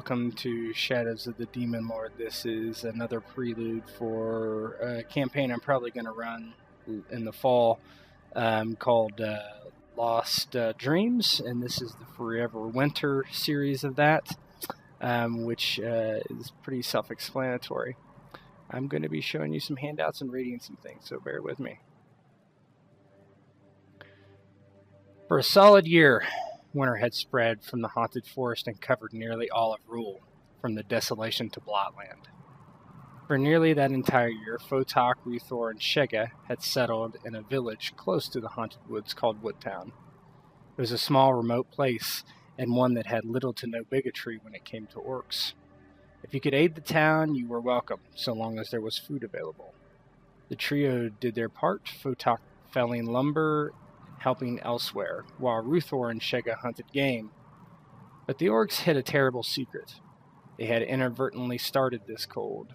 welcome to Shadows of the Demon Lord. This is another prelude for a campaign I'm probably going to run in the fall called Lost Dreams, and this is the Forever Winter series of that, which is pretty self-explanatory. I'm going to be showing you some handouts and reading some things, so bear with me. For a solid year, winter had spread from the haunted forest and covered nearly all of Rule, from the desolation to Blotland. For nearly that entire year, Fotak, Ruthor, and Shega had settled in a village close to the haunted woods called Woodtown. It was a small, remote place, and one that had little to no bigotry when it came to orcs. If you could aid the town, you were welcome, so long as there was food available. The trio did their part, Fotak felling lumber, helping elsewhere, while Ruthor and Shega hunted game. But the orcs hid a terrible secret. They had inadvertently started this cold.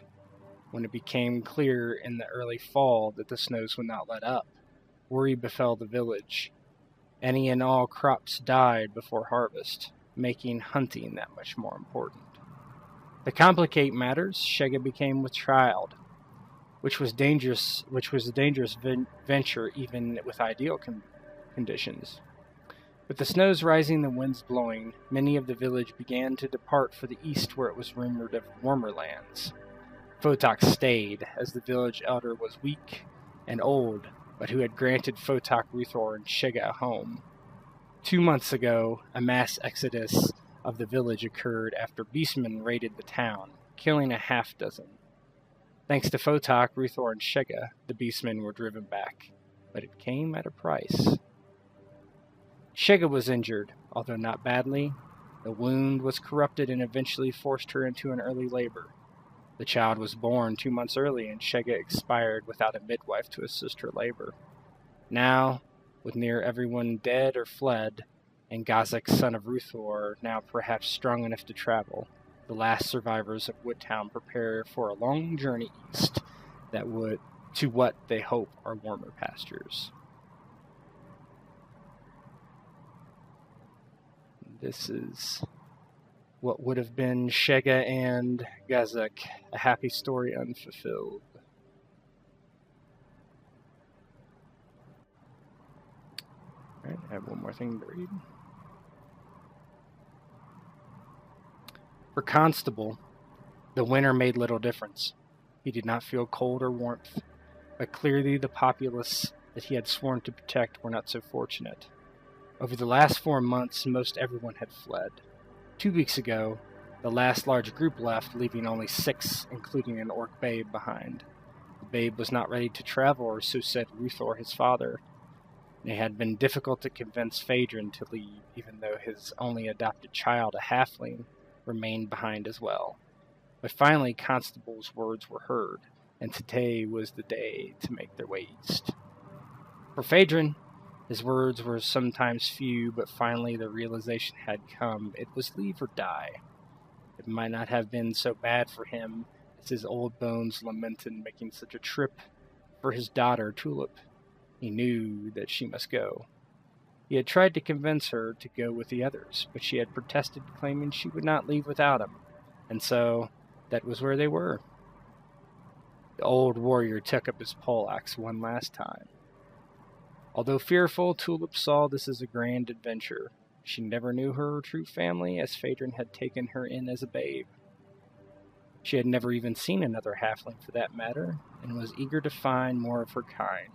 When it became clear in the early fall that the snows would not let up, worry befell the village. Any and all crops died before harvest, making hunting that much more important. To complicate matters, Shega became with child, which was a dangerous venture even with ideal conditions. With the snows rising and winds blowing, many of the village began to depart for the east where it was rumored of warmer lands. Fotak stayed, as the village elder was weak and old, but who had granted Fotak, Ruthor, and Shega a home. 2 months ago, a mass exodus of the village occurred after beastmen raided the town, killing a half-dozen. Thanks to Fotak, Ruthor, and Shega, the beastmen were driven back, but it came at a price. Shega was injured, although not badly. The wound was corrupted and eventually forced her into an early labor. The child was born 2 months early, and Shega expired without a midwife to assist her labor. Now, with near everyone dead or fled, and Gazak, son of Ruthor, now perhaps strong enough to travel, the last survivors of Woodtown prepare for a long journey east to what they hope are warmer pastures. This is what would have been Shega and Gazak, a happy story unfulfilled. Alright, I have one more thing to read. For Constable, the winter made little difference. He did not feel cold or warmth, but clearly the populace that he had sworn to protect were not so fortunate. Over the last 4 months, most everyone had fled. 2 weeks ago, the last large group left, leaving only 6, including an orc babe, behind. The babe was not ready to travel, or so said Ruthor, his father. It had been difficult to convince Phaedron to leave, even though his only adopted child, a halfling, remained behind as well. But finally, Constable's words were heard, and today was the day to make their way east. For Phaedron, his words were sometimes few, but finally the realization had come. It was leave or die. It might not have been so bad for him as his old bones lamented making such a trip for his daughter, Tulip. He knew that she must go. He had tried to convince her to go with the others, but she had protested, claiming she would not leave without him. And so, that was where they were. The old warrior took up his poleaxe one last time. Although fearful, Tulip saw this as a grand adventure. She never knew her true family, as Phaedron had taken her in as a babe. She had never even seen another halfling for that matter, and was eager to find more of her kind.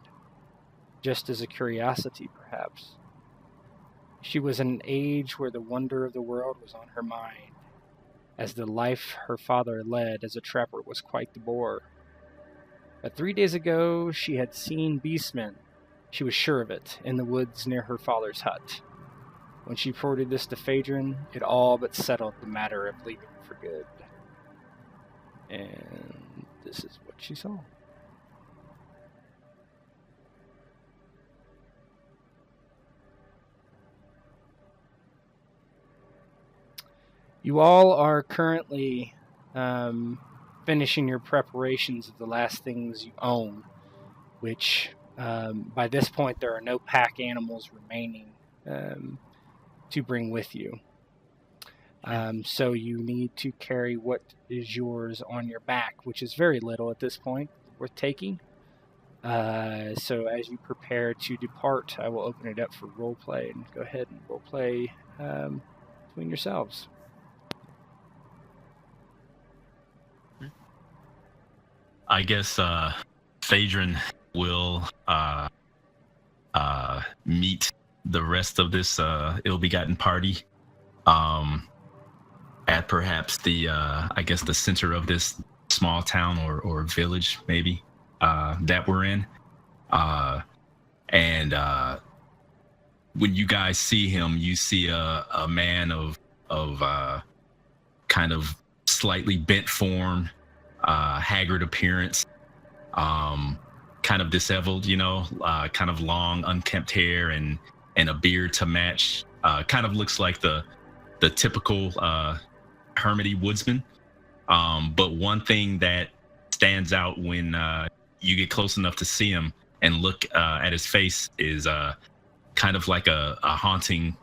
Just as a curiosity, perhaps. She was in an age where the wonder of the world was on her mind, as the life her father led as a trapper was quite the bore. But 3 days ago she had seen beastmen. She was sure of it, in the woods near her father's hut. When she reported this to Phaedron, it all but settled the matter of leaving for good. And this is what she saw. You all are currently finishing your preparations of the last things you own, which by this point there are no pack animals remaining to bring with you. So you need to carry what is yours on your back, which is very little at this point, worth taking. So as you prepare to depart, I will open it up for roleplay, and go ahead and roleplay between yourselves. I guess Phaedron will meet the rest of this ill-begotten party at perhaps the I guess the center of this small town or village maybe that we're in, and when you guys see him, you see a man of kind of slightly bent form, haggard appearance, kind of disheveled, kind of long, unkempt hair and a beard to match. Kind of looks like the typical hermity woodsman. But one thing that stands out when you get close enough to see him and look at his face is kind of like a haunting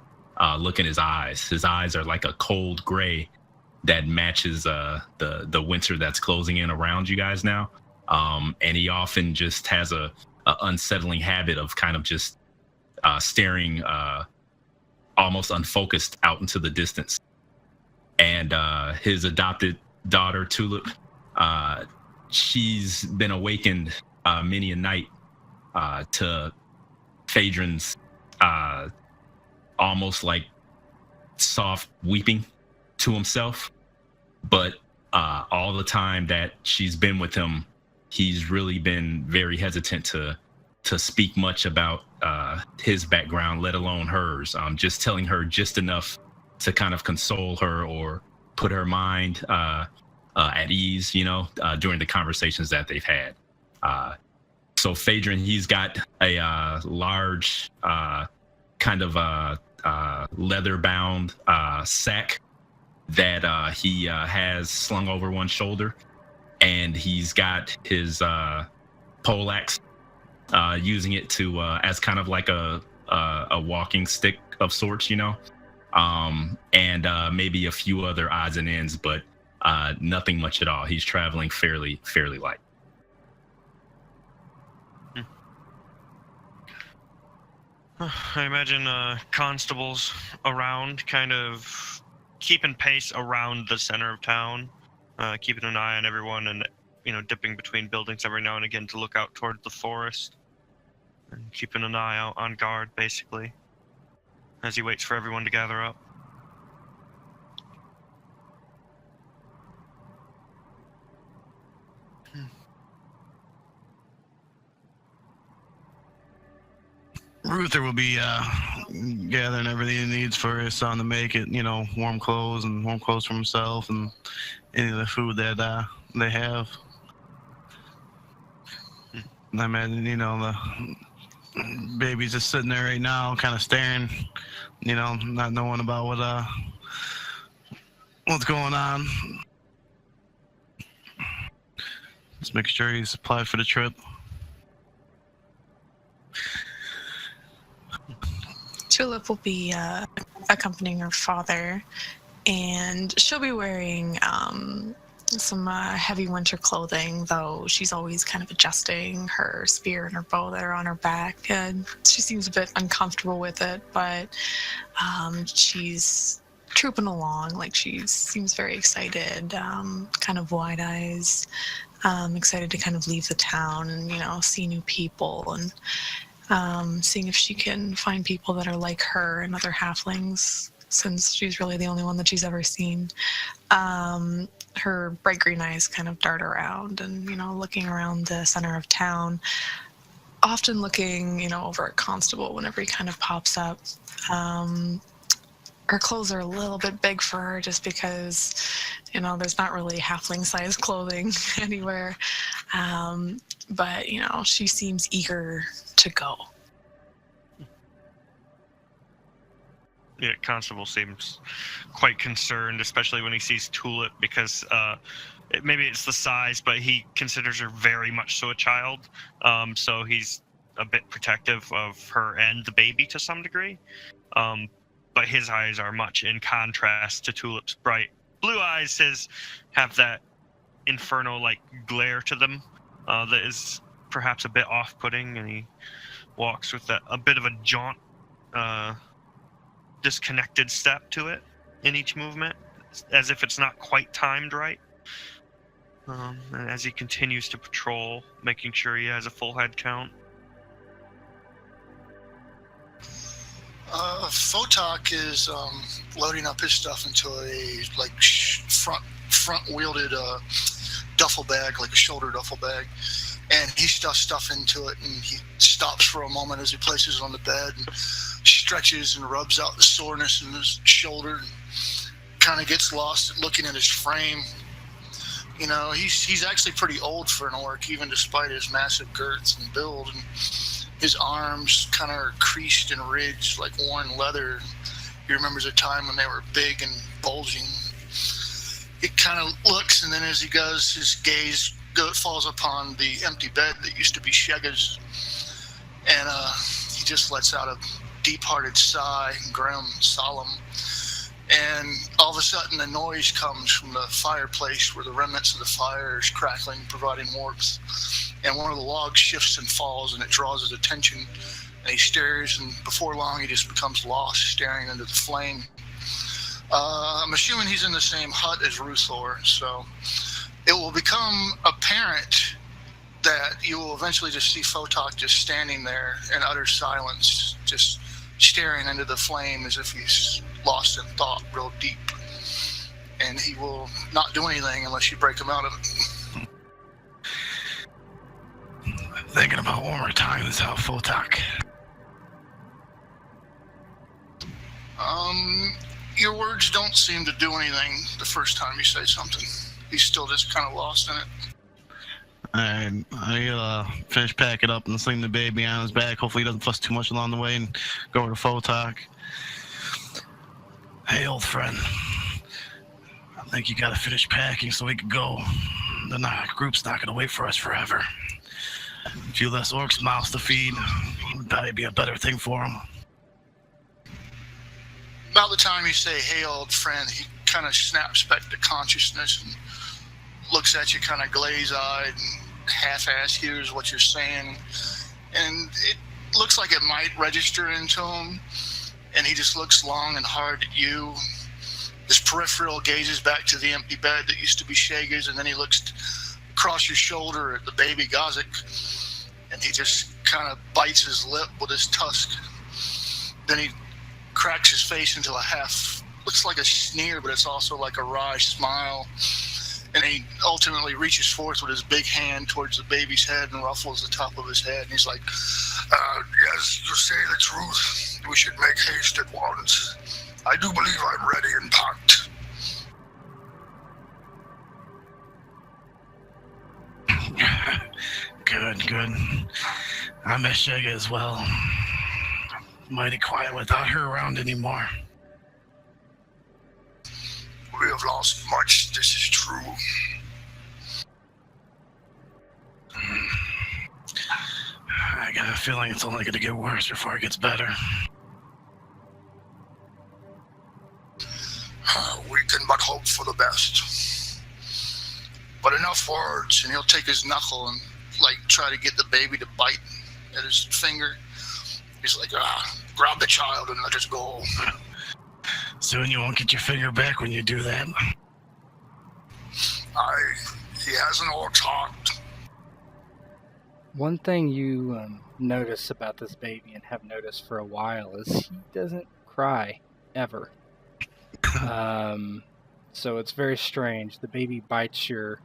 look in his eyes. His eyes are like a cold gray that matches the winter that's closing in around you guys now. And he often just has a unsettling habit of kind of just staring almost unfocused out into the distance. And his adopted daughter, Tulip, she's been awakened many a night to Phaedron's almost like soft weeping to himself. But all the time that she's been with him, he's really been very hesitant to speak much about his background, let alone hers. Just telling her just enough to kind of console her or put her mind at ease, during the conversations that they've had. So Phaedron, he's got a large kind of leather-bound sack that he has slung over one shoulder, and he's got his poleaxe, using it to as kind of like a walking stick of sorts, and maybe a few other odds and ends, but nothing much at all. He's traveling fairly light. I imagine constables around, kind of keeping pace around the center of town, keeping an eye on everyone, and dipping between buildings every now and again to look out toward the forest, and keeping an eye out on guard, basically, as he waits for everyone to gather up. Ruthor will be gathering everything he needs for his son to make it, warm clothes for himself and any of the food that they have. I imagine, the baby's just sitting there right now, kind of staring, not knowing about what's going on. Just make sure he's supplied for the trip. Tulip will be accompanying her father, and she'll be wearing some heavy winter clothing, though she's always kind of adjusting her spear and her bow that are on her back, and she seems a bit uncomfortable with it, but she's trooping along. Like, she seems very excited, kind of wide eyes, excited to kind of leave the town and see new people, and seeing if she can find people that are like her and other halflings, since she's really the only one that she's ever seen. Her bright green eyes kind of dart around and, looking around the center of town, often looking, over at Constable whenever he kind of pops up. Her clothes are a little bit big for her just because, there's not really halfling-sized clothing anywhere. But, she seems eager to go. Yeah, Constable seems quite concerned, especially when he sees Tulip, because maybe it's the size, but he considers her very much so a child. So he's a bit protective of her and the baby to some degree. But but his eyes are much in contrast to Tulip's bright blue eyes. His have that inferno-like glare to them that is perhaps a bit off-putting, and he walks with a bit of a jaunt, disconnected step to it in each movement, as if it's not quite timed right. And as he continues to patrol, making sure he has a full head count. Fotak is loading up his stuff into a front wielded duffel bag, like a shoulder duffel bag, and he stuffs stuff into it, and he stops for a moment as he places it on the bed and stretches and rubs out the soreness in his shoulder, and kind of gets lost looking at his frame. You know, he's actually pretty old for an orc, even despite his massive girth and build, and his arms kind of are creased and ridged like worn leather. He remembers a time when they were big and bulging. He kind of looks, and then as he goes, his gaze falls upon the empty bed that used to be Shega's, and he just lets out a deep-hearted sigh, grim, solemn. And all of a sudden, the noise comes from the fireplace where the remnants of the fire is crackling, providing warmth. And one of the logs shifts and falls, and it draws his attention. And he stares, and before long, he just becomes lost, staring into the flame. I'm assuming he's in the same hut as Ruthor, so it will become apparent that you will eventually just see Fotak just standing there in utter silence, just staring into the flame as if he's lost in thought real deep. And he will not do anything unless you break him out of it. Thinking about one more time is how Fotak. Your words don't seem to do anything the first time you say something. He's still just kind of lost in it. I finish packing up and sling the baby on his back. Hopefully he doesn't fuss too much along the way, and go over to Fotak. Hey, old friend. I think you gotta finish packing so we can go. The group's not gonna wait for us forever. A few less orcs' mouths to feed would probably be a better thing for them. About the time you say, hey, old friend, he kind of snaps back to consciousness and looks at you kind of glaze-eyed and half-assed, hears what you're saying. And it looks like it might register into him. And he just looks long and hard at you. His peripheral gazes back to the empty bed that used to be Shega's, and then he looks across your shoulder at the baby Gozik, and he just kind of bites his lip with his tusk. Then he cracks his face into a half, looks like a sneer, but it's also like a wry smile. And he ultimately reaches forth with his big hand towards the baby's head and ruffles the top of his head. And he's like, yes, you say the truth. We should make haste at once. I do believe I'm ready and packed. Good. I miss Shega as well. Mighty quiet without her around anymore. We have lost much, this is true. I got a feeling it's only going to get worse before it gets better. We can but hope for the best. But enough words, and he'll take his knuckle and try to get the baby to bite at his finger. He's like, grab the child and let us go. Soon you won't get your finger back when you do that. He has an orc's heart. One thing you notice about this baby, and have noticed for a while, is he doesn't cry, ever. So it's very strange. The baby bites your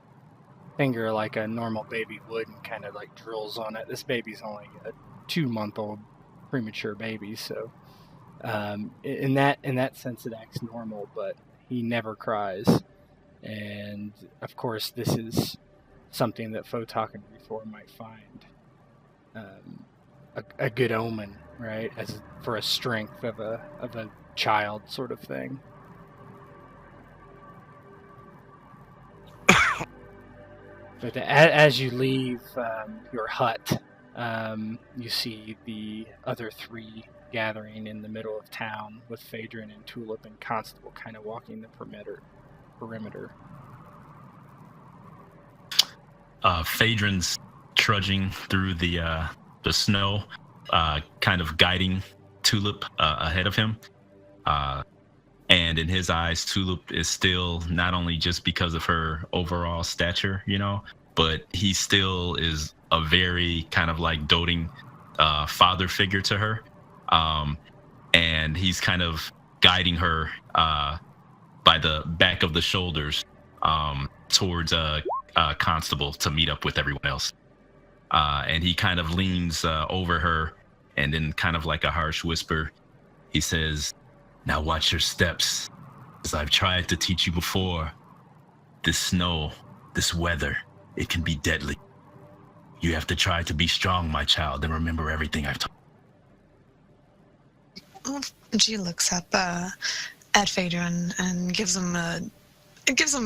finger like a normal baby would and kind of drills on it. This baby's only a 2-month-old premature baby, so in that sense it acts normal, but he never cries. And of course this is something that Fotak and Ruthor might find a good omen, right, as for a strength of a child sort of thing. But as you leave your hut, you see the other 3 gathering in the middle of town with Phaedron and Tulip and Constable kind of walking the perimeter. Phaedron's trudging through the snow, kind of guiding Tulip ahead of him. And in his eyes, Tulip is still, not only just because of her overall stature, but he still is a very kind of like doting father figure to her. And he's kind of guiding her by the back of the shoulders towards Constable to meet up with everyone else. And he kind of leans over her, and in kind of like a harsh whisper, he says, "Now watch your steps, as I've tried to teach you before. This snow, this weather, it can be deadly. You have to try to be strong, my child, and remember everything I've taught." She looks up at Phaedron and gives him a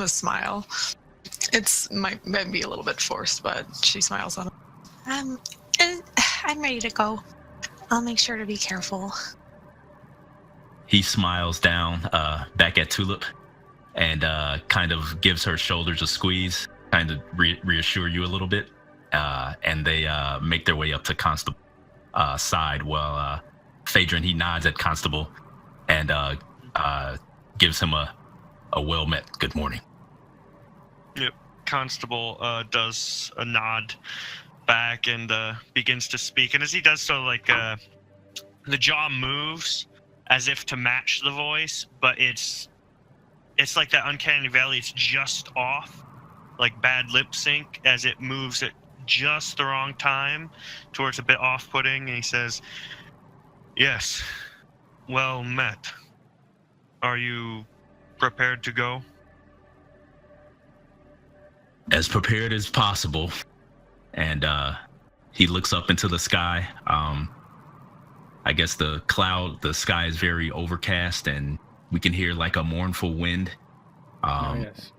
smile. It's might be a little bit forced, but she smiles at him. I'm ready to go. I'll make sure to be careful. He smiles down back at Tulip and kind of gives her shoulders a squeeze, kind of reassure you a little bit. And they make their way up to Constable side while Phaedron, he nods at Constable and gives him a well-met good morning. Yep. Constable does a nod back and begins to speak. And as he does so, like, the jaw moves as if to match the voice, but it's like that uncanny valley. It's just off, like bad lip sync, as it moves at just the wrong time towards a bit off-putting. And he says, "Yes, well met. Are you prepared to go?" As prepared as possible. And he looks up into the sky. I guess the sky is very overcast, and we can hear like a mournful wind. Yes.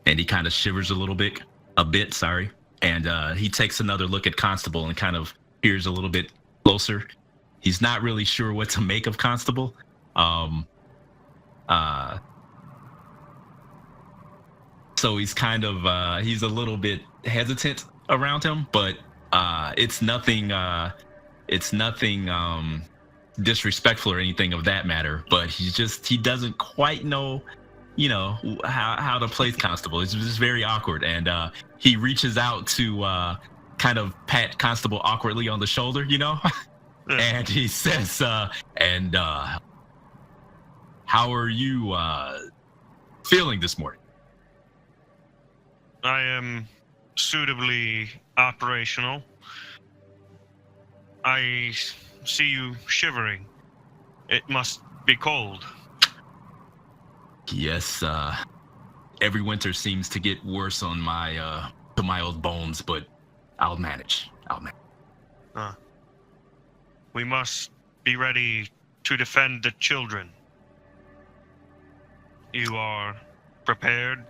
And he kind of shivers a bit, and he takes another look at Constable and kind of peers a little bit closer. He's not really sure what to make of Constable. So he's kind of he's a little bit hesitant around him, but it's nothing disrespectful or anything of that matter. But he doesn't quite know, how to play Constable. It's just very awkward, and he reaches out to kind of pat Constable awkwardly on the shoulder, and he says, "How are you feeling this morning?" "I am suitably operational. I see you shivering. It must be cold." "Yes, every winter seems to get worse on to my old bones, but I'll manage. We must be ready to defend the children. You are prepared?"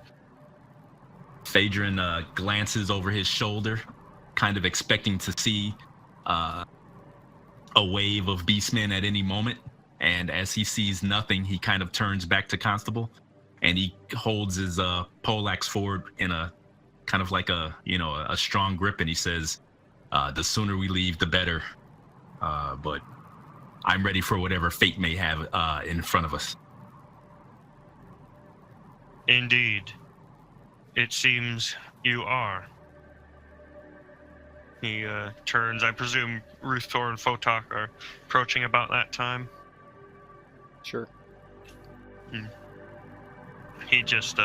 Phaedron glances over his shoulder, kind of expecting to see a wave of beastmen at any moment. And as he sees nothing, he kind of turns back to Constable, and he holds his poleaxe forward in a kind of like a strong grip, and he says, "The sooner we leave, the better. But I'm ready for whatever fate may have in front of us." "Indeed. It seems you are." He turns. I presume Ruthor and Fotak are approaching about that time. Sure. He just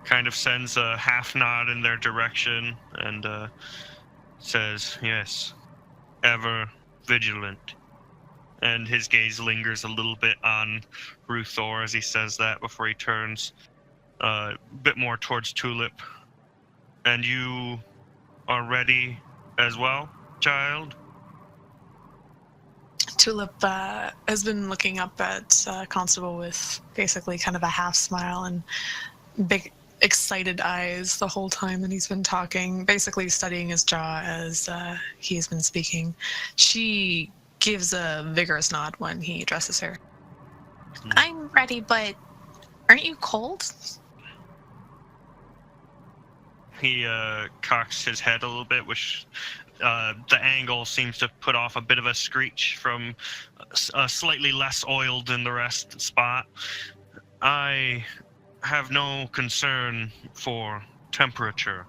kind of sends a half nod in their direction and says, "Yes, ever vigilant." And his gaze lingers a little bit on Ruthor as he says that before he turns a bit more towards Tulip. "And you are ready as well, child?" Tulip has been looking up at Constable with basically kind of a half smile and big excited eyes the whole time that he's been talking, basically studying his jaw as he's been speaking. She gives a vigorous nod when he addresses her. Hmm. I'm ready, but aren't you cold? He cocks his head a little bit, which the angle seems to put off a bit of a screech from a slightly less oiled than the rest spot. I have no concern for temperature.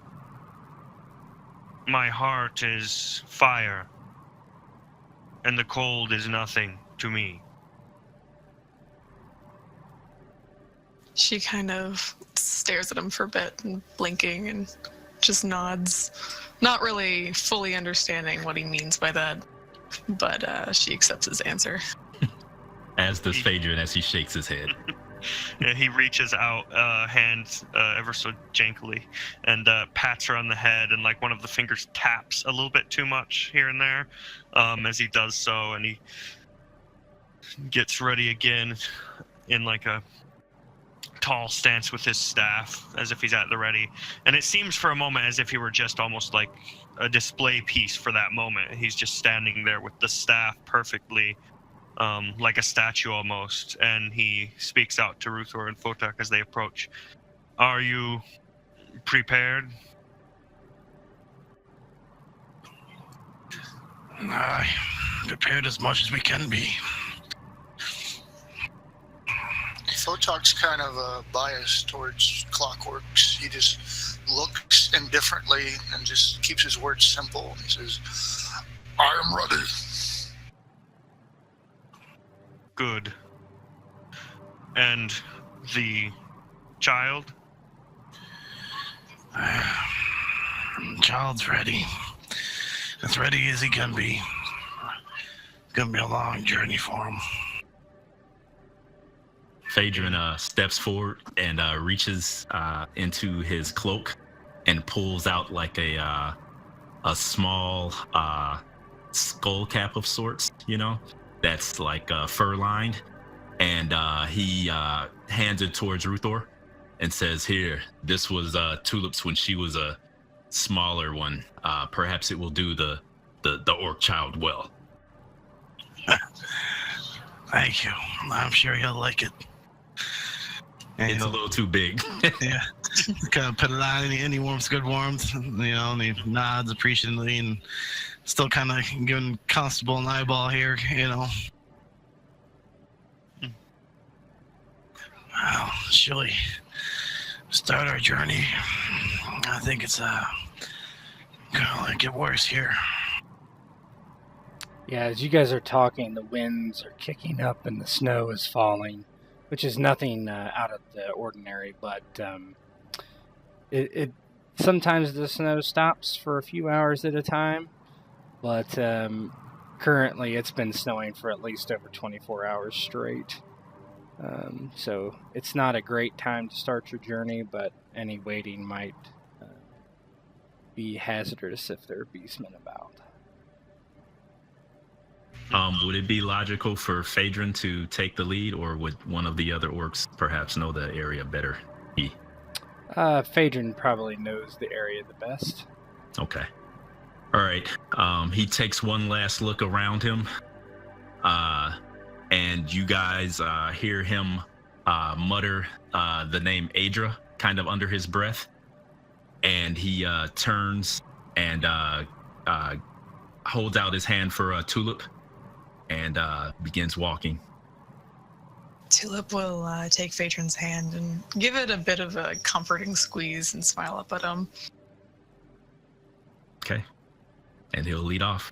My heart is fire, and the cold is nothing to me. She kind of stares at him for a bit and blinking and just nods, not really fully understanding what he means by that, but she accepts his answer. As does Phaedron as he shakes his head. And he reaches out hand ever so jankily and pats her on the head, and like one of the fingers taps a little bit too much here and there as he does so, and he gets ready again in like a tall stance with his staff as if he's at the ready. And it seems for a moment as if he were just almost like a display piece for that moment. He's just standing there with the staff perfectly like a statue almost, and he speaks out to Ruthor and Fotak as they approach. Are you prepared? Prepared as much as we can be. Fotak's kind of biased towards clockworks. He just looks indifferently and just keeps his words simple. He says, I am ready. Good. And the child? Child's ready. As ready as he can be. It's gonna be a long journey for him. Phaedron steps forward and reaches into his cloak and pulls out like a small skull cap of sorts, that's like fur lined, and he hands it towards Ruthor and says, "Here, this was Tulip's when she was a smaller one. Perhaps it will do the orc child well." Thank you. I'm sure he'll like it. And It's a little too big. Yeah, kind of put it on. Any warmth, good warmth. And he nods appreciatively and still kind of giving Constable an eyeball here. Well, shall we start our journey? I think it's gonna get worse here. Yeah, as you guys are talking, the winds are kicking up and the snow is falling, which is nothing out of the ordinary, but it sometimes the snow stops for a few hours at a time, but currently it's been snowing for at least over 24 hours straight. So it's not a great time to start your journey, but any waiting might be hazardous if there are beastmen about. Would it be logical for Phaedron to take the lead, or would one of the other orcs perhaps know the area better? Phaedron probably knows the area the best. Okay. All right. He takes one last look around him, and you guys hear him mutter the name Adra kind of under his breath, and he turns and holds out his hand for Tulip and begins walking. Tulip will take Phaedron's hand and give it a bit of a comforting squeeze and smile up at him. Okay. And he'll lead off.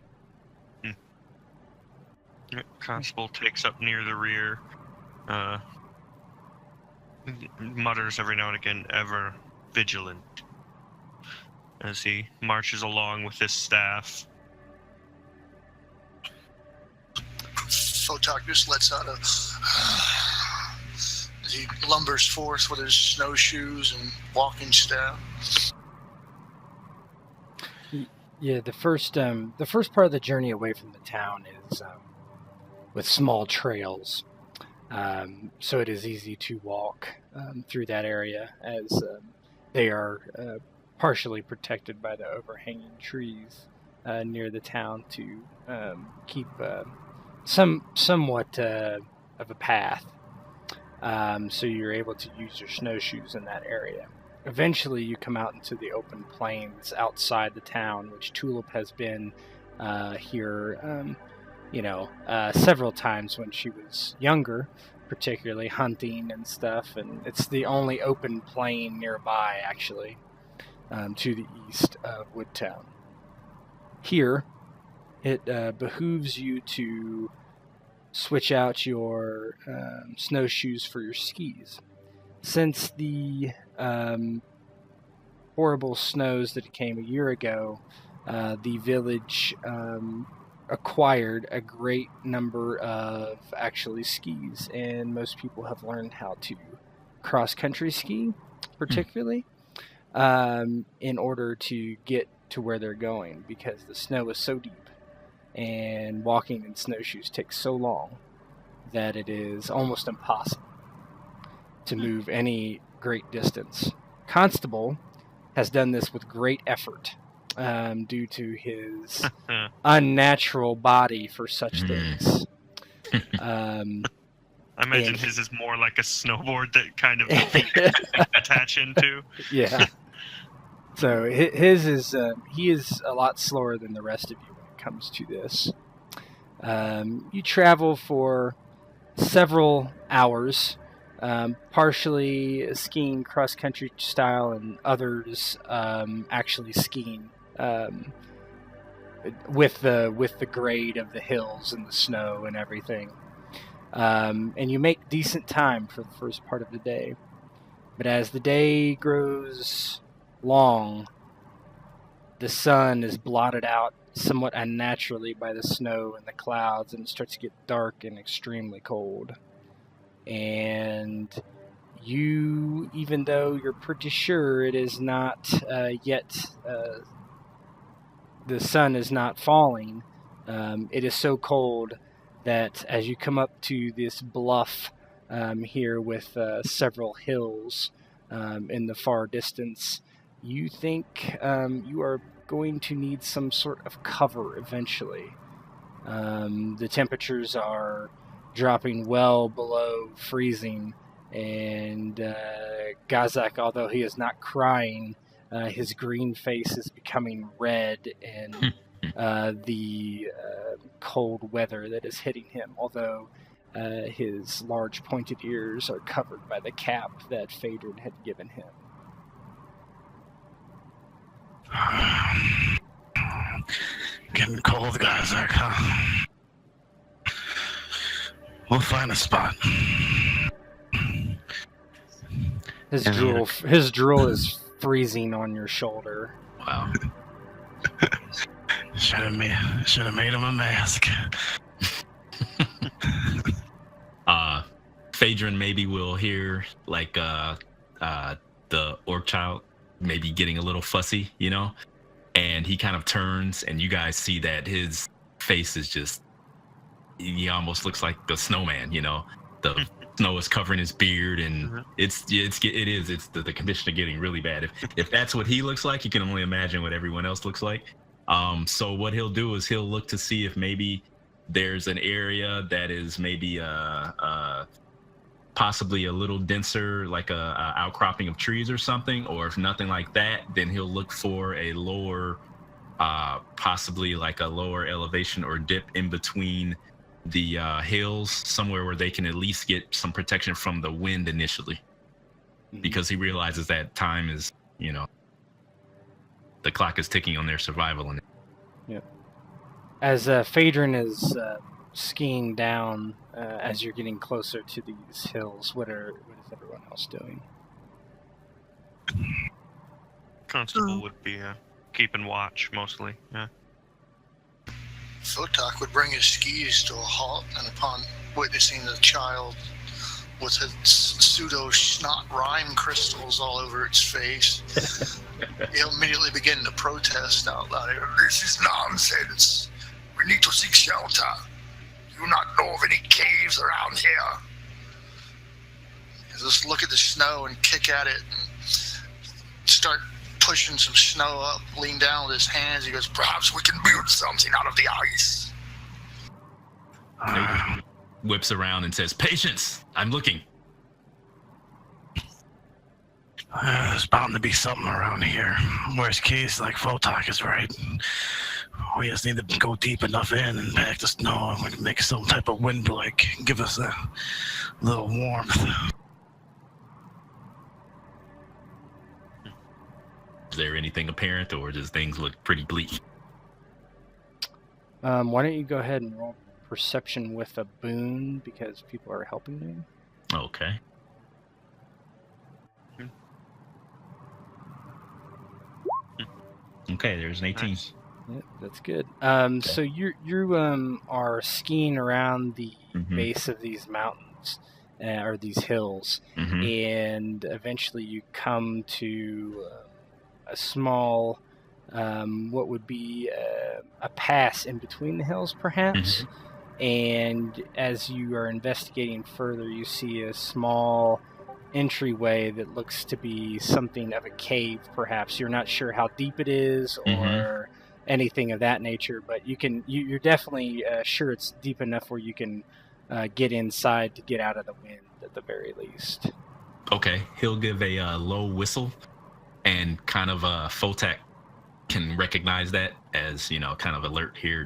Constable takes up near the rear, mutters every now and again, ever vigilant, as he marches along with his staff. Fotak just lets out a... as he lumbers forth with his snowshoes and walking staff. Yeah, the first part of the journey away from the town is with small trails, so it is easy to walk through that area as they are partially protected by the overhanging trees near the town to keep somewhat of a path. So you're able to use your snowshoes in that area. Eventually, you come out into the open plains outside the town, which Tulip has been here, several times when she was younger, particularly hunting and stuff. And it's the only open plain nearby, actually, to the east of Woodtown. Here, it behooves you to switch out your snowshoes for your skis. Since the horrible snows that came a year ago, the village acquired a great number of actually skis, and most people have learned how to cross-country ski, particularly, in order to get to where they're going, because the snow is so deep and walking in snowshoes takes so long that it is almost impossible to move any great distance. Constable has done this with great effort due to his unnatural body for such things. I imagine his is more like a snowboard that kind of attach into. Yeah. So his is he is a lot slower than the rest of you when it comes to this. You travel for several hours, partially skiing cross-country style, and others actually skiing with the grade of the hills and the snow and everything. And you make decent time for the first part of the day. But as the day grows long, the sun is blotted out somewhat unnaturally by the snow and the clouds, and it starts to get dark and extremely cold. And you, even though you're pretty sure it is not yet, the sun is not falling, it is so cold that as you come up to this bluff here with several hills in the far distance, you think you are going to need some sort of cover eventually. The temperatures are dropping well below freezing, and Gazak, although he is not crying, his green face is becoming red in the cold weather that is hitting him, although his large pointed ears are covered by the cap that Phaedron had given him. Getting cold, guys. Huh? We'll find a spot. His drool is freezing on your shoulder. Wow. Should have made him a mask. Phaedron maybe will hear like the orc child maybe getting a little fussy, and he kind of turns, and you guys see that his face is just, he almost looks like the snowman, the snow is covering his beard, and it's the condition of getting really bad. If that's what he looks like, you can only imagine what everyone else looks like. So what he'll do is he'll look to see if maybe there's an area that is maybe possibly a little denser, like a outcropping of trees or something, or if nothing like that, then he'll look for a lower, possibly like a lower elevation or dip in between the hills, somewhere where they can at least get some protection from the wind initially, because he realizes that time is, the clock is ticking on their survival. And as Phaedron is skiing down, as you're getting closer to these hills, what is everyone else doing? Constable would be keeping watch mostly. Yeah. Fotak would bring his skis to a halt, and upon witnessing the child with its pseudo snot rime crystals all over its face, he'll immediately begin to protest out loud. "This is nonsense. We need to seek shelter. Do you not know of any caves around here?" He'll just look at the snow and kick at it and start pushing some snow up, lean down with his hands. He goes, "Perhaps we can build something out of the ice." Phaedron whips around and says, "Patience! I'm looking." There's bound to be something around here. Worst case, like Fotak is right. We just need to go deep enough in and pack the snow and we can make some type of windbreak. Give us a little warmth. Is there anything apparent, or does things look pretty bleak? Why don't you go ahead and roll perception with a boon, because people are helping you. Okay. Okay, there's an 18. Nice. Yep, that's good. So you are skiing around the base of these mountains or these hills, and eventually you come to a small, what would be a pass in between the hills, perhaps. And as you are investigating further, you see a small entryway that looks to be something of a cave, perhaps. You're not sure how deep it is or anything of that nature, but you're definitely sure it's deep enough where you can get inside to get out of the wind at the very least. Okay, he'll give a low whistle, and kind of Fotak can recognize that as, kind of alert here,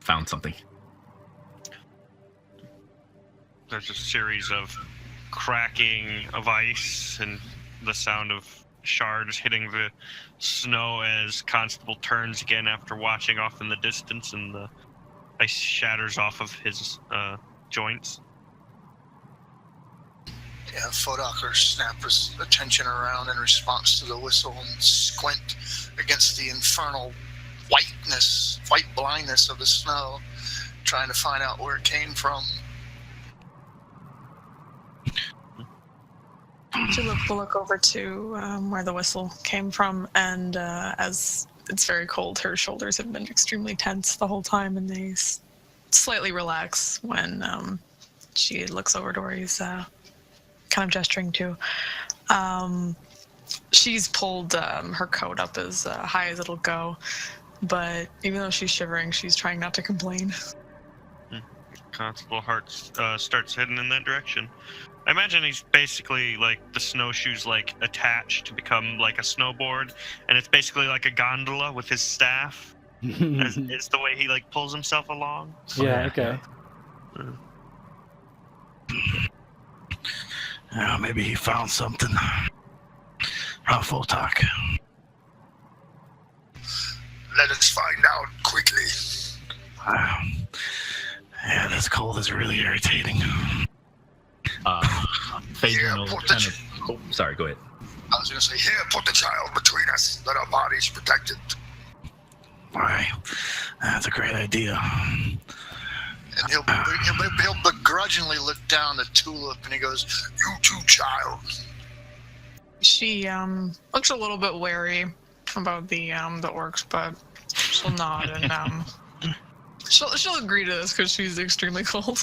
found something. There's a series of cracking of ice and the sound of shards hitting the snow as Constable turns again after watching off in the distance, and the ice shatters off of his joints. Yeah, Fodak snap his attention around in response to the whistle and squint against the infernal white blindness of the snow, trying to find out where it came from. We'll look over to where the whistle came from, and as it's very cold, her shoulders have been extremely tense the whole time, and they slightly relax when she looks over to where he's kind of gesturing to. She's pulled her coat up as high as it'll go, but even though she's shivering, she's trying not to complain. Constable Hart starts heading in that direction. I imagine he's basically like the snowshoes like attached to become like a snowboard, and it's basically like a gondola with his staff. It's the way he like pulls himself along. Yeah, okay. Yeah, maybe he found something. Fotak. Let us find out quickly. Yeah, this cold is really irritating. Phaedron will kind of... Oh, sorry, go ahead. I was going to say, here, put the child between us. Let our bodies protected. Why? That's a great idea. And he'll begrudgingly look down at Tulip, and he goes, "You too, child." She looks a little bit wary about the orcs, but she'll nod and she'll agree to this because she's extremely cold.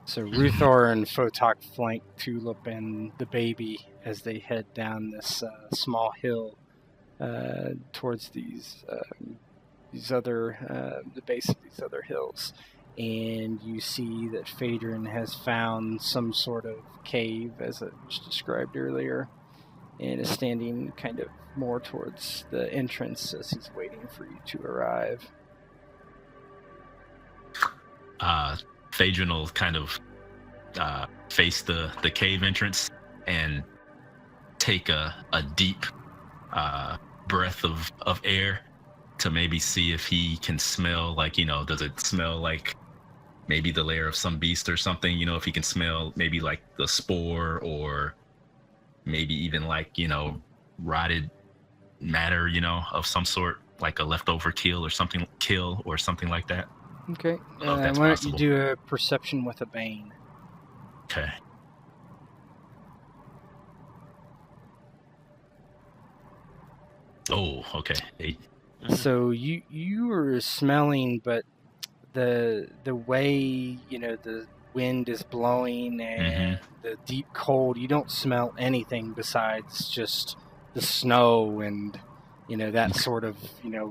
So Ruthor and Fotak flank Tulip and the baby as they head down this small hill towards these other the base of these other hills, and you see that Phaedron has found some sort of cave, as it was described earlier, and is standing kind of more towards the entrance as he's waiting for you to arrive. Phaedron will kind of face the cave entrance and take a deep breath of air to maybe see if he can smell, like, does it smell like maybe the lair of some beast or something, if he can smell maybe like the spore, or maybe even like, rotted matter, of some sort, like a leftover kill or something like that. Okay. If that's why don't possible. you do a perception with a bane? Okay. Oh, okay. 8. So you were smelling, but the way the wind is blowing and the deep cold, you don't smell anything besides just the snow and that sort of,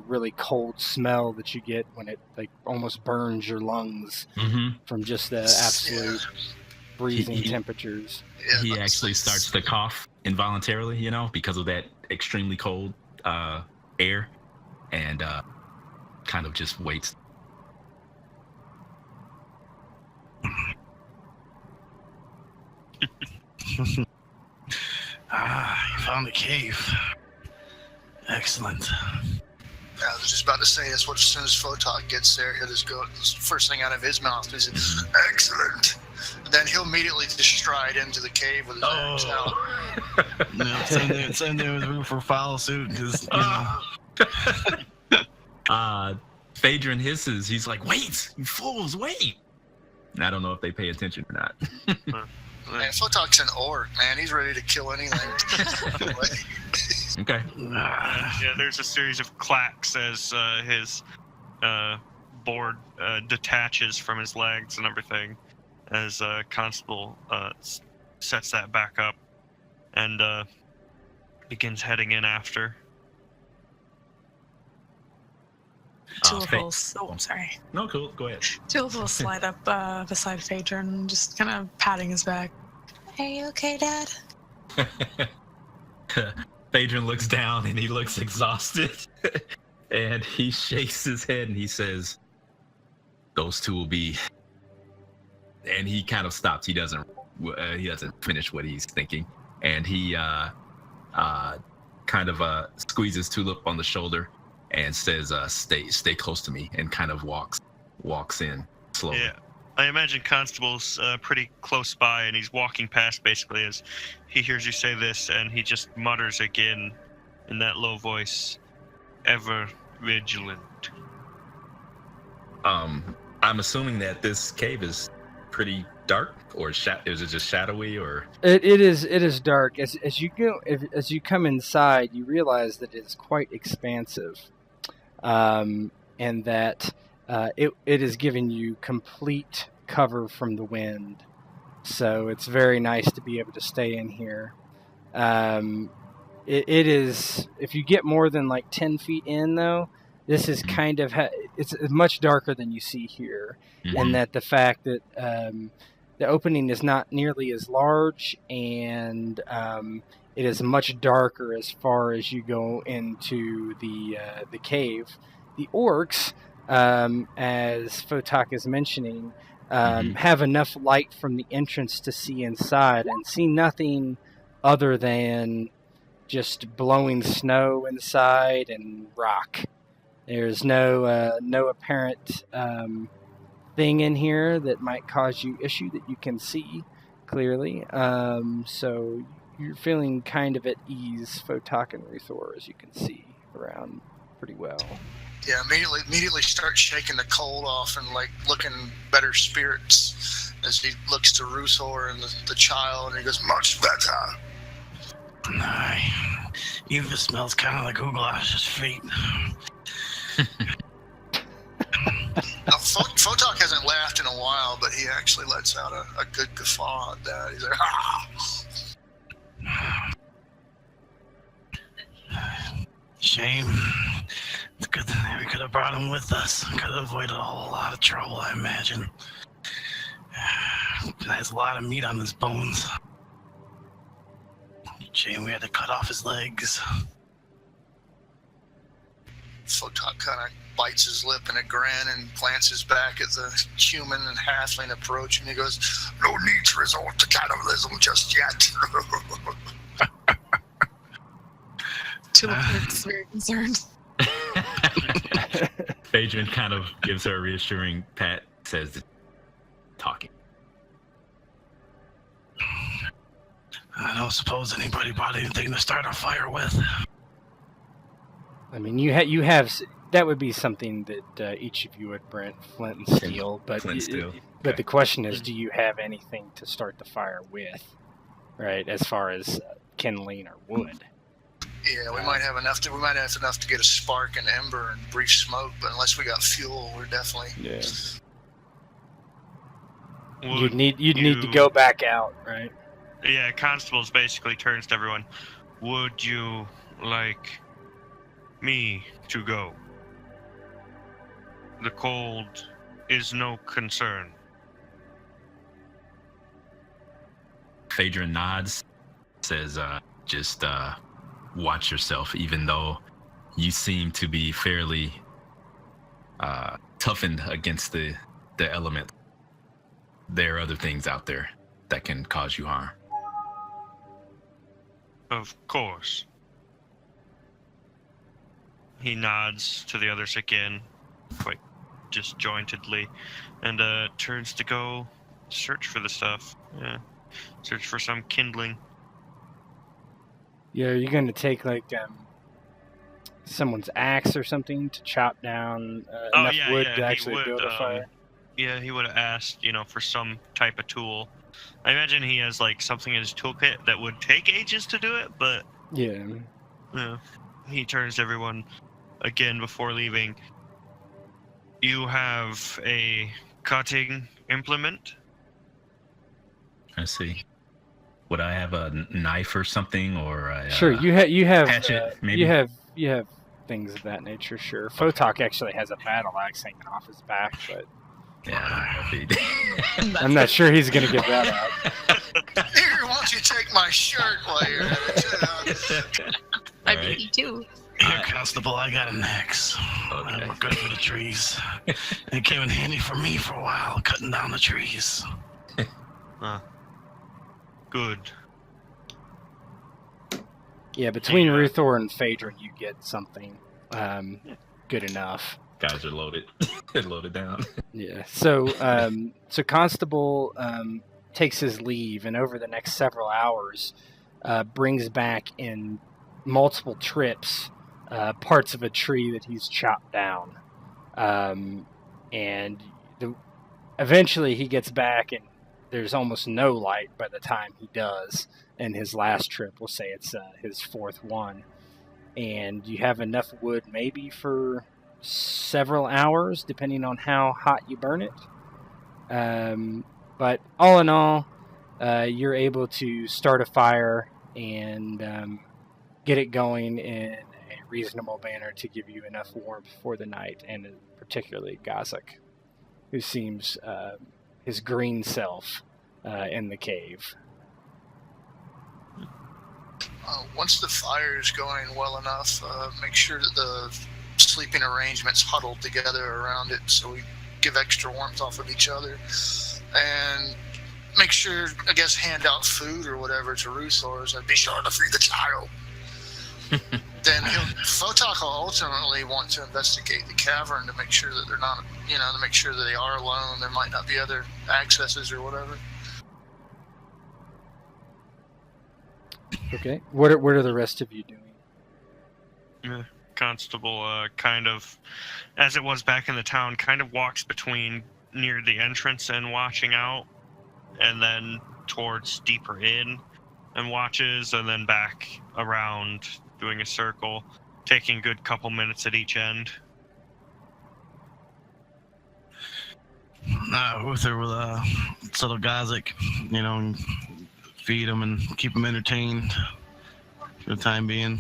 really cold smell that you get when it like almost burns your lungs from just the absolute freezing temperatures. Yeah, He actually starts to cough involuntarily, because of that extremely cold air, and kind of just waits. You found the cave. Excellent. I was just about to say that's what as soon as Fotak gets there, he'll just go. First thing out of his mouth is "excellent." And then he'll immediately just stride into the cave with his axe out. No, same thing with Ruthor follow suit. Because Phaedron hisses. He's like, "Wait, you fools, wait!" And I don't know if they pay attention or not. Man, Fotak's an orc, man. He's ready to kill anything. Okay. Yeah, there's a series of clacks as his board detaches from his legs and everything, as Constable sets that back up and begins heading in after. Tulip will, I'm sorry. No, cool. Go ahead. Tulip will slide up beside Phaedron, just kind of patting his back. Are you okay, Dad? Phaedron looks down and he looks exhausted. And he shakes his head and he says, "Those two will be..." And he kind of stops. He doesn't finish what he's thinking. And he kind of squeezes Tulip on the shoulder and says, stay close to me," and kind of walks in slowly. Yeah, I imagine Constable's pretty close by, and he's walking past basically as he hears you say this, and he just mutters again in that low voice, "Ever vigilant." I'm assuming that this cave is pretty dark, or is it just shadowy, or? It is dark. As you come inside, you realize that it's quite expansive. And that it is giving you complete cover from the wind. So it's very nice to be able to stay in here. It is, if you get more than like 10 feet in, though, this is kind of, it's much darker than you see here. And that the fact that the opening is not nearly as large, and it is much darker as far as you go into the cave. The orcs, as Fotak is mentioning, have enough light from the entrance to see inside, and see nothing other than just blowing snow inside and rock. There's no apparent thing in here that might cause you issue that you can see clearly. So you're feeling kind of at ease, Fotak and Ruthor, as you can see around pretty well. Yeah, immediately start shaking the cold off and like looking better spirits as he looks to Ruthor and the child, and he goes, "Much better." Eva smells kind of like Uglash's feet. Now, Fotak hasn't laughed in a while, but he actually lets out a good guffaw at that. He's like, "Ah!" Shame. It's good that we could have brought him with us. Could have avoided a whole lot of trouble, I imagine. There's a lot of meat on his bones. Shame we had to cut off his legs. Fotak kind of bites his lip in a grin and glances back at the human and halfling approach, and he goes, "No need to resort to cannibalism just yet." Tulip looks very concerned. Phaedron kind of gives her a reassuring pat, says, "Talking." I don't suppose anybody brought anything to start a fire with. I mean, you have that would be something that each of you would bring, flint and steel. But the question is, do you have anything to start the fire with, right? As far as kindling or wood. Yeah, we might have enough to get a spark and ember and brief smoke, but unless we got fuel, we're definitely. Yeah. Would You'd need to go back out, right? Yeah, Constables basically turns to everyone. Would you like me to go. The cold is no concern. Phaedra nods, says, just watch yourself, even though you seem to be fairly toughened against the element. There are other things out there that can cause you harm. Of course. He nods to the others again, quite disjointedly, and turns to go search for the stuff. Yeah. Search for some kindling. Yeah, are you going to take like someone's axe or something to chop down enough wood to actually build a fire? Yeah, he would have asked, for some type of tool. I imagine he has like something in his toolkit that would take ages to do it, but Yeah. He turns to everyone again before leaving. You have a cutting implement? I see. Would I have a knife or something, or a Sure, you have hatchet? Maybe you have things of that nature. Sure, Fotak actually has a battle axe hanging off his back, but yeah. I'm not sure he's gonna give that up. Here, why don't you take my shirt while you're at it? I beat you too. Here, Constable, I got an axe. Okay. We're good for the trees. It came in handy for me for a while, cutting down the trees. Good. Yeah, between Ruthor and Phaedra, you get something good enough. Guys are loaded. They're loaded down. Yeah. So Constable takes his leave, and over the next several hours, brings back in multiple trips parts of a tree that he's chopped down, and eventually he gets back, and there's almost no light by the time he does. In his last trip, we'll say it's his fourth one, and you have enough wood maybe for several hours, depending on how hot you burn it. But all in all, you're able to start a fire and get it going in a reasonable manner to give you enough warmth for the night, and particularly Gazak, who seems his green self in the cave. Once the fire is going well enough, make sure that the sleeping arrangement's huddled together around it so we give extra warmth off of each other. And make sure, I guess, hand out food or whatever to Ruthor, and be sure to feed the child. Then Fotak will ultimately want to investigate the cavern to make sure that they're not, to make sure that they are alone. There might not be other accesses or whatever. Okay. What are the rest of you doing? Constable, kind of, as it was back in the town, kind of walks between near the entrance and watching out, and then towards deeper in and watches, and then back around doing a circle, taking a good couple minutes at each end. Ruthor will settle Gazak, and feed him and keep him entertained for the time being.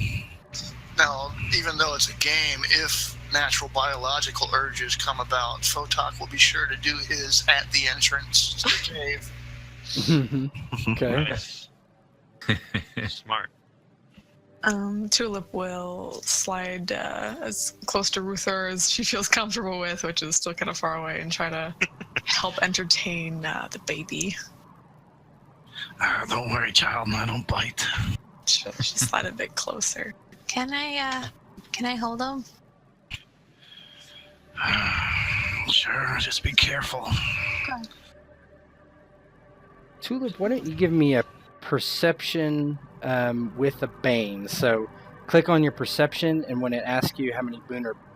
Now, even though it's a game, if natural biological urges come about, Fotak will be sure to do his at the entrance to the cave. Okay. Nice. Smart. Tulip will slide as close to Ruthor as she feels comfortable with, which is still kind of far away, and try to help entertain the baby. Don't worry, child, I don't bite. She'll slide a bit closer. Can I hold him? Sure, just be careful. Okay. Tulip, why don't you give me a perception with a bane? So click on your perception, and when it asks you how many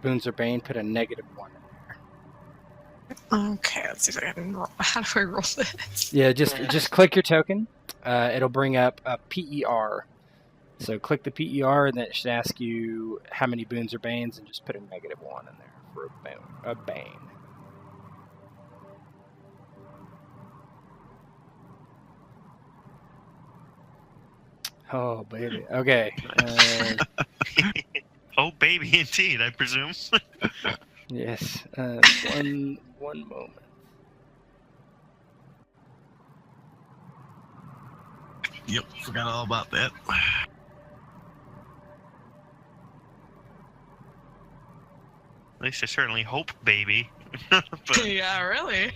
boons or bane, put a -1 in there. Okay, let's see if I can roll. How do I roll this? Yeah, just click your token. It'll bring up a PER. So click the PER, and then it should ask you how many boons or banes, and just put a -1 in there for a bane. Oh, baby. Okay. Oh, baby, indeed, I presume. Yes. One moment. Yep, forgot all about that. At least I certainly hope, baby. But, Yeah, really.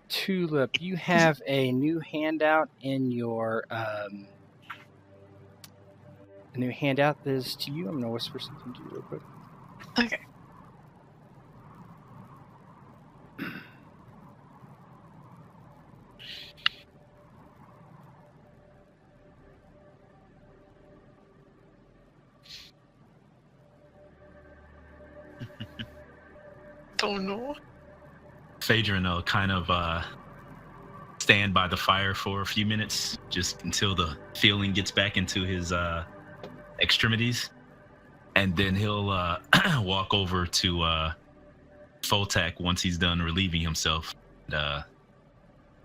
Tulip, you have a new handout in your a new handout that is to you. I'm gonna whisper something to you real quick. Okay. Oh no. Phaedron will kind of stand by the fire for a few minutes, just until the feeling gets back into his extremities, and then he'll walk over to Fotak once he's done relieving himself, and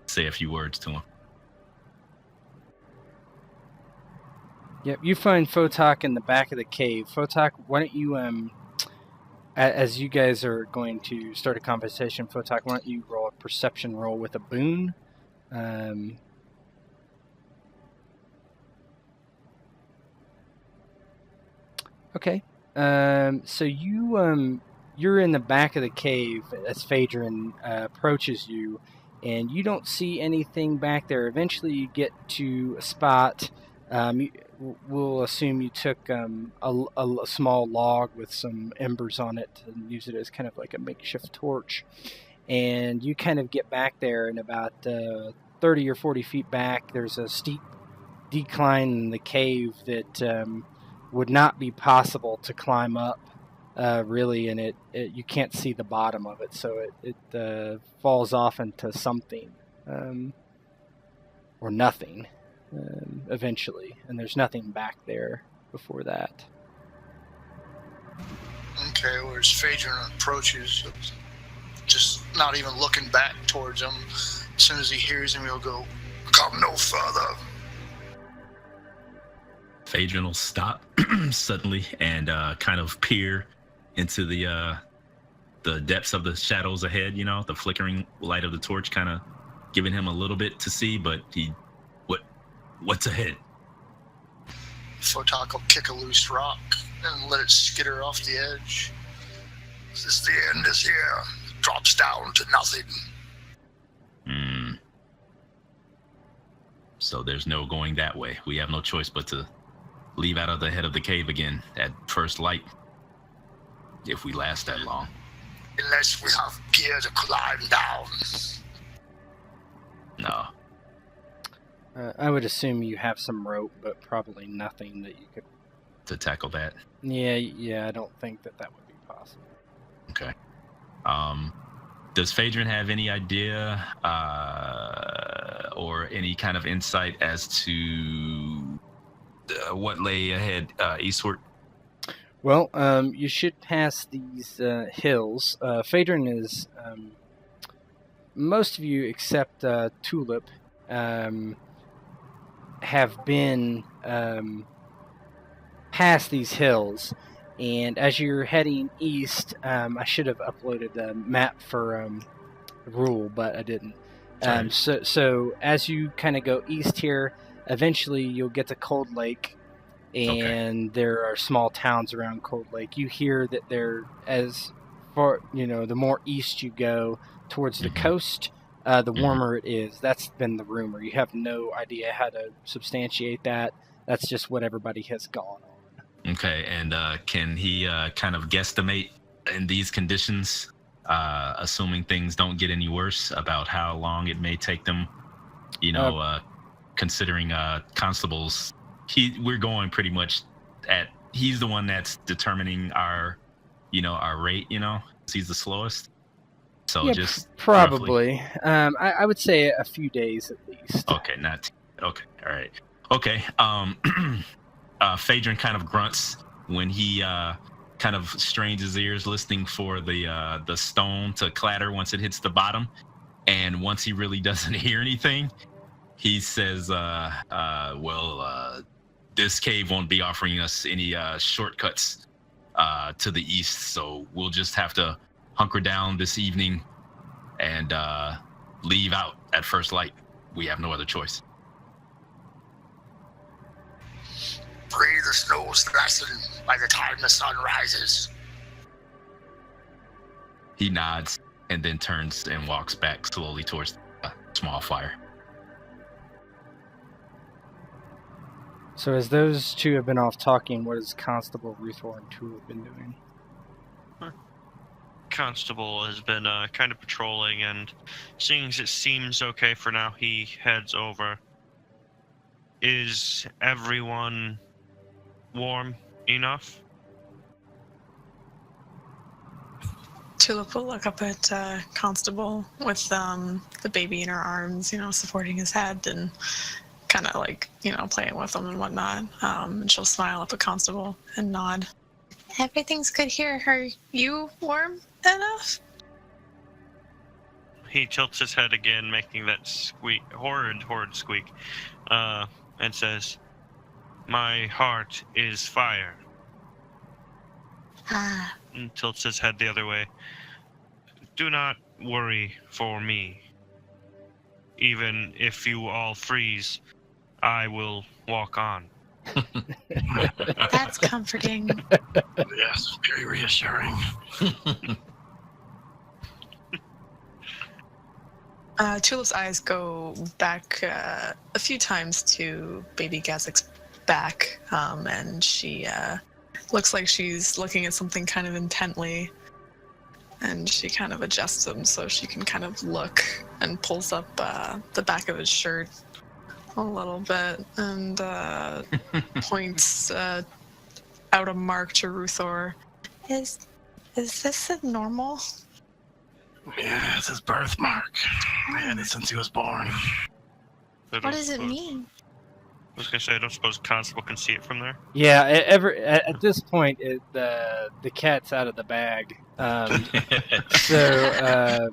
say a few words to him. Yep, you find Fotak in the back of the cave. Fotak, why don't you as you guys are going to start a conversation, Fotak, why don't you roll a perception roll with a boon? Okay. So you're in the back of the cave as Phaedron approaches you, and you don't see anything back there. Eventually, you get to a spot. We'll assume you took a small log with some embers on it and use it as kind of like a makeshift torch. And you kind of get back there, and about 30 or 40 feet back, there's a steep decline in the cave that would not be possible to climb up, really, and it you can't see the bottom of it, so it falls off into something or nothing eventually, and there's nothing back there before that. Okay, whereas Phaedron approaches, just not even looking back towards him. As soon as he hears him, he'll go, "Come no further." Phaedron will stop suddenly and kind of peer into the depths of the shadows ahead. You know, the flickering light of the torch kind of giving him a little bit to see, but what's ahead? Fotak will kick a loose rock and let it skitter off the edge. Says, "The end is here. Drops down to nothing." So there's no going that way. We have no choice but to leave out of the head of the cave again at first light, if we last that long. Unless we have gear to climb down. No. I would assume you have some rope, but probably nothing that you could... To tackle that. Yeah, I don't think that would be possible. Okay. Does Phaedron have any idea or any kind of insight as to what lay ahead eastward? Well, you should pass these hills. Phaedron is... most of you, except Tulip, have been past these hills. And as you're heading east, I should have uploaded a map for Rule, but I didn't. So as you kind of go east here, eventually you'll get to Cold Lake, and there are small towns around Cold Lake. You hear that there, as far, the more east you go towards the coast, the warmer it is. That's been the rumor. You have no idea how to substantiate that. That's just what everybody has gone on. Okay, and can he kind of guesstimate in these conditions, assuming things don't get any worse, about how long it may take them, considering constables, we're going pretty much he's the one that's determining our rate, he's the slowest. So yeah, just probably, I would say a few days at least. Okay, all right. Okay, Phaedron kind of grunts when he kind of strains his ears, listening for the stone to clatter once it hits the bottom. And once he really doesn't hear anything, he says, this cave won't be offering us any shortcuts to the east, so we'll just have to hunker down this evening and leave out at first light. We have no other choice. Pray the snows lessen by the time the sun rises. He nods and then turns and walks back slowly towards the small fire. So as those two have been off talking, what has Constable Ruthor and Tulip been doing? Constable has been kind of patrolling, and seeing as it seems okay for now, he heads over. Is everyone warm enough? Tulip will look up at Constable with the baby in her arms, supporting his head and kind of like, playing with him and whatnot. And she'll smile up at Constable and nod. Everything's good here. Are you warm enough? He tilts his head again, making that squeak, horrid squeak, and says, "My heart is fire." And tilts his head the other way. "Do not worry for me. Even if you all freeze, I will walk on." That's comforting. Yes, very reassuring. Tulip's eyes go back a few times to baby Gazik's back, and she looks like she's looking at something kind of intently, and she kind of adjusts him so she can kind of look, and pulls up the back of his shirt a little bit and points out a mark to Ruthor. Is this a normal? Yeah, it's his birthmark. I had it since he was born. What does it mean? I was gonna say, I don't suppose Constable can see it from there. Yeah, at this point, the cat's out of the bag. So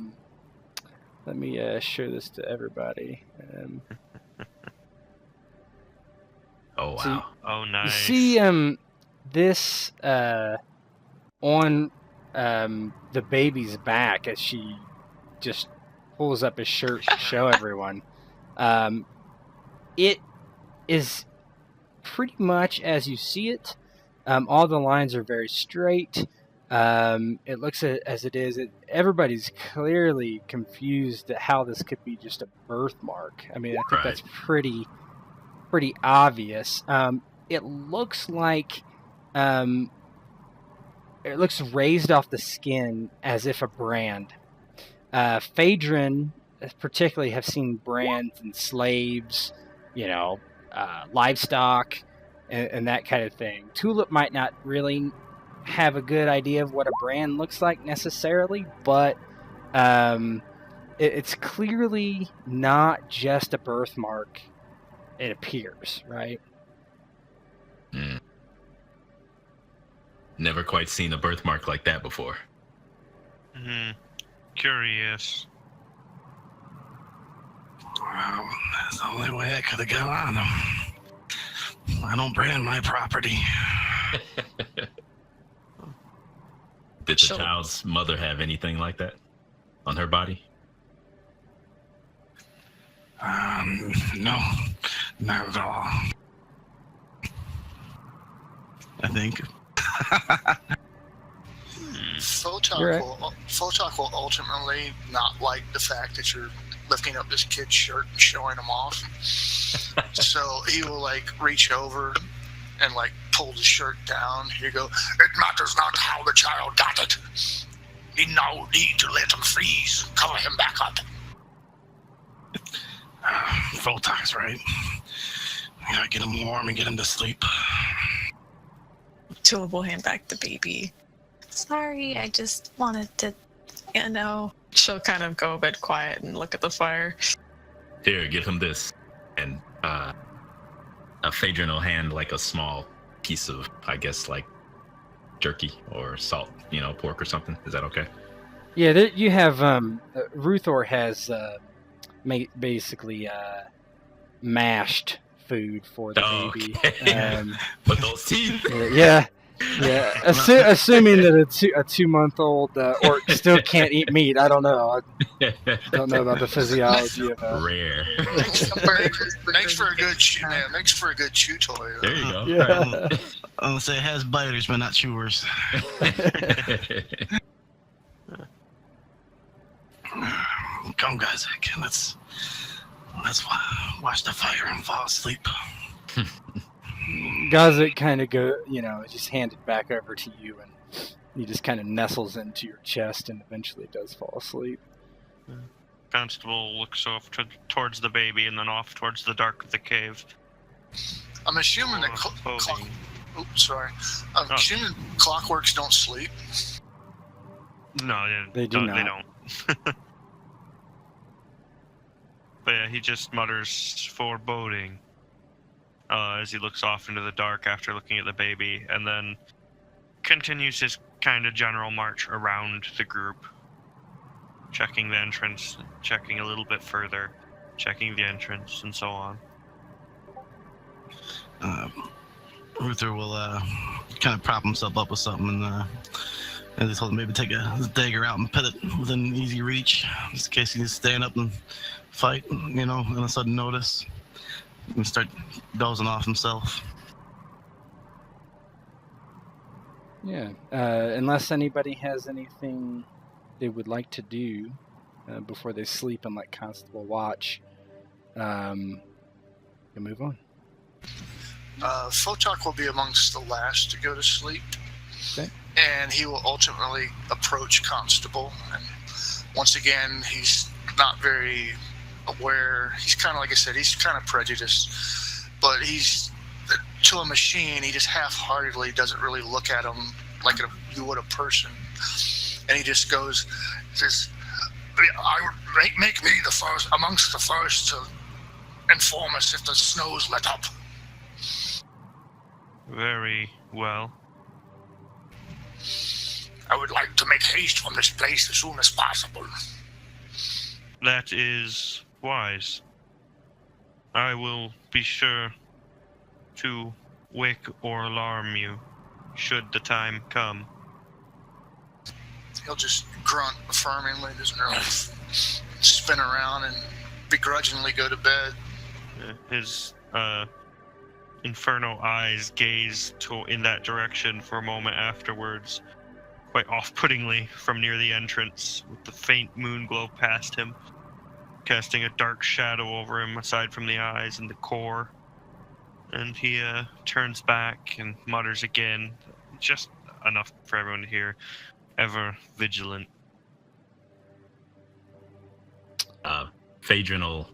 let me show this to everybody. Oh, wow. So Oh, nice. you see this on the baby's back as she just pulls up his shirt to show everyone. It is pretty much as you see it. All the lines are very straight. It looks as it is. Everybody's clearly confused at how this could be just a birthmark. I mean, I think that's pretty obvious. It looks like it looks raised off the skin as if a brand. Phaedron particularly have seen brands and slaves, livestock, and that kind of thing. Tulip might not really have a good idea of what a brand looks like necessarily, but it's clearly not just a birthmark. It appears, right? Never quite seen a birthmark like that before. Curious. Well, that's the only way I could have got on him. I don't brand my property. Did the child's mother have anything like that on her body? No, not at all. I think. Fotak will ultimately not like the fact that you're lifting up this kid's shirt and showing him off. So he will reach over and pull the shirt down. Here you go. It matters not how the child got it. You no need to let him freeze. Cover him back up. Fotak's right. We gotta get him warm and get him to sleep. Tulip will hand back the baby. Sorry, I just wanted to, She'll kind of go a bit quiet and look at the fire. Here, give him this. And Phaedron will hand a small piece of, I guess, jerky or salt, pork or something. Is that okay? Yeah, you have, Ruthor has basically mashed food for the baby. Okay. But those teeth. Yeah. Assuming that a 2-month-old orc still can't eat meat. I don't know. I don't know about the physiology of a Rare. Makes for a good makes for a good chew toy. There you go. Yeah. Right. I'm gonna say it has biters, but not chewers. Come, guys, let's watch the fire and fall asleep. Gazet kind of just hand it back over to you, and he just kind of nestles into your chest and eventually does fall asleep. Constable looks off towards the baby and then off towards the dark of the cave. I'm assuming that assuming clockworks don't sleep. No, They do not. They don't. But yeah, he just mutters foreboding as he looks off into the dark after looking at the baby, and then continues his kind of general march around the group, checking the entrance, checking a little bit further, checking the entrance, and so on. Ruthor will kind of prop himself up with something, and they told him maybe take his dagger out and put it within easy reach, just in case he needs to stand up and fight, on a sudden notice, and start dozing off himself. Yeah. Unless anybody has anything they would like to do before they sleep and let Constable watch, you move on. Fotak will be amongst the last to go to sleep. Okay. And he will ultimately approach Constable. And once again, he's not very aware. He's kind of, like I said, he's kind of prejudiced. But he's, to a machine, he just half-heartedly doesn't really look at him like you would a person. And he just says, make me the first, amongst the first to inform us if the snow's let up. Very well. I would like to make haste from this place as soon as possible. That is wise. I will be sure to wake or alarm you should the time come. He'll just grunt affirmingly, doesn't really spin around and begrudgingly go to bed. His inferno eyes gaze in that direction for a moment afterwards, quite off-puttingly from near the entrance, with the faint moon glow past him, casting a dark shadow over him aside from the eyes and the core. And he turns back and mutters again, just enough for everyone to hear, ever vigilant. Phaedron will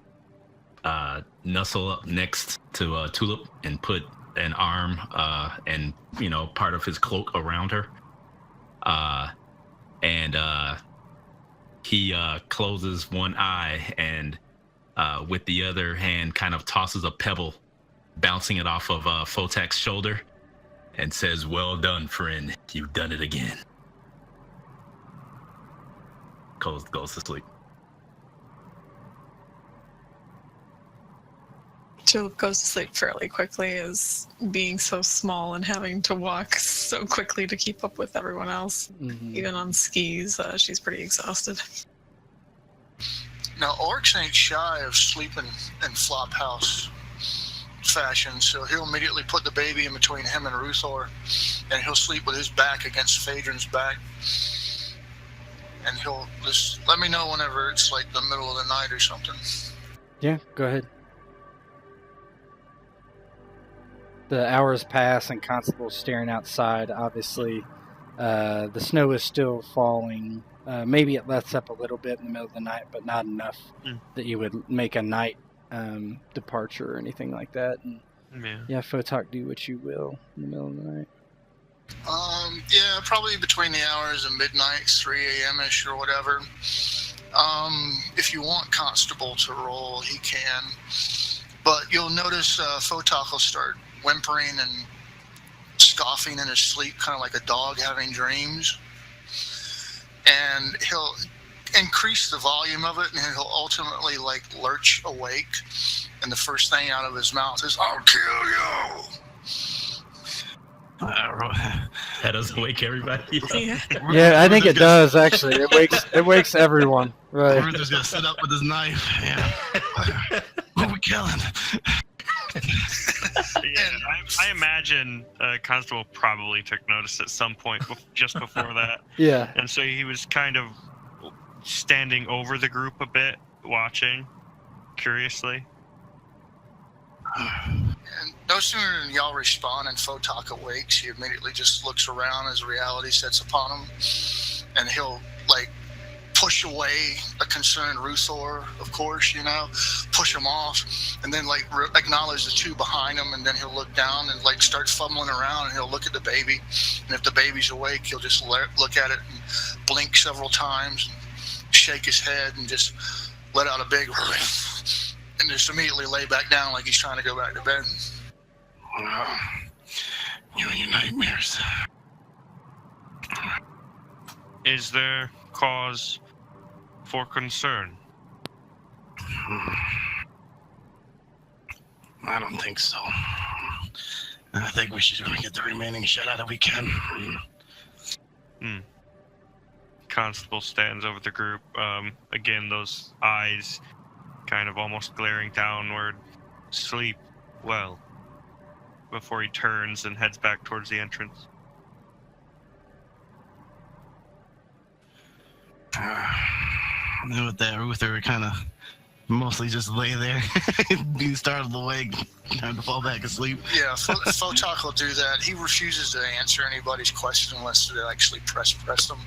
nuzzle up next to Tulip and put an arm and part of his cloak around her, and he closes one eye and with the other hand kind of tosses a pebble, bouncing it off of Fotak's shoulder, and says, "Well done, friend. You've done it again." Goes to sleep. Tulip goes to sleep fairly quickly, as being so small and having to walk so quickly to keep up with everyone else. Mm-hmm. Even on skis, she's pretty exhausted. Now, Orcs ain't shy of sleeping in flop house fashion, so he'll immediately put the baby in between him and Ruthor, and he'll sleep with his back against Phaedron's back. And he'll just let me know whenever it's like the middle of the night or something. Yeah, go ahead. The hours pass and Constable's staring outside. Obviously, the snow is still falling. Maybe it lets up a little bit in the middle of the night, but not enough that you would make a night departure or anything like that. And yeah, Fotak, do what you will in the middle of the night. Yeah, probably between the hours of midnight, 3 a.m.-ish or whatever. If you want Constable to roll, he can. But you'll notice Fotak will start whimpering and scoffing in his sleep, kind of like a dog having dreams. And increase the volume of it, and he'll ultimately like lurch awake, and the first thing out of his mouth is, "I'll kill you." That doesn't wake everybody up. Yeah. Yeah, I think it does actually. It wakes everyone. Right. Ruthor's gonna sit up with his knife. Yeah. Who we killing? I imagine Constable probably took notice at some point just before that. Yeah. And so he was kind of standing over the group a bit, watching curiously. And no sooner than y'all respond and Fotak awakes, he immediately just looks around as reality sets upon him, and he'll like push away a concerned Ruthor, of course, push him off, and then like acknowledge the two behind him, and then he'll look down and like start fumbling around, and he'll look at the baby, and if the baby's awake, he'll just look at it and blink several times, and shake his head, and just let out a big and just immediately lay back down like he's trying to go back to bed. You and your nightmares. Is there cause for concern? I don't think so. I think we should get the remaining shit out that we can. Constable stands over the group. Again, those eyes kind of almost glaring downward. Sleep well. Before he turns and heads back towards the entrance. And with that, Ruthor kind of mostly just lay there, being startled awake, trying to fall back asleep. Yeah, Fotak will do that. He refuses to answer anybody's question unless they actually press them.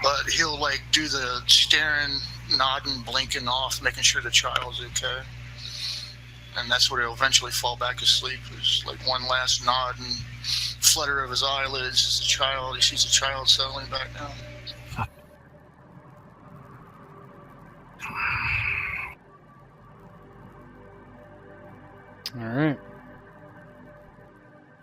But he'll like do the staring, nodding, blinking off, making sure the child's okay. And that's where he'll eventually fall back asleep. There's like one last nod and flutter of his eyelids as he sees the child settling back down. All right.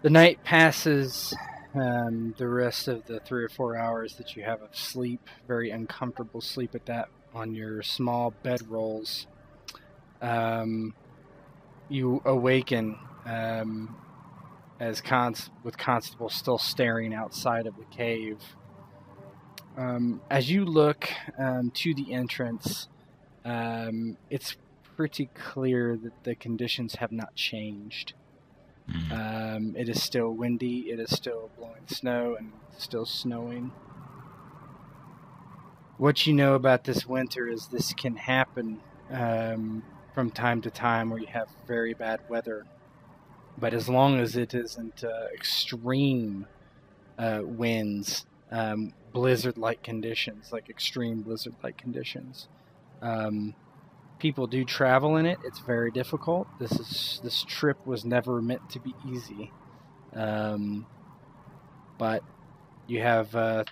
The night passes. The rest of the 3 or 4 hours that you have of sleep, very uncomfortable sleep at that, on your small bedrolls. You awaken with Constable still staring outside of the cave. As you look to the entrance, it's pretty clear that the conditions have not changed. It is still windy, it is still blowing snow, and still snowing. What you know about this winter is this can happen from time to time where you have very bad weather. But as long as it isn't extreme winds, blizzard-like conditions, like extreme blizzard-like conditions, people do travel in it. It's very difficult. This trip was never meant to be easy. But you have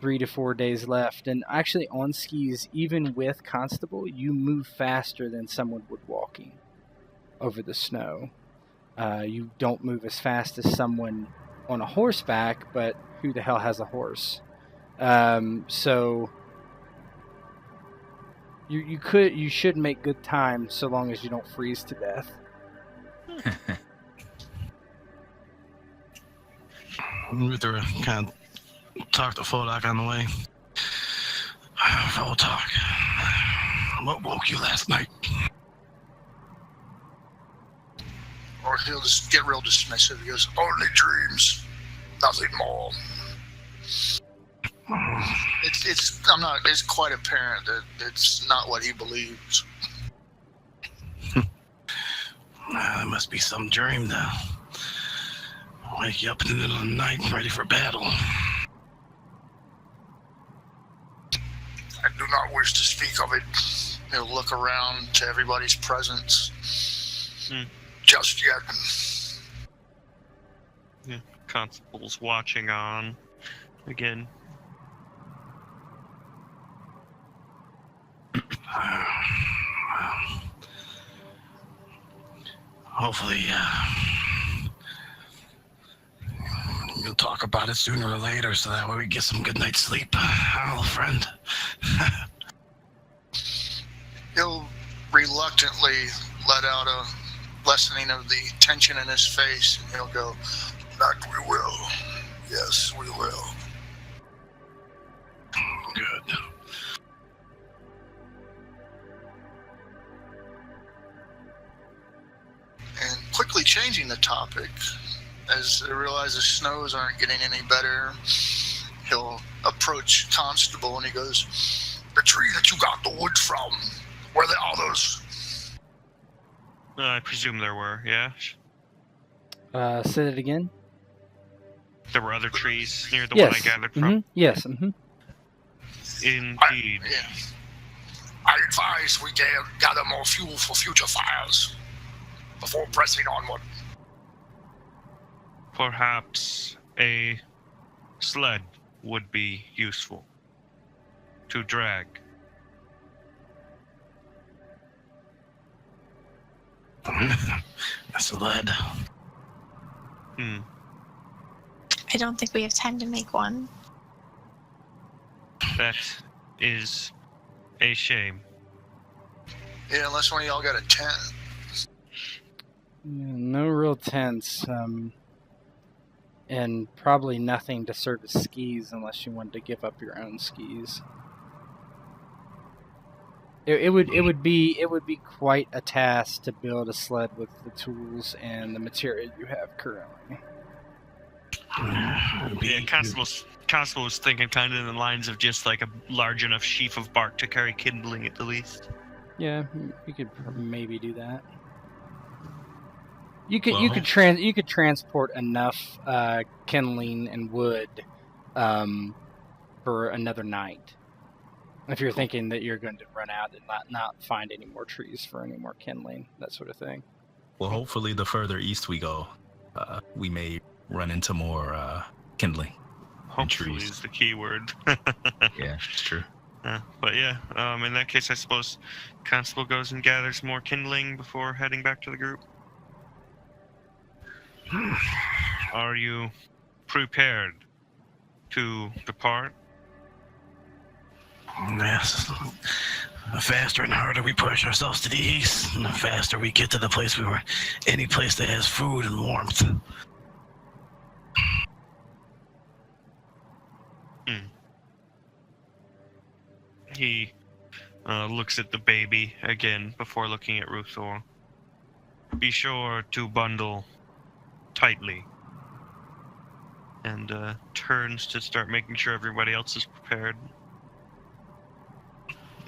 3 to 4 days left, and actually on skis, even with Constable, you move faster than someone would walking over the snow. You don't move as fast as someone on a horseback, but who the hell has a horse? So you should make good time so long as you don't freeze to death. Ruthor kind of talked to Fotak on the way. Fotak, what woke you last night? Or he'll just get real dismissive. He goes, "Only dreams, nothing more." It's quite apparent that it's not what he believes. There must be some dream to wake you up in the middle of the night ready for battle. I do not wish to speak of it. He'll look around to everybody's presence. Just yet. Yeah, Constable's watching on again. Hopefully, you'll talk about it sooner or later, so that way we get some good night's sleep, old friend. he'll reluctantly let out a lessening of the tension in his face, and he'll go, "That we will. Yes, we will." Good. And quickly changing the topic, as they realize the snows aren't getting any better, he'll approach Constable and he goes, "The tree that you got the wood from, were there others?" I presume there were, yeah? Say it again. There were other trees near the Yes. one I gathered from? Yes. Indeed. I advise we gather more fuel for future fires before pressing onward. Perhaps a sled would be useful to drag. That's lead. I don't think we have time to make one. That is a shame. Yeah, unless one of y'all got a tent. Yeah, no real tents, and probably nothing to serve as skis unless you wanted to give up your own skis. It would be quite a task to build a sled with the tools and the material you have currently. Yeah, Constable was thinking kind of in the lines of just like a large enough sheaf of bark to carry kindling at the least. Yeah, you could maybe do that. You could transport enough kindling and wood for another night. If you're thinking that you're going to run out and not find any more trees for any more kindling, that sort of thing. Well, hopefully the further east we go, we may run into more kindling. Hopefully trees. is the key word. Yeah, it's true. But yeah, in that case, I suppose Constable goes and gathers more kindling before heading back to the group. Are you prepared to depart? Yes. The faster and harder we push ourselves to the east, and the faster we get to the place we were. Any place that has food and warmth. He looks at the baby again before looking at Ruthor. Be sure to bundle tightly. And turns to start making sure everybody else is prepared.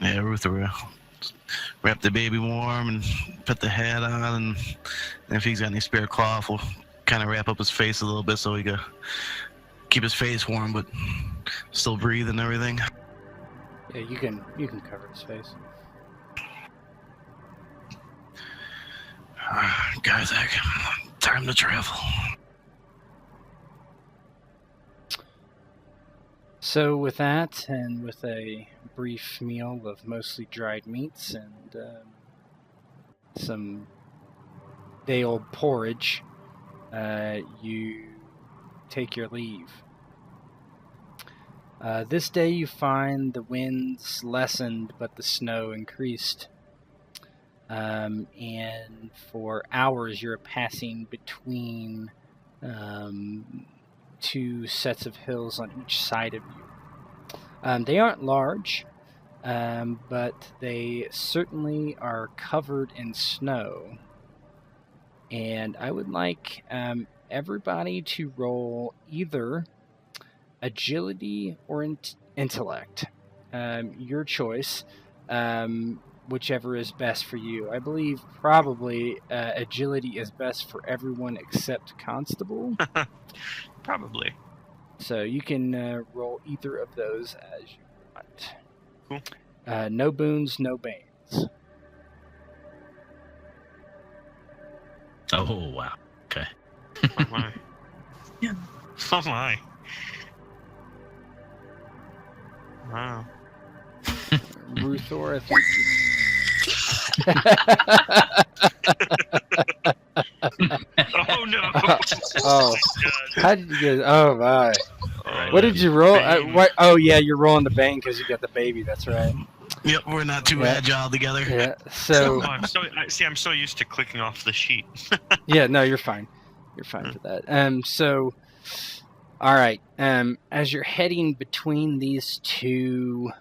Yeah, Ruth will wrap the baby warm and put the hat on, and if he's got any spare cloth, we'll kind of wrap up his face a little bit so he can keep his face warm but still breathe and everything. Yeah, you can cover his face. Guys, time to travel. So with that, and with a brief meal of mostly dried meats and some day-old porridge, you take your leave. This day you find the winds lessened, but the snow increased. And for hours you're passing between two sets of hills on each side of you. They aren't large, but they certainly are covered in snow. And I would like everybody to roll either agility or intellect. Your choice, whichever is best for you. I believe probably agility is best for everyone except Constable. Probably. So you can roll either of those as you want. Cool. No boons, no banes. Oh, wow. Okay. Oh my. Yeah. Oh my. Wow. Ruthor, I think. Oh no. Oh. My God. How did you get? Oh my. Oh, What did you roll? Bane. Oh yeah, you're rolling the bane because you got the baby. That's right. Yep, we're not too agile together. Yeah. So I'm so used to clicking off the sheet. yeah, no, you're fine. You're fine for that. So, all right. As you're heading between these two,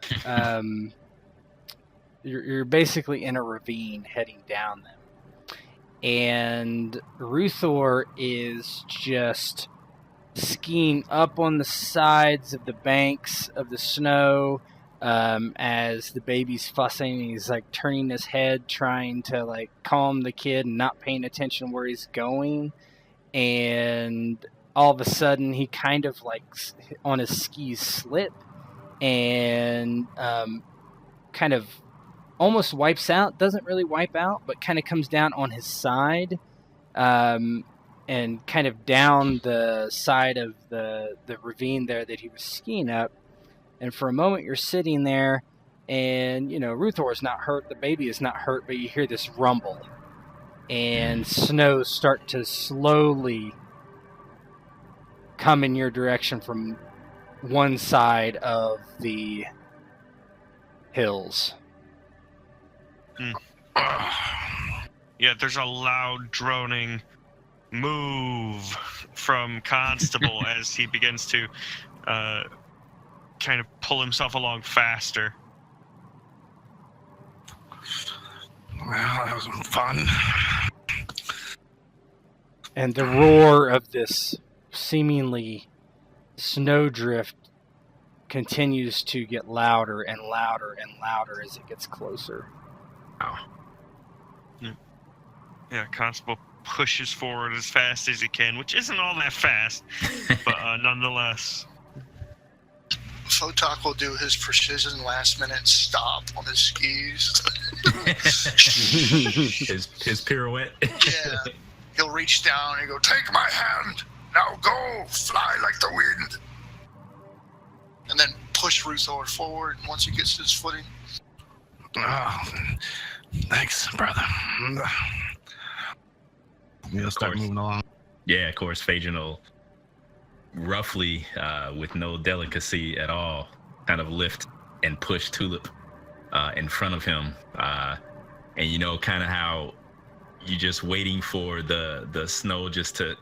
you're basically in a ravine heading down them. And Ruthor is just skiing up on the sides of the banks of the snow as the baby's fussing. He's like turning his head, trying to like calm the kid and not paying attention where he's going. And all of a sudden, he kind of like on his skis slip and kind of almost wipes out. Doesn't really wipe out, but kind of comes down on his side and kind of down the side of the ravine there that he was skiing up. And for a moment, you're sitting there, and Ruthor is not hurt, the baby is not hurt, but you hear this rumble, and snow start to slowly come in your direction from one side of the hills. Yeah, there's a loud droning move from Constable as he begins to kind of pull himself along faster. Well, that was fun. And the roar of this seemingly snowdrift continues to get louder and louder and louder as it gets closer. Wow. Yeah, Constable pushes forward as fast as he can, which isn't all that fast, but nonetheless. Fotak will do his precision last-minute stop on his skis. his pirouette. Yeah. He'll reach down and go, "Take my hand! Now go! Fly like the wind!" And then push Ruthor forward once he gets his footing. Oh, thanks, brother. We'll start moving along. Yeah, of course, Phaedron will roughly, with no delicacy at all, kind of lift and push Tulip in front of him. And kind of how you just waiting for the snow just to,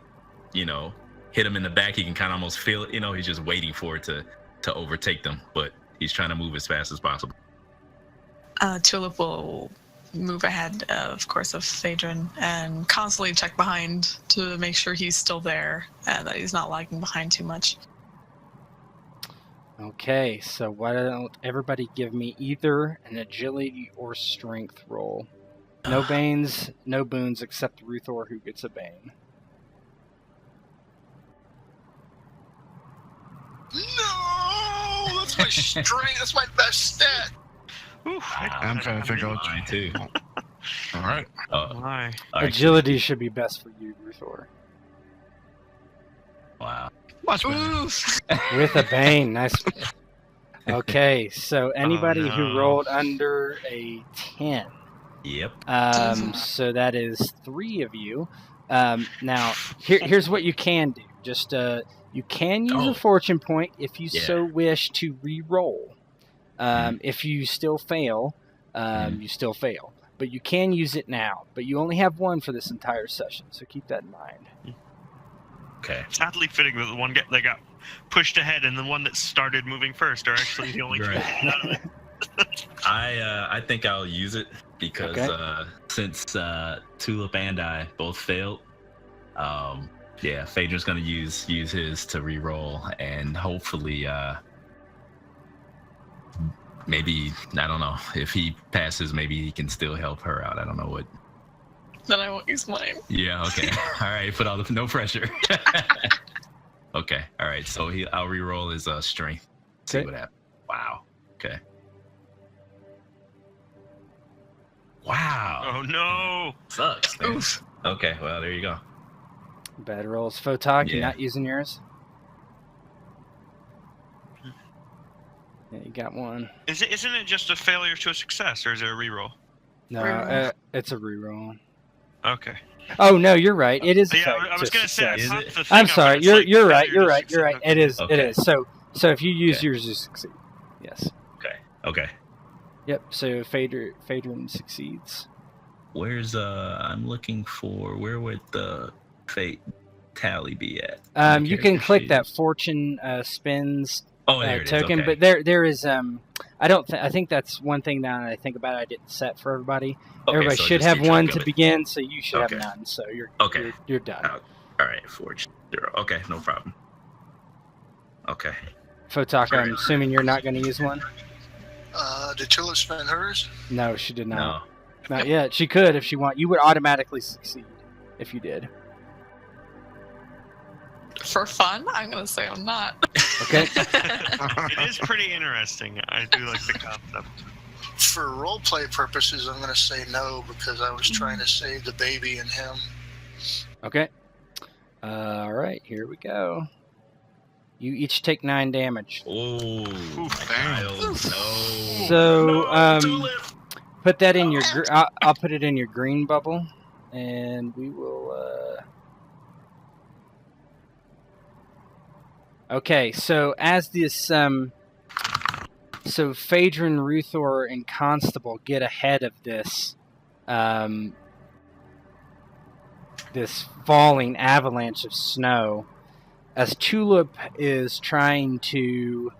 hit him in the back. He can kind of almost feel it. He's just waiting for it to overtake them, but he's trying to move as fast as possible. Tulip will move ahead, of course, of Phaedron and constantly check behind to make sure he's still there and that he's not lagging behind too much. Okay, so why don't everybody give me either an agility or strength roll. No banes, no boons, except Ruthor, who gets a bane. No! That's my strength. That's my best stat. I'm trying to figure out mine too. All right. Why? Agility should be best for you, Ruthor. Wow. Much With a bane, nice. Okay, so anybody who rolled under a 10. Yep. So that is 3 of you. Now, here's what you can do. Just you can use a fortune point if you so wish to re-roll. If you still fail, you still fail. But you can use it now. But you only have 1 for this entire session, so keep that in mind. Okay. Sadly fitting that the one that got pushed ahead and the one that started moving first are actually the only two. Right. I think I'll use it because since Tulip and I both failed, Phaedron's gonna use his to re-roll, and hopefully maybe, I don't know, if he passes, maybe he can still help her out. I don't know what. Then I won't use mine. Yeah, okay. All right, put all the no pressure. Okay, all right. So I'll re-roll his strength. See what happens. Wow. Okay. Wow. Oh no. Sucks, man. Oof. Okay, well, there you go. Bad rolls. Fotak, you're not using yours? Yeah, you got 1. Isn't it just a failure to a success, or is it a reroll? No, it's a reroll. Okay. Oh no, you're right. It is. I was gonna say. I'm sorry. You're right. You're right. It is. Okay. It is. So if you use yours, you succeed. Yes. Okay. Yep. So Phaedron succeeds. Where's I'm looking for where would the fate tally be at? You can click that fortune spins there it is, token, okay. but there is I think that's one thing now that I think about it, I didn't set for everybody. Okay, Everybody so should just have keep one track to of it. begin, so you should Okay. have none. So you're done. All right, fortune 0. Okay, no problem. Okay. Fotak, I'm assuming you're not going to use one. Did Tulip spend hers? No, she did not. No. Not yet. She could if she want. You would automatically succeed if you did. For fun, I'm gonna say I'm not. Okay. It is pretty interesting. I do like the concept. For roleplay purposes, I'm going to say no because I was trying to save the baby and him. Okay. All right. Here we go. You each take 9 damage. Oh, damn. no. So, Tulip. put that in your. I'll put it in your green bubble, and we will. Okay. So as this, so Phaedron, Ruthor, and Constable get ahead of this, this falling avalanche of snow, as Tulip is trying to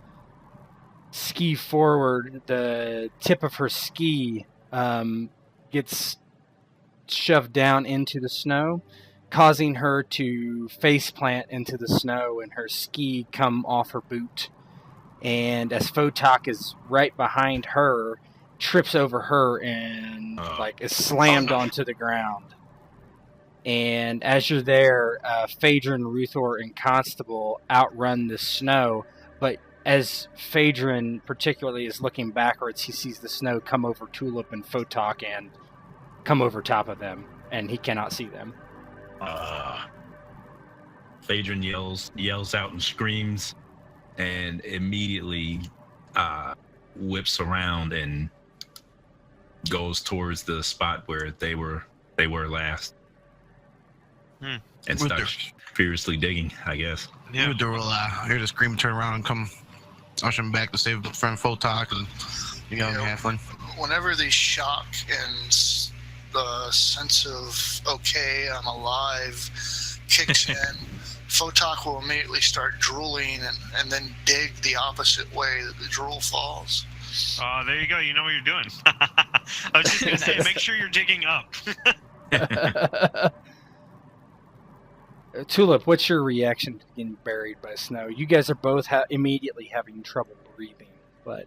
ski forward, the tip of her ski gets shoved down into the snow, causing her to face plant into the snow and her ski come off her boot. And as Fotak is right behind her, trips over her and is slammed onto the ground. And as you're there, Phaedron, Ruthor, and Constable outrun the snow. But as Phaedron particularly is looking backwards, he sees the snow come over Tulip and Fotak and come over top of them, and he cannot see them. Phaedron yells out and screams, and immediately whips around and goes towards the spot where they were last. And starts furiously digging, I guess. Yeah, will hear the scream, turn around, and come usher him back to save friend Fotak and the young halfling. Whenever the shock and the sense of okay, I'm alive kicks in, Fotak will immediately start drooling and then dig the opposite way that the drool falls. There you go. You know what you're doing. I was just going to say, make sure you're digging up. Tulip, what's your reaction to getting buried by snow? You guys are both immediately having trouble breathing, but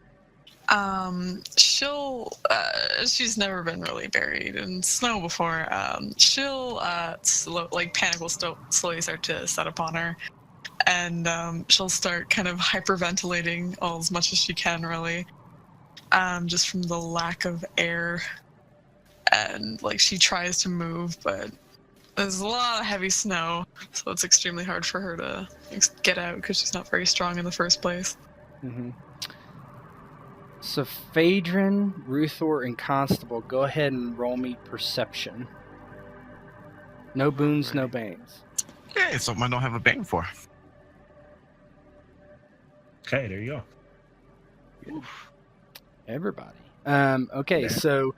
she's never been really buried in snow before. She'll panic will slowly start to set upon her, and she'll start kind of hyperventilating as much as she can, really, just from the lack of air, and she tries to move, but there's a lot of heavy snow, so it's extremely hard for her to get out because she's not very strong in the first place. Mm-hmm. So Phaedron, Ruthor, and Constable, go ahead and roll me perception. No boons, no banes. Yeah, it's something I don't have a bane for. Okay, there you go. Everybody. Okay, so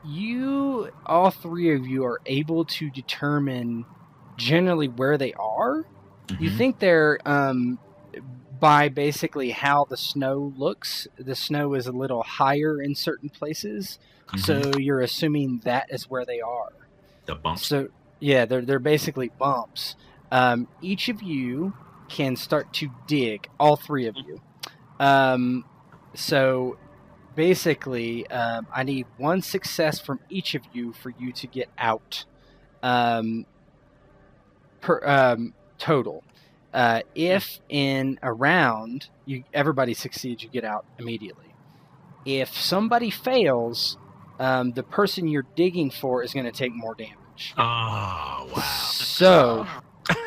you, all three of you, are able to determine generally where they are. Mm-hmm. You think they're, by basically how the snow looks, the snow is a little higher in certain places. Mm-hmm. So you're assuming that is where they are. The bumps? So, yeah, they're basically bumps. Each of you can start to dig, all three of you. So basically, I need one success from each of you for you to get out. Total. If in a round everybody succeeds, you get out immediately. If somebody fails, the person you're digging for is going to take more damage. Oh, wow.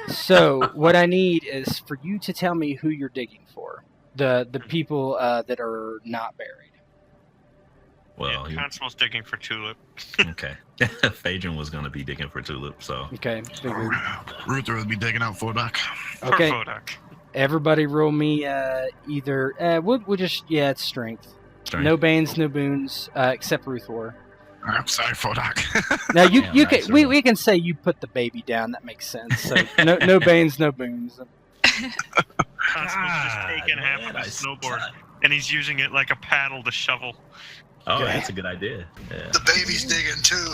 So what I need is for you to tell me who you're digging for. The people that are not buried. Well, Constable's digging for Tulip. Okay. Phaedron was going to be digging for Tulip, so. Okay. Ruthor will be digging out Fotak. Okay. For Fotak. Everybody roll me either. We'll just it's strength. Strength. No banes, no boons, except Ruthor. I'm sorry, Fotak. Now you Damn, can nice we can say you put the baby down. That makes sense. So no banes, no boons. Constable's just taking half of his snowboard, and he's using it like a paddle to shovel. Oh, Okay. that's a good idea. Yeah. The baby's digging too.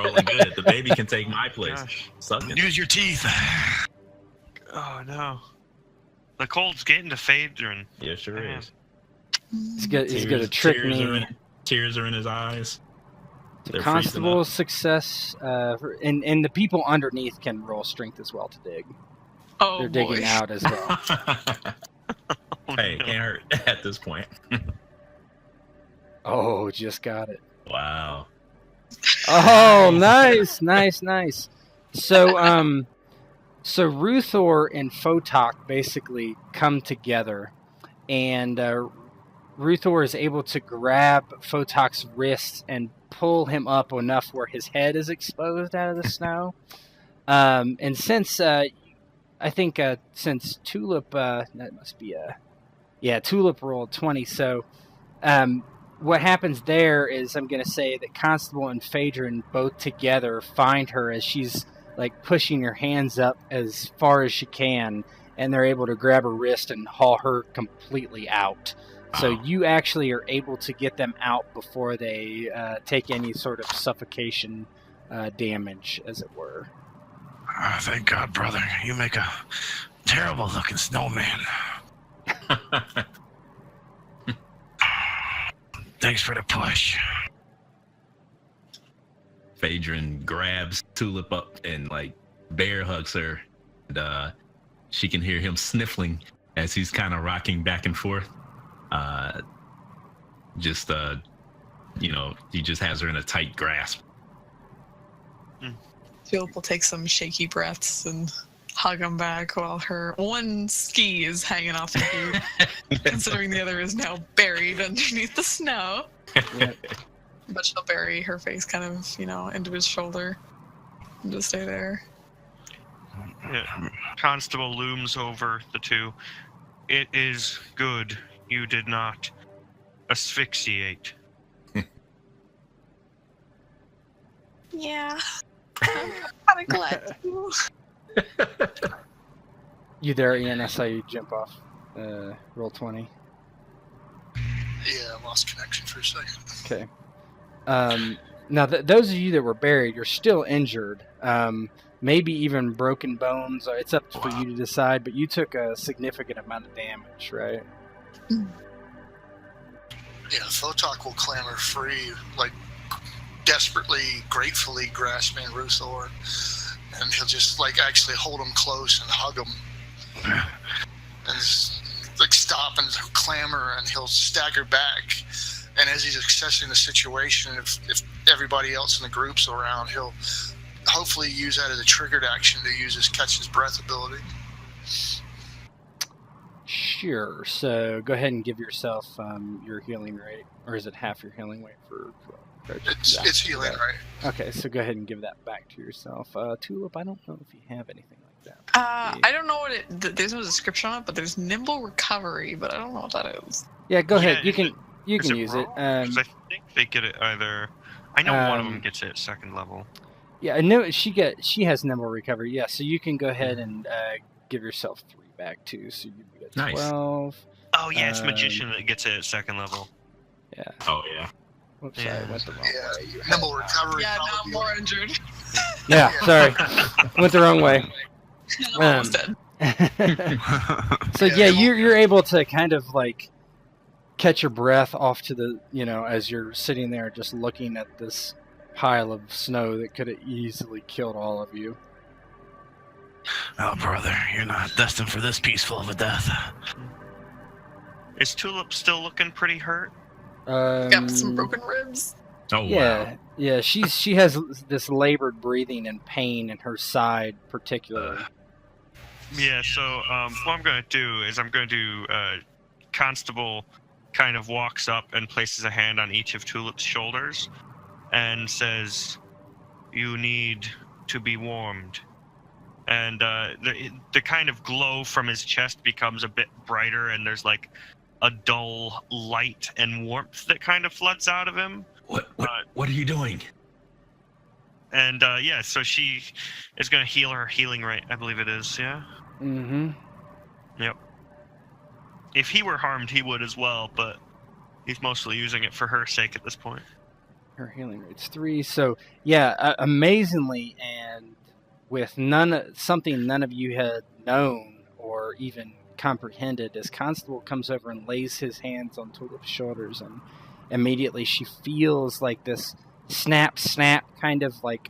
Rolling good. The baby can take my place. Gosh. Suck it. Use your teeth. Oh no. The cold's getting to Phaedron. Yeah, sure Man. is. He's gonna trick me. Tears are in his eyes. The They're constable success, and the people underneath can roll strength as well to dig. Oh, They're digging boy. out as well. Oh, Hey, no. can't hurt at this point. Oh, just got it. Wow. Oh, nice. So, so Ruthor and Fotak basically come together, and Ruthor is able to grab Fotak's wrists and pull him up enough where his head is exposed out of the snow. And since I think since Tulip, that must be Tulip rolled 20. So, what happens there is I'm going to say that Constable and Phaedron both together find her as she's like pushing her hands up as far as she can, and they're able to grab her wrist and haul her completely out. So Wow. you actually are able to get them out before they take any sort of suffocation damage, as it were. Oh, thank God, brother. You make a terrible looking snowman. Thanks for the push. Phaedron grabs Tulip up and like bear hugs her. And, she can hear him sniffling as he's kind of rocking back and forth. He just has her in a tight grasp. Philip will take some shaky breaths and hug him back while her one ski is hanging off the boot, considering the other is now buried underneath the snow. Yep. But she'll bury her face kind of, into his shoulder and just stay there. Yeah. Constable looms over the two. It is good you did not asphyxiate. Yeah. I'm kind of glad to. You there, Ian? I saw you jump off. Roll 20. Yeah, I lost connection for a second. Okay. Now, those of you that were buried, you're still injured. Maybe even broken bones. It's up for you to decide, but you took a significant amount of damage, right? Yeah, Fotak will clamber free, like desperately, gratefully grasping Ruthor, and he'll just like actually hold him close and hug him, and just, like stop and clamor, and he'll stagger back. And as he's assessing the situation, if everybody else in the group's around, he'll hopefully use that as a triggered action to use his catch his breath ability. Sure. So go ahead and give yourself your healing rate, or is it half your healing rate for? It's healing, right? Okay, so go ahead and give that back to yourself. Tulip, I don't know if you have anything like that. I don't know what there's no description on it, but there's nimble recovery, but I don't know what that is. Yeah, go ahead. Yeah, You can Is use it. wrong? 'Cause I think they get it either. I know one of them gets it at second level. Yeah, I know she has nimble recovery. Yeah, so you can go ahead and give yourself 3 back too. So you get Nice. 12. Oh yeah, it's magician that gets it at second level. Yeah. Oh yeah. Whoops, Yeah. I went the wrong Yeah, way. nimble recovery. Yeah, now I'm probably- more injured. Yeah, sorry, went the wrong way. I'm almost dead. So yeah, you're able to kind of like catch your breath off to the as you're sitting there just looking at this pile of snow that could have easily killed all of you. Oh, brother, you're not destined for this peaceful of a death. Is Tulip still looking pretty hurt? Got some broken ribs. Oh Yeah, wow. yeah. She has this labored breathing and pain in her side, particularly. Yeah. So what I'm going to do is Constable kind of walks up and places a hand on each of Tulip's shoulders, and says, "You need to be warmed." and the kind of glow from his chest becomes a bit brighter, and there's like a dull light and warmth that kind of floods out of him. What are you doing? And so she is going to heal her healing rate, I believe it is, yeah? Mm-hmm. Yep. If he were harmed, he would as well, but he's mostly using it for her sake at this point. Her healing rate's 3. So, yeah, amazingly, and with something none of you had known or even comprehended, as Constable comes over and lays his hands on Tulip's shoulders, and immediately she feels like this snap kind of like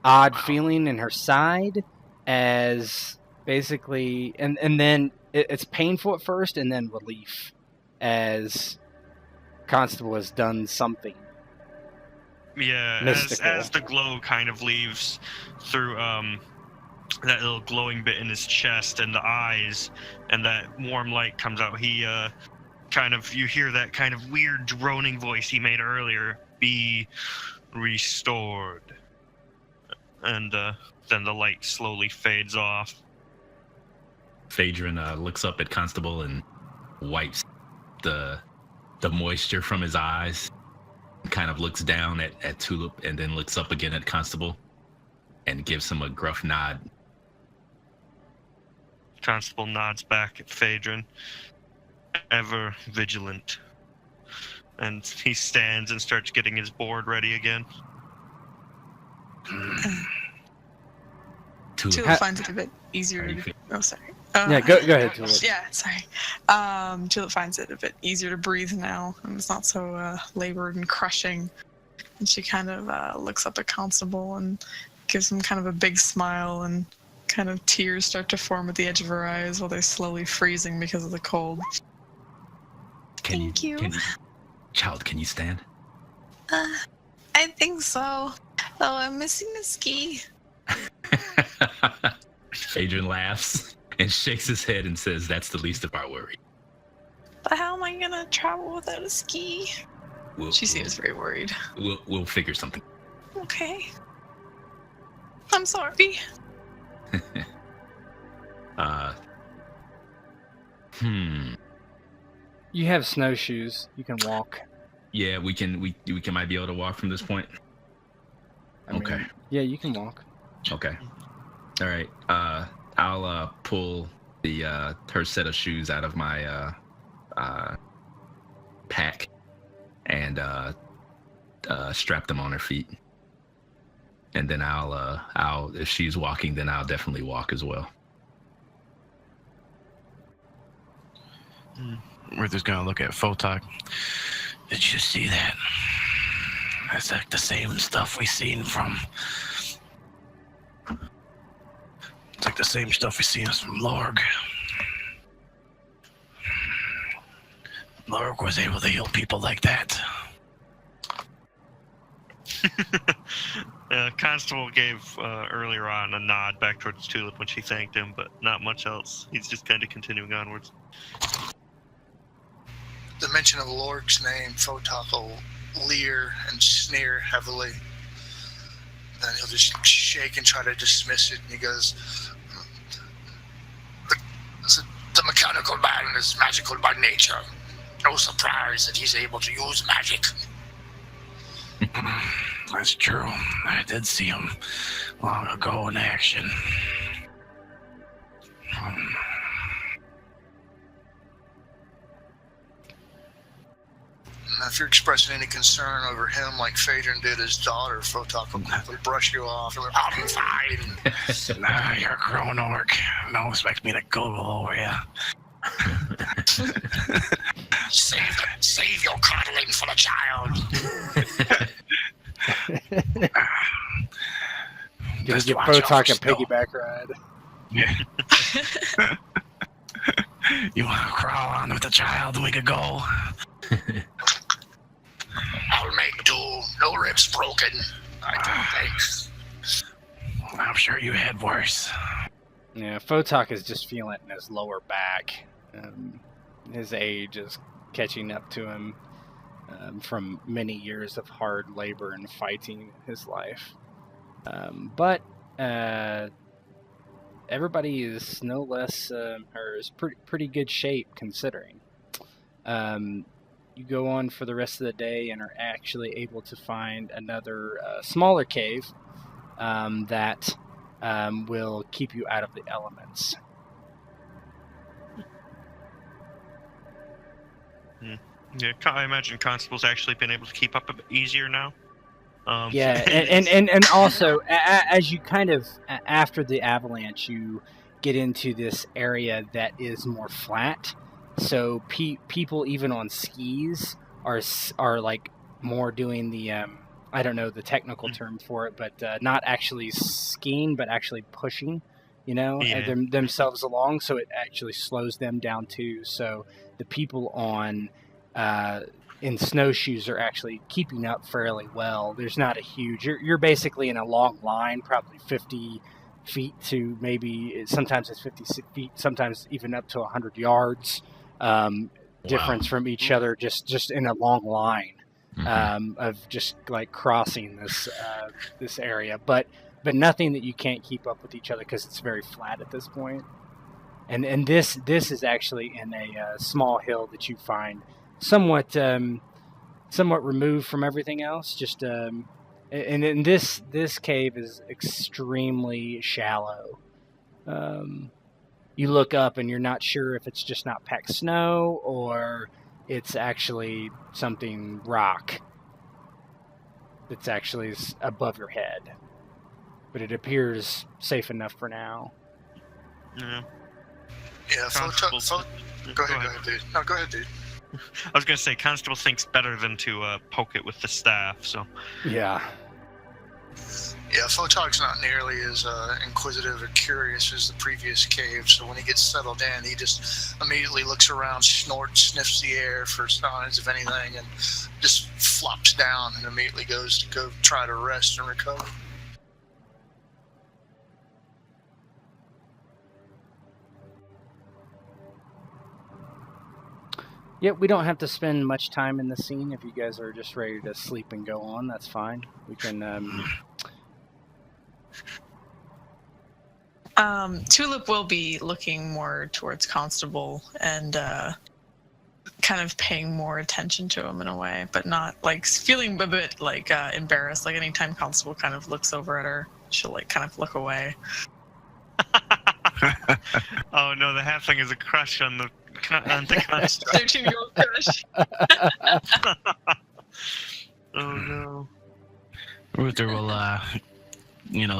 odd feeling in her side, as basically, and then it's painful at first, and then relief as Constable has done something. Yeah, as the glow kind of leaves through that little glowing bit in his chest and the eyes, and that warm light comes out, he you hear that kind of weird droning voice he made earlier, be restored. And then the light slowly fades off. Phaedron looks up at Constable and wipes the moisture from his eyes, and kind of looks down at Tulip, and then looks up again at Constable and gives him a gruff nod. Constable nods back at Phaedron, ever vigilant. And he stands and starts getting his board ready again. Tulip finds it a bit easier to... Oh, sorry. Yeah, go ahead, Tulip. Yeah, sorry. Tulip finds it a bit easier to breathe now, and it's not so labored and crushing. And she kind of looks up at Constable and gives him kind of a big smile, and kind of tears start to form at the edge of her eyes while they're slowly freezing because of the cold. Thank you. Child, can you stand? I think so. Oh, I'm missing the ski. Phaedron laughs and shakes his head and says, "That's the least of our worry." But how am I gonna travel without a ski? She seems very worried. We'll figure something. Okay. I'm sorry. You have snowshoes. You can walk. Yeah, we might be able to walk from this point. Okay. Yeah, you can walk. Okay. All right. I'll pull her set of shoes out of my pack and strap them on her feet. And then I'll if she's walking, then I'll definitely walk as well. Ruthor's gonna look at Fotak. Did you see that? That's like the same stuff we seen from. It's like the same stuff we seen from Lorg. Lorg was able to heal people like that. Constable gave earlier on a nod back towards Tulip when she thanked him, but not much else. He's just kind of continuing onwards. The mention of Lorg's name, Fotak will leer and sneer heavily. Then he'll just shake and try to dismiss it, and he goes, the mechanical man is magical by nature. No surprise that he's able to use magic. That's true. I did see him long ago in action. If you're expressing any concern over him like Phaedron did his daughter, Fotak will quickly brush you off. He'll be, I'm fine. Nah, you're a grown orc. Don't expect me to go over you. Save your coddling for the child. Give Fotak a piggyback ride. Yeah. You want to crawl on with the child and we could go? I'll make do. No ribs broken. I don't think. I'm sure you had worse. Yeah, Fotak is just feeling it in his lower back. His age is catching up to him from many years of hard labor and fighting in his life. But everybody is no less, or is pretty good shape considering. You go on for the rest of the day and are actually able to find another smaller cave that will keep you out of the elements. Yeah, I imagine Constable's actually been able to keep up a bit easier now. Yeah, and also, as you kind of, after the avalanche, you get into this area that is more flat. So people, even on skis, are like more doing the, I don't know the technical term for it, but not actually skiing, but actually pushing, themselves along. So it actually slows them down too. So the people on in snowshoes are actually keeping up fairly well. There's not a huge... You're basically in a long line, probably 50 feet to maybe... Sometimes it's 50 feet, sometimes even up to 100 yards difference from each other, just in a long line of just like crossing this area. But nothing that you can't keep up with each other because it's very flat at this point. And this is actually in a small hill that you find somewhat removed from everything else. Just and this cave is extremely shallow. You look up and you're not sure if it's just not packed snow or it's actually something rock that's actually above your head. But it appears safe enough for now. Yeah. Yeah. Go ahead, dude. No, go ahead, dude. I was going to say, Constable thinks better than to poke it with the staff, so... Yeah. Yeah, Fotak's not nearly as inquisitive or curious as the previous cave, so when he gets settled in, he just immediately looks around, snorts, sniffs the air for signs of anything, and just flops down and immediately goes to go try to rest and recover. Yeah, we don't have to spend much time in the scene. If you guys are just ready to sleep and go on, that's fine. We can... Tulip will be looking more towards Constable and kind of paying more attention to him in a way, but not like feeling a bit like embarrassed. Like anytime Constable kind of looks over at her, she'll like kind of look away. Oh no, the halfling is a crush on the Constable. 13-year-old crush. Oh no. Ruthor will,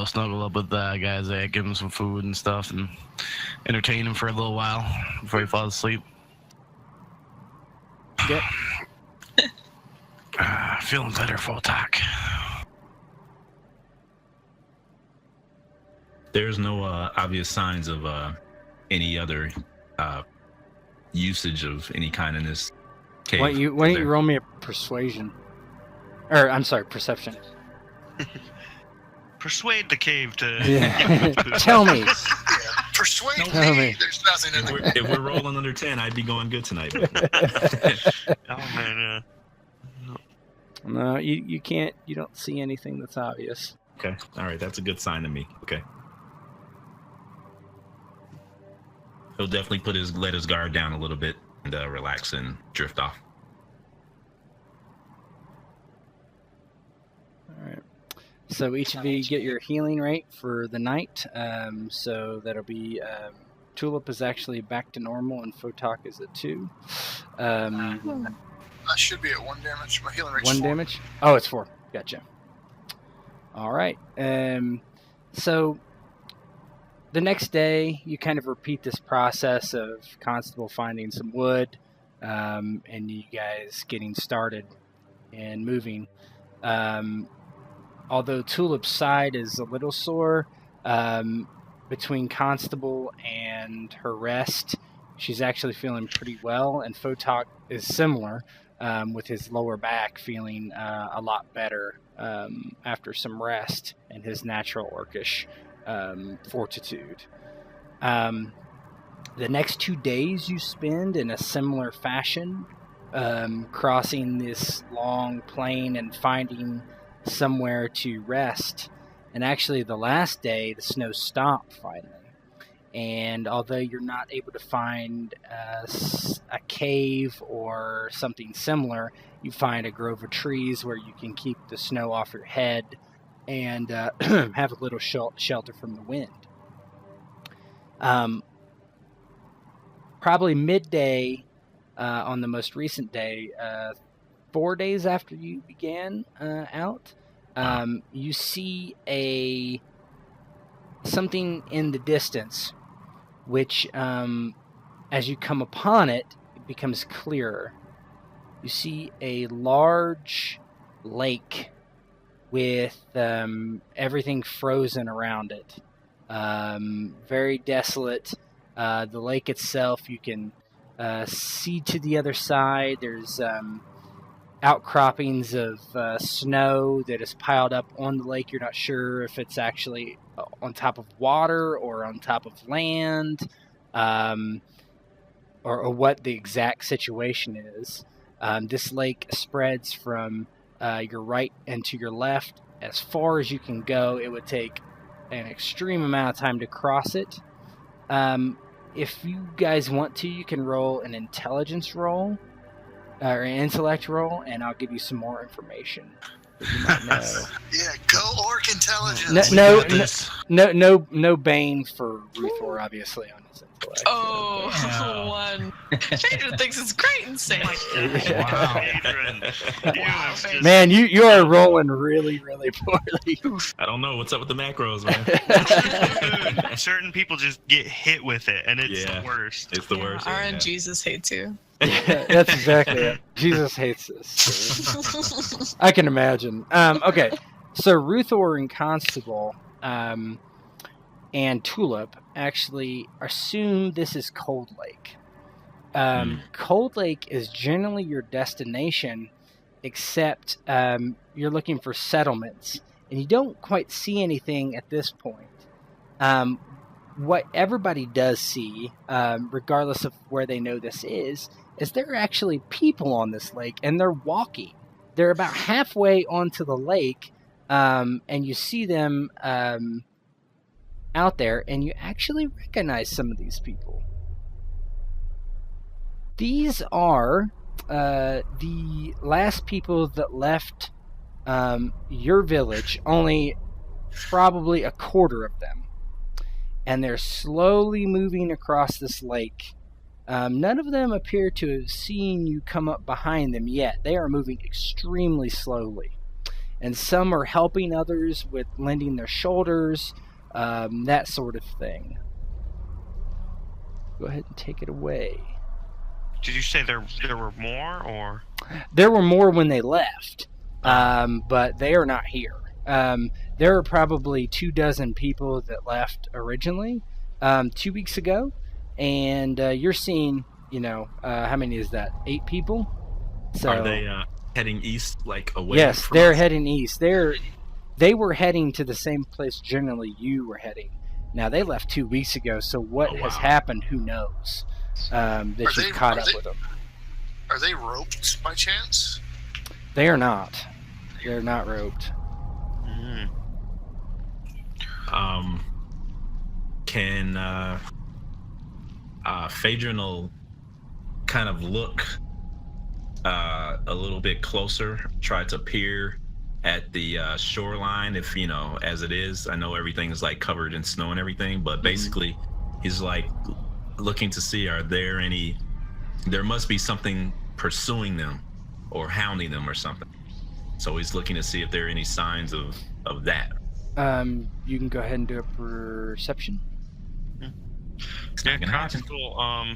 snuggle up with the guys there, give him some food and stuff, and entertain him for a little while before he falls asleep. Yep. Feeling better, Fotak. There's no obvious signs of any other usage of any kind in this cave. Why don't you roll me a persuasion? Or, I'm sorry, perception. Persuade the cave to... Yeah. Tell me. Yeah, persuade Tell me. There's nothing in there. If we're rolling under 10, I'd be going good tonight. Oh man. No, you can't. You don't see anything that's obvious. Okay. All right. That's a good sign to me. Okay. He'll definitely let his guard down a little bit and relax and drift off. All right. So each of you get your healing rate for the night. So that'll be Tulip is actually back to normal and Fotak is at 2. I should be at 1 damage. My healing rate's 1 4. damage? Oh, it's 4. Gotcha. All right. So the next day, you kind of repeat this process of Constable finding some wood and you guys getting started and moving. Although Tulip's side is a little sore, between Constable and her rest, she's actually feeling pretty well, and Fotak is similar, with his lower back feeling a lot better after some rest and his natural orcish fortitude. The next 2 days you spend in a similar fashion, crossing this long plain and finding somewhere to rest. And actually the last day the snow stopped finally, And although you're not able to find a cave or something similar, you find a grove of trees where you can keep the snow off your head and have a little shelter from the wind. Probably midday on the most recent day, 4 days after you began out, you see something in the distance, which, as you come upon it, it becomes clearer. You see a large lake with everything frozen around it. Very desolate. The lake itself, you can see to the other side. There's outcroppings of snow that is piled up on the lake. You're not sure if it's actually on top of water or on top of land, or what the exact situation is. This lake spreads from your right and to your left as far as you can go. It would take an extreme amount of time to cross it. If you guys want to, you can roll an intelligence roll or an intellect roll, and I'll give you some more information that you might know. Yeah, go orc intelligence. No Bane for Ruthor, obviously, on his intellect. Oh, one. Phaedron thinks it's great and safe. Wow. Adrian, Man, you are rolling really, really poorly. I don't know what's up with the macros, man. certain people just get hit with it, and it's the worst. It's the worst. RNG Jesus hates you. Yeah, that's exactly it. Jesus hates this. I can imagine. Okay, so Ruthor and Constable and Tulip actually assume this is Cold Lake. Cold Lake is generally your destination, except you're looking for settlements, and you don't quite see anything at this point. What everybody does see, regardless of where they know this is there are actually people on this lake, and they're walking. They're about halfway onto the lake, and you see them out there, and you actually recognize some of these people. These are the last people that left your village, only probably a quarter of them. And they're slowly moving across this lake. None of them appear to have seen you come up behind them yet. They are moving extremely slowly. And some are helping others with lending their shoulders, that sort of thing. Go ahead and take it away. Did you say there were more, or? There were more when they left, but they are not here. There are probably 24 people that left originally 2 weeks ago, and you're seeing, how many is that? 8 people? So, are they heading east, like away? Yes, from they're us? heading east. They were heading to the same place generally you were heading. Now, they left 2 weeks ago, so what has happened, who knows? That you've caught up with them. Are they roped by chance? They are not. They're not roped. Can Phaedron will kind of look a little bit closer, try to peer at the shoreline, if as it is. I know everything's like covered in snow and everything, but basically he's like looking to see, there must be something pursuing them or hounding them or something. So he's looking to see if there are any signs of that. You can go ahead and do a perception. Yeah, Constable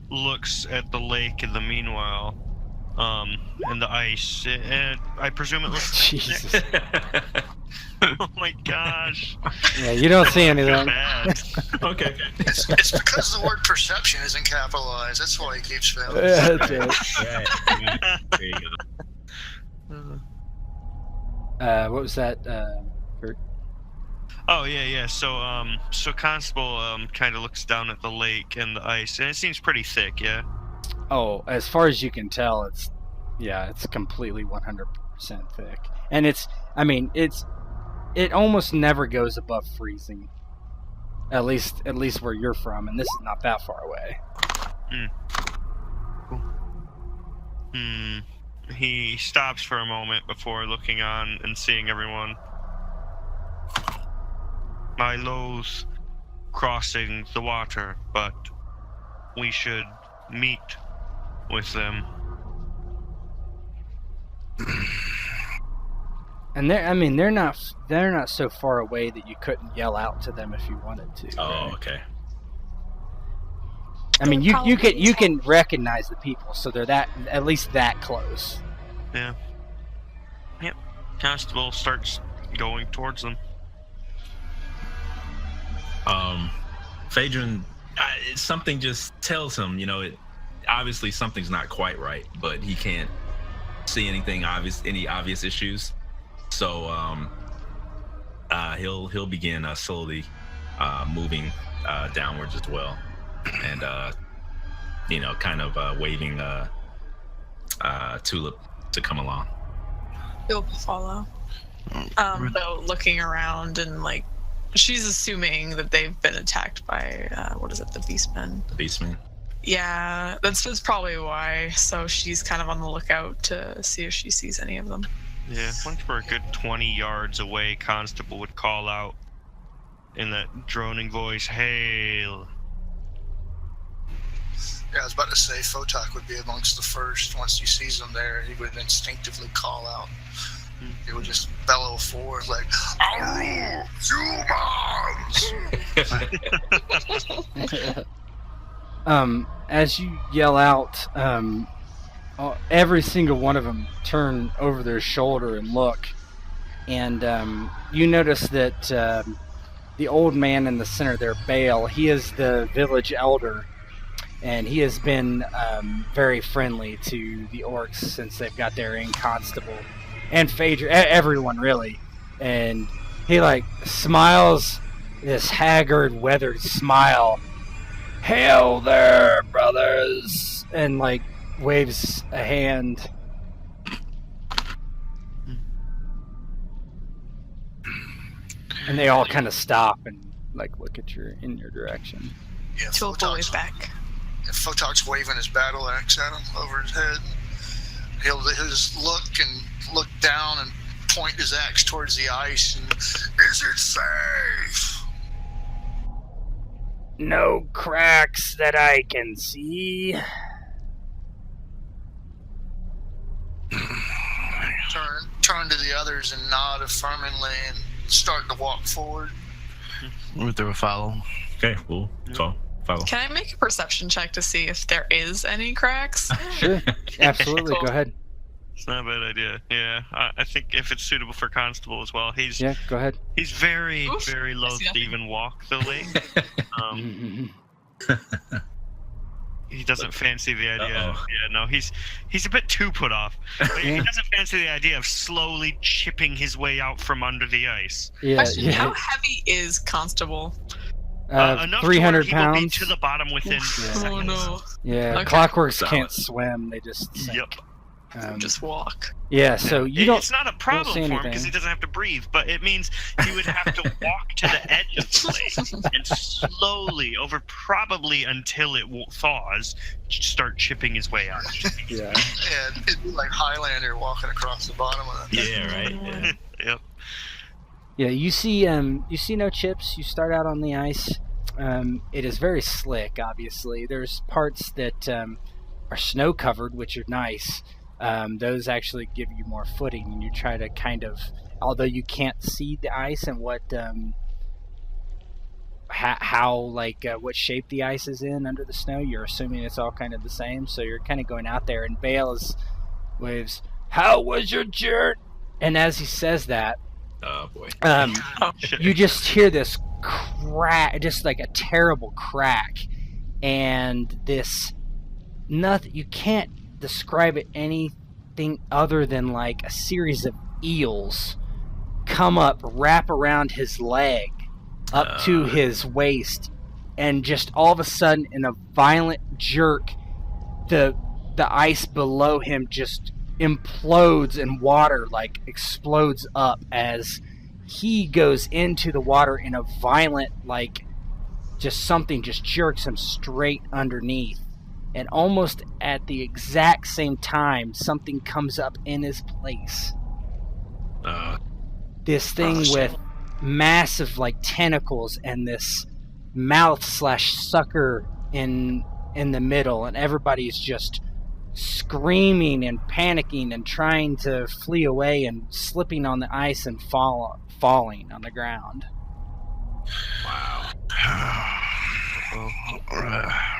looks at the lake in the meanwhile, and the ice, and I presume it looks Jesus. Oh my gosh. Yeah, you don't see anything. Bad. Okay. It's because the word perception isn't capitalized. That's why he keeps failing. That's it. Right. There you go. What was that, Kurt? Oh yeah. So Constable kind of looks down at the lake and the ice, and it seems pretty thick. Yeah. Oh, as far as you can tell, it's completely 100% thick, and it almost never goes above freezing. At least where you're from, and this is not that far away. He stops for a moment before looking on and seeing everyone. I loathe crossing the water, but we should meet with them. And they're not so far away that you couldn't yell out to them if you wanted to. Oh, right? okay. I mean, you can recognize the people, so they're at least that close. Yeah. Yep. Constable starts going towards them. Phaedron, something just tells him, obviously something's not quite right, but he can't see any obvious issues. So he'll begin slowly moving downwards as well, and kind of waving Tulip to come along. You'll follow. Though looking around and she's assuming that they've been attacked by the Beastmen. The Beastmen. Yeah, that's probably why. So she's kind of on the lookout to see if she sees any of them. Yeah, once we're a good 20 yards away, Constable would call out in that droning voice, "Hail!" Yeah, I was about to say Fotak would be amongst the first. Once he sees them there, he would instinctively call out. He would just bellow forward like, "I rule humans!" As you yell out, every single one of them turn over their shoulder and look, and you notice that the old man in the center there, Bale, he is the village elder, and he has been very friendly to the orcs since they've got their constable and Phaedra, everyone really. And he smiles this haggard, weathered smile. "Hail there, brothers!" and waves a hand. And they all kind of stop and look at in your direction. Yeah, Tulip will wave back. Fotak's waving his battle axe at him over his head. He'll just look down and point his axe towards the ice. And, "Is it safe?" "No cracks that I can see." Turn to the others and nod affirmingly and start to walk forward. Ruthor will follow. Okay, we'll follow. Can I make a perception check to see if there is any cracks? Sure, absolutely. Cool. Go ahead. It's not a bad idea. Yeah, I think if it's suitable for Constable as well, Yeah, go ahead. he's very, Oof, very I loath see to nothing. even walk the lake. He doesn't fancy the idea. Uh-oh. Yeah, no, he's a bit too put off. But he Yeah. doesn't fancy the idea of slowly chipping his way out from under the ice. Yeah, Question, how yeah. heavy is Constable? Enough 300 to where he will be pounds. to the bottom within Yeah. seconds. Oh no. Yeah, Okay. Clockworks Solid. can't swim; they just sink. Yep. Just walk. Yeah, so you don't. It's not a problem see for him anything. because he doesn't have to breathe, but it means he would have to walk to the edge of the lake and slowly, over probably until it thaws, start chipping his way out. Yeah. Yeah, it'd be like Highlander walking across the bottom of the... Yeah, right. Yeah. Yep. Yeah, you see no chips. You start out on the ice. It is very slick. Obviously, there's parts that are snow covered, which are nice. Those actually give you more footing, and you try to kind of, although you can't see the ice and what what shape the ice is in under the snow, you're assuming it's all kind of the same. So you're kind of going out there, and Bale waves, "How was your journey?" And as he says that, Oh boy. you just hear this crack, just like a terrible crack, and this nothing. You can't describe it anything other than like a series of eels come up, wrap around his leg, up to his waist, and just all of a sudden, in a violent jerk, the ice below him just implodes, and water explodes up as he goes into the water in a violent something just jerks him straight underneath. And almost at the exact same time, something comes up in his place. This thing with massive like tentacles and this mouth/sucker in the middle, and everybody's just screaming and panicking and trying to flee away and slipping on the ice and falling on the ground. Wow.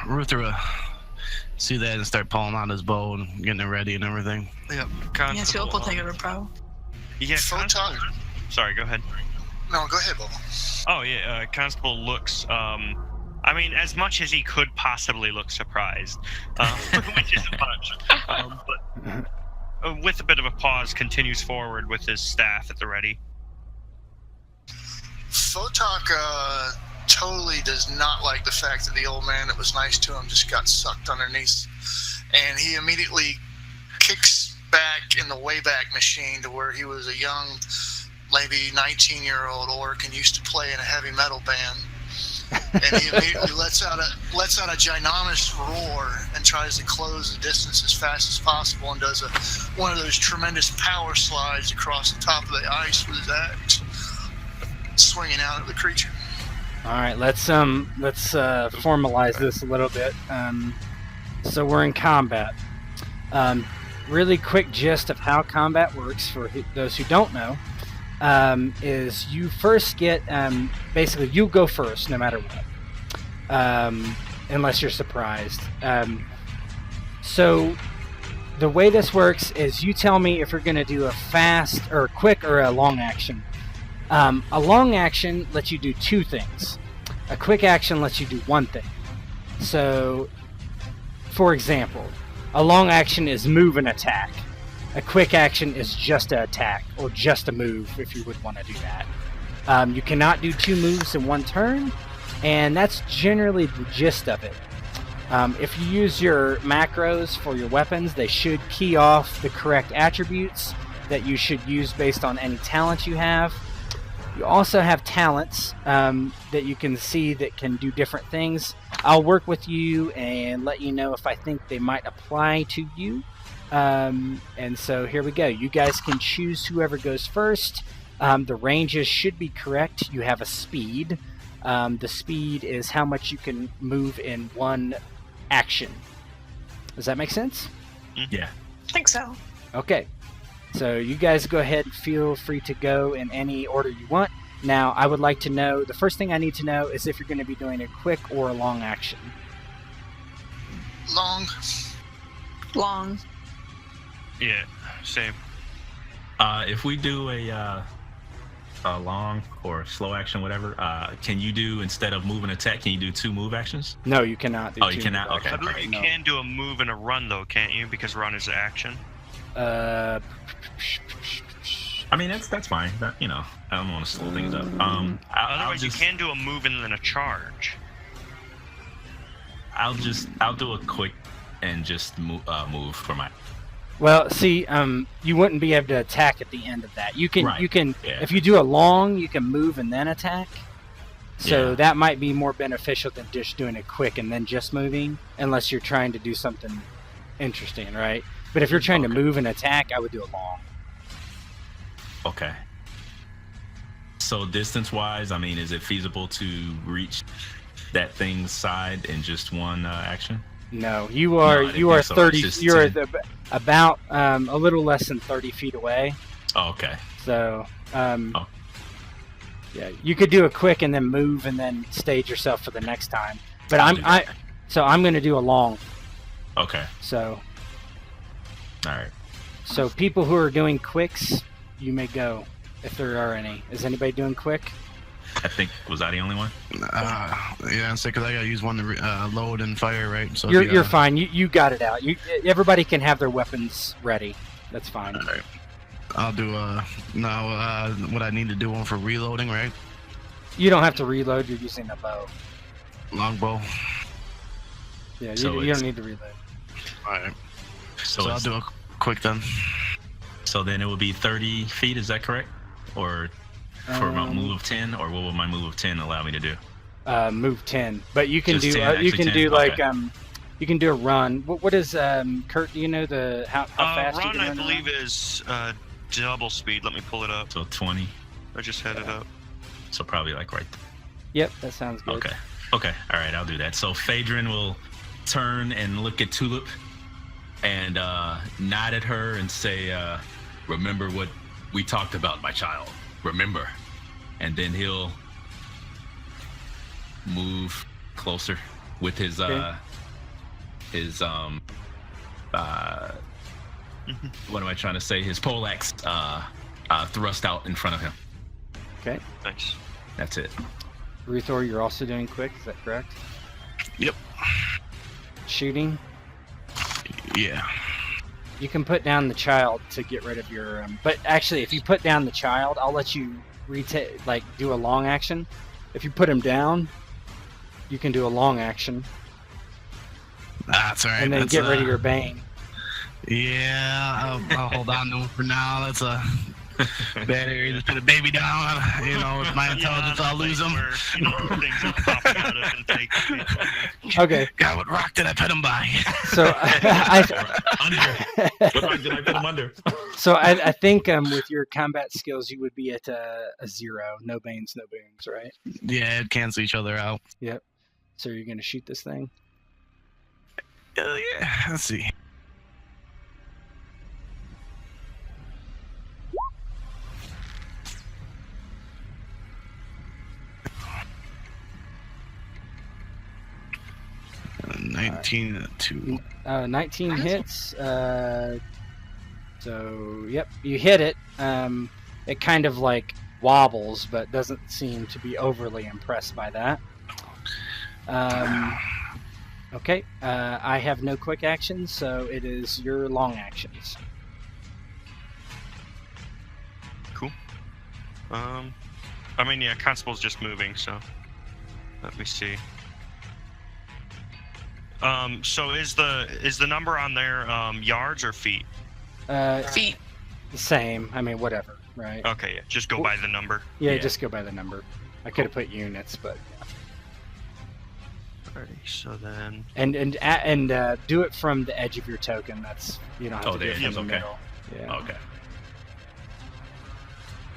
Ruthor see that and start pulling out his bow and getting it ready and everything. Yep. Yes, Philip will take it, bro. Yeah, Fotak. Sorry, go ahead. No, go ahead, Bubba. Oh, yeah, Constable looks, I mean, as much as he could possibly look surprised, which is a bunch, but with a bit of a pause, continues forward with his staff at the ready. Fotak totally does not like the fact that the old man that was nice to him just got sucked underneath, and he immediately kicks back in the Wayback Machine to where he was a young, maybe 19-year-old orc and used to play in a heavy metal band. And he immediately lets out a ginormous roar and tries to close the distance as fast as possible, and does one of those tremendous power slides across the top of the ice with his axe, swinging out at the creature. All right, let's formalize this a little bit. So we're in combat. Really quick gist of how combat works for those who don't know is you first get basically you go first no matter what, unless you're surprised. So the way this works is you tell me if you're going to do a fast or quick or a long action. A long action lets you do two things. A quick action lets you do one thing. So, for example, a long action is move and attack. A quick action is just an attack or just a move if you would want to do that. You cannot do two moves in one turn, and that's generally the gist of it. If you use your macros for your weapons, they should key off the correct attributes that you should use based on any talent you have. You also have talents that you can see that can do different things. I'll work with you and let you know if I think they might apply to you. And so here we go. You guys can choose whoever goes first. The ranges should be correct. You have a speed. The speed is how much you can move in one action. Does that make sense? Yeah. I think so. Okay. So you guys go ahead and feel free to go in any order you want. Now, I would like to know, the first thing I need to know is if you're going to be doing a quick or a long action. Long. Long. Yeah, same. If we do a long or slow action, whatever, can you do, instead of move and attack, can you do two move actions? No, you cannot do Oh, two you cannot? move Okay. I actions. believe you No. can do a move and a run, though, can't you? Because run is action. I mean, that's fine. That, you know, I don't want to slow things up. Otherwise, you can do a move and then a charge. I'll do a quick and just move for my. Well, see, you wouldn't be able to attack at the end of that. You can, Right. Yeah. If you do a long, you can move and then attack. So Yeah. that might be more beneficial than just doing a quick and then just moving, unless you're trying to do something interesting, right? But if you're trying to move and attack, I would do a long. Okay. So distance-wise, I mean, is it feasible to reach that thing's side in just one action? No, you are No, I didn't you are think so. 30. It's just You're 10. about a little less than 30 feet away. Oh, okay. So, Oh. yeah, you could do a quick and then move and then stage yourself for the next time. But I'll do that. I'm going to do a long. Okay. So All right. people who are doing quicks, you may go if there are any. Is anybody doing quick? I think, was I the only one? Yeah, and say because I gotta use one to load and fire, right? So You're fine. You got it out. Everybody can have their weapons ready. That's fine. All right. I'll do now. What I need to do one for reloading, right? You don't have to reload. You're using a bow. Longbow. Yeah, So you it's- don't need to reload. All right. So, So I'll do a quick then. so then it would be 30 feet, is that correct? Or for my Um, move of 10, or what would my move of 10 allow me to do? move 10. But you can Just do 10, you actually can 10? do like Okay. you can do a run. What is Kurt? Do you know how fast you Run, can I run? believe, is double speed. Let me pull it up. So 20. I just had it up. So probably like right there. Yep, that sounds good. Okay. Okay. All right. I'll do that. So Phaedron will turn and look at Tulip and nod at her and say, remember what we talked about, my child. Remember. And then he'll move closer with his Okay. What am I trying to say? His poleaxe thrust out in front of him. Okay. Nice. That's it. Ruthor, you're also doing quick. Is that correct? Yep. Shooting. Yeah. You can put down the child to get rid of your. But actually, if you put down the child, I'll let you do a long action. If you put him down, you can do a long action That's all right. and then That's, get rid of your bane. Yeah, I'll hold on to him for now. That's a bad area to put a baby down. You know, with my intelligence, I'll lose him. Where, things are popping out of and take. Okay. God, what rock did I put him by? So Under. What rock did I put him under? So I think with your combat skills, you would be at a 0. No banes, no booms, right? Yeah, it cancel each other out. Yep. So you're going to shoot this thing? Yeah, let's see. Uh, 19 2. 19 hits. So, yep, you hit it. It kind of like wobbles, but doesn't seem to be overly impressed by that. Okay, I have no quick actions, so it is your long actions. Cool. I mean, yeah, constable's just moving, so let me see. So is the number on there yards or feet? Feet. The same. I mean, whatever, right? Okay, yeah, just go by the number. Yeah, just go by the number. I could have put units, but yeah. Alrighty, so then And do it from the edge of your token. That's you don't have to do it there from it is, the okay. middle. Yeah. Okay.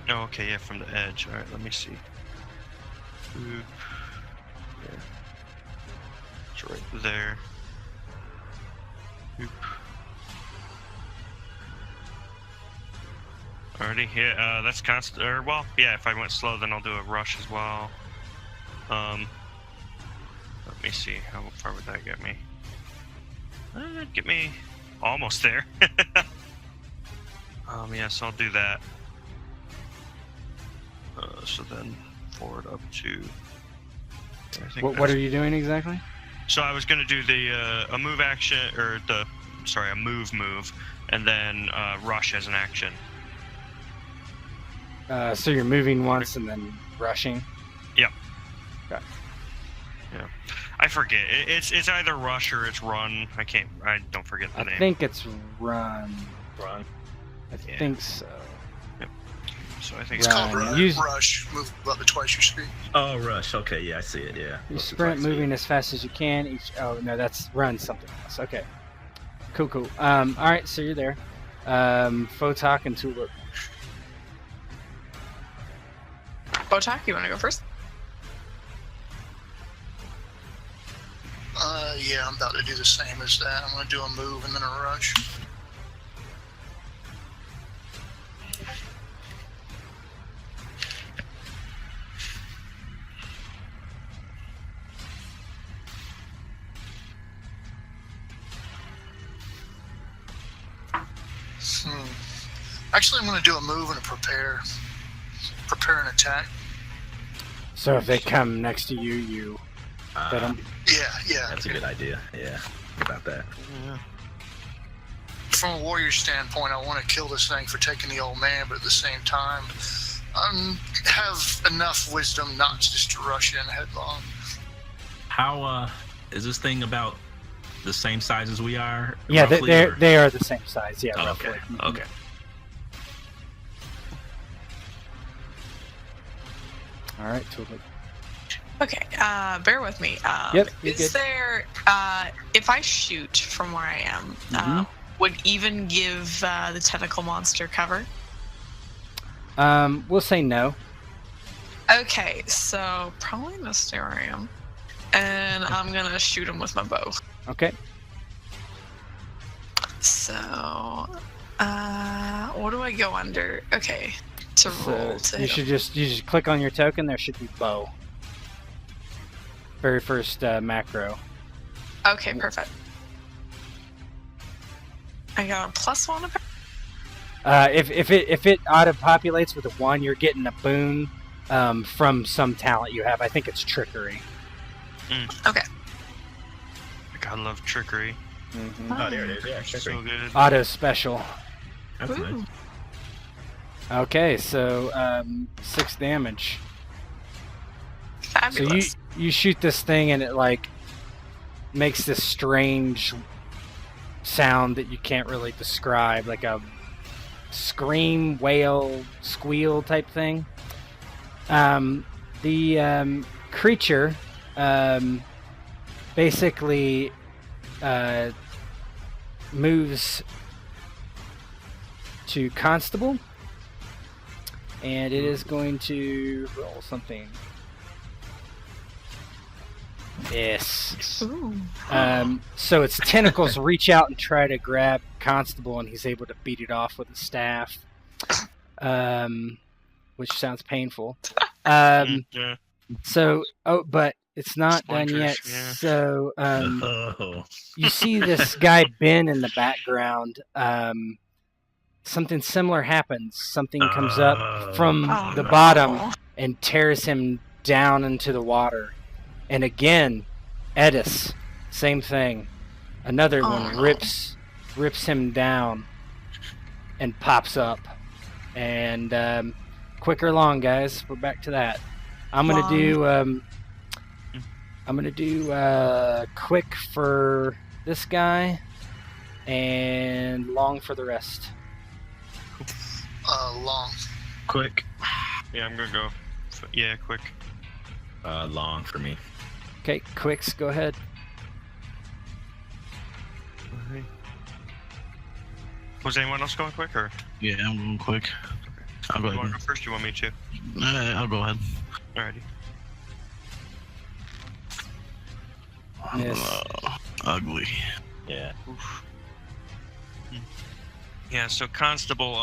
oh, okay, yeah, from the edge. All right, let me see. Oop. Yeah. It's right there. Oop. Alrighty, yeah, that's constant. Or well, yeah, if I went slow, then I'll do a rush as well. Let me see, how far would that get me? Get me almost there. Yeah, so I'll do that. So then forward up to. I think What are you doing exactly? So I was gonna do the a move action or a move, and then rush as an action. So you're moving once and then rushing. Yep. Okay. Yeah, I forget. It's either rush or it's run. I don't forget the name. I think it's run. Run. I think so. So I think It's called Run. Use- rush. Move up to twice your speed. Oh, rush. Okay, yeah, I see it. Yeah. You sprint, moving as fast as you can. Oh no, that's run something else. Okay. Cool. All right, so you're there. Fotak and Tulip. Fotak, you want to go first? Yeah, I'm about to do the same as that. I'm going to do a move and then a rush. Actually, I'm going to do a move and a prepare. Prepare an attack. So if they come next to you, you hit them. Yeah. That's a good idea. Yeah. About that. From a warrior standpoint, I want to kill this thing for taking the old man, but at the same time, have enough wisdom not just to rush in headlong. How is this thing about the same size as we are? Yeah, roughly, or- they are the same size. Yeah, Oh, roughly. okay. Mhm. Okay. All right, Tulip. Okay, bear with me. Yep, you're Is good. there, if I shoot from where I am, Mhm. would even give the tentacle monster cover? We'll say no. Okay, so probably gonna stay where I am. And I'm gonna shoot him with my bow. Okay. So, what do I go under? Okay, to roll So to you hit him. should just click on your token. There should be bow. Very first macro. Okay, perfect. I got a +1 apparently. If it auto populates with a 1, you're getting a boon from some talent you have. I think it's trickery. Okay. I love trickery. Oh, there it is. Yeah, So trickery. good. Auto special. That's Ooh. nice. Okay, so 6 damage. So Fabulous. you shoot this thing and it like makes this strange sound that you can't really describe, like a scream, wail, squeal type thing. The creature basically moves to Constable, and it is going to roll something. Yes. Ooh. So its tentacles reach out and try to grab Constable, and he's able to beat it off with a staff, which sounds painful. Yeah. So, but it's not done yet. Splinters, yeah. So, Oh. you see this guy Ben in the background. Something similar happens. Something comes up from Oh, the no. bottom and tears him down into the water. And again, Edis, same thing. Another Oh, one no. rips him down and pops up. And quick or long, guys. We're back to that. I'm gonna do quick for this guy and long for the rest. Long. Quick. Yeah, I'm gonna go. Yeah, quick. Long for me. Okay, quicks, go ahead. Was anyone else going quick, or Yeah, I'm going quick. I'll go you want ahead. to go first? You want me to? I'll go ahead. Alrighty. Miss. Ugly. Yeah. Oof. Yeah. So Constable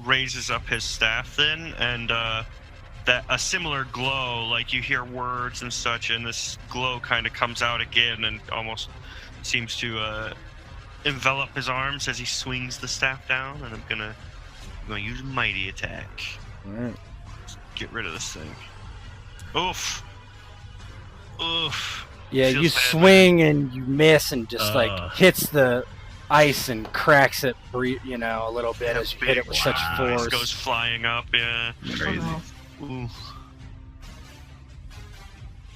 raises up his staff then, and that a similar glow, like you hear words and such, and this glow kind of comes out again and almost seems to envelop his arms as he swings the staff down. And I'm gonna use a mighty attack. Alright. Get rid of this thing. Oof. Oof. Yeah, Feels you bad, swing and you miss and just like Ugh. hits the ice and cracks it, a little bit Yeah, as you hit it with such Ice force. goes flying up. Yeah. Crazy. Ooh.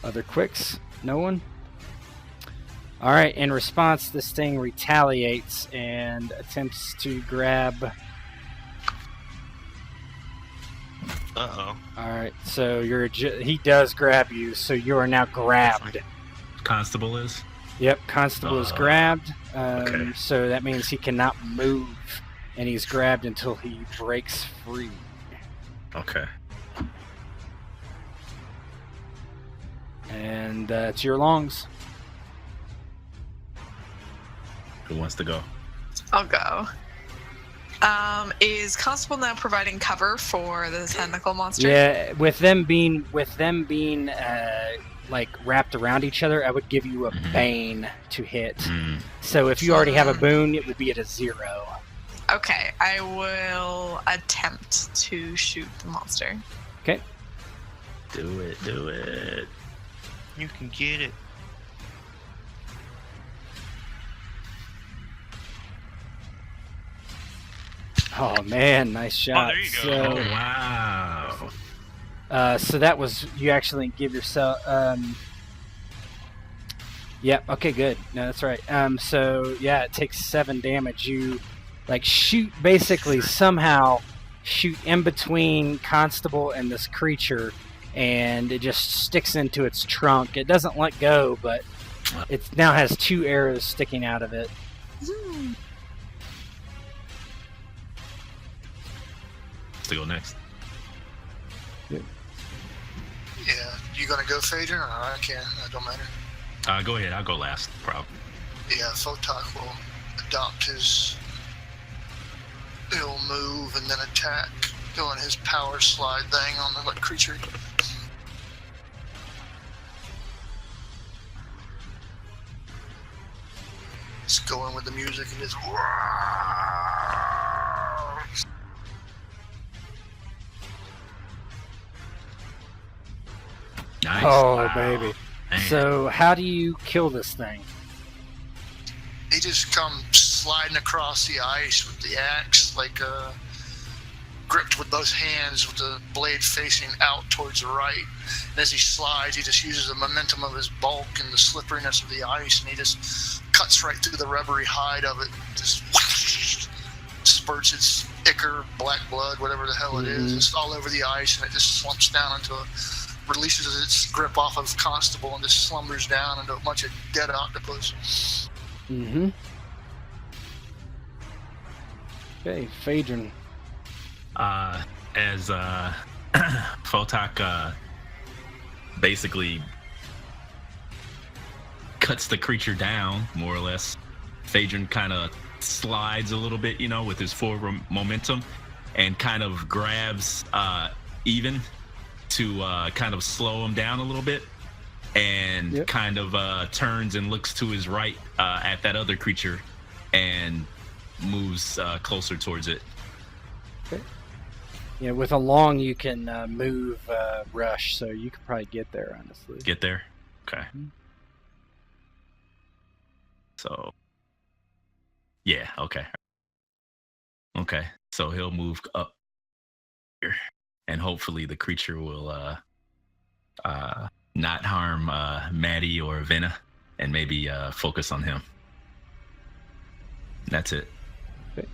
Other quicks? No one? Alright, in response, this thing retaliates and attempts to grab. Uh-oh. Alright, so he does grab you, so you are now grabbed. Constable is? Yep, Constable is grabbed, okay. so that means he cannot move, and he's grabbed until he breaks free. Okay. And it's your longs. Who wants to go? I'll go. Is Constable now providing cover for the tentacle monster? Yeah, with them being like wrapped around each other, I would give you a bane to hit. So if you already have a boon, it would be at a 0. Okay, I will attempt to shoot the monster. Okay. Do it. You can get it. Oh man, nice shot. there you go. Oh, So, wow. so that was, you actually give yourself. Yep. Okay. Good. No, that's right. So yeah, it takes 7 damage. You like somehow shoot in between Constable and this creature, and it just sticks into its trunk. It doesn't let go, but it now has 2 arrows sticking out of it. To go next. Yeah, you gonna go, Phaedron, or I can? That don't matter. Go ahead. I'll go last. Probably. Yeah, Fotak will adopt his. He'll move and then attack, doing his power slide thing on the creature. It's going with the music and just. Nice. Oh, Wow. baby. Man. So how do you kill this thing? He just comes sliding across the ice with the axe, like gripped with both hands, with the blade facing out towards the right. And as he slides, he just uses the momentum of his bulk and the slipperiness of the ice, and he just cuts right through the rubbery hide of it. Just spurts its ichor, black blood, whatever the hell it is, just all over the ice, and it just slumps down into releases its grip off of Constable and just slumbers down into a bunch of dead octopus. Mm-hmm. Okay, Phaedron. As Fotak basically cuts the creature down, more or less, Phaedron kind of slides a little bit, with his forward momentum, and kind of grabs Even to kind of slow him down a little bit, and kind of turns and looks to his right at that other creature and moves closer towards it. Okay. Yeah, with a long you can move rush, so you could probably get there, honestly. Get there? Okay. So, yeah, okay. Okay, so he'll move up here, and hopefully the creature will not harm Maddie or Venna, and maybe focus on him. That's it. Okay.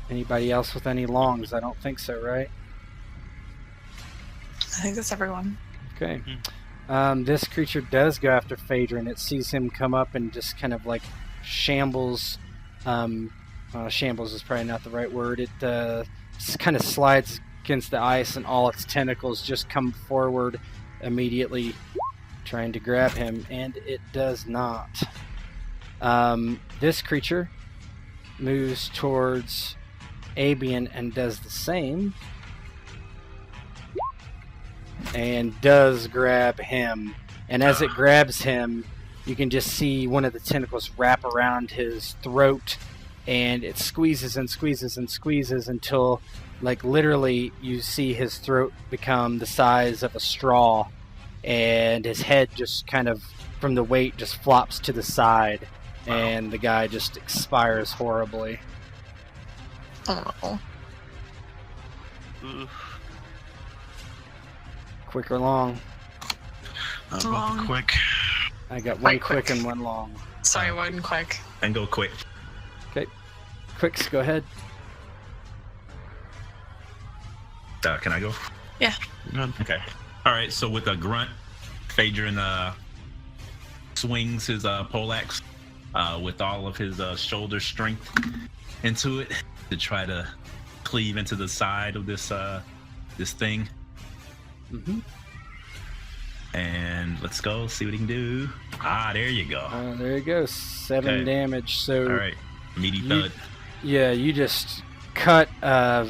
Anybody else with any longs? I don't think so, right? I think that's everyone. Okay. This creature does go after Phaedron. It sees him come up and just kind of like shambles. Shambles is probably not the right word. It kind of slides against the ice, and all its tentacles just come forward immediately, trying to grab him, and it does not. This creature moves towards Abian and does the same, and does grab him. And as it grabs him, you can just see one of the tentacles wrap around his throat, and it squeezes and squeezes and squeezes until, like, literally you see his throat become the size of a straw, and his head just kind of, from the weight, just flops to the side, and the guy just expires horribly. Oh. Quick or long? Long. Quick. I got one Quick. quick and one long. Sorry, one quick. And go quick. Okay. Quicks, go ahead. Can I go? Yeah. Good. Okay. All right. So with a grunt, Phaedron swings his poleaxe with all of his shoulder strength into it to try to cleave into the side of this thing. Mm-hmm. And let's go see what he can do. There you go. There you go. 7 Okay. damage. So All right. Meaty thud. yeah, you just cut a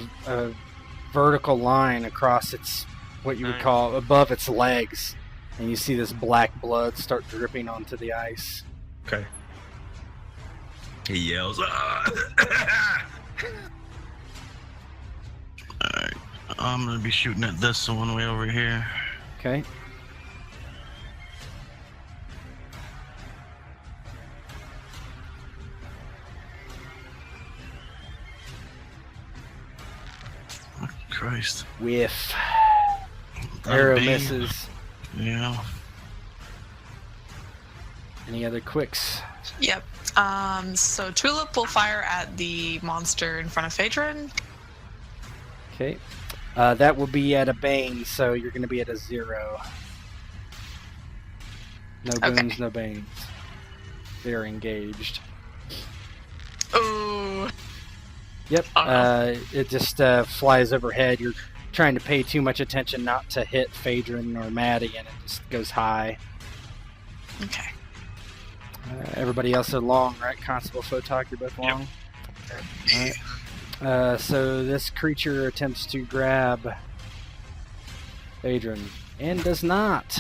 vertical line across its, what you would Nice. call, above its legs, and you see this black blood start dripping onto the ice. Okay. He yells. Alright. I'm gonna be shooting at this one way over here. Okay. Christ. Whiff. That Arrow bane. misses. Yeah. Any other quicks? Yep. So Tulip will fire at the monster in front of Phaedron. Okay. That will be at a Bane, so you're going to be at a 0. No boons, no Banes. They're engaged. Oh. Yep. Oh, no. It just flies overhead. You're trying to pay too much attention not to hit Phaedron or Maddie, and it just goes high. Okay. Everybody else are long, right? Constable, Fotak, you're both long? Yeah. So this creature attempts to grab Phaedron, and does not.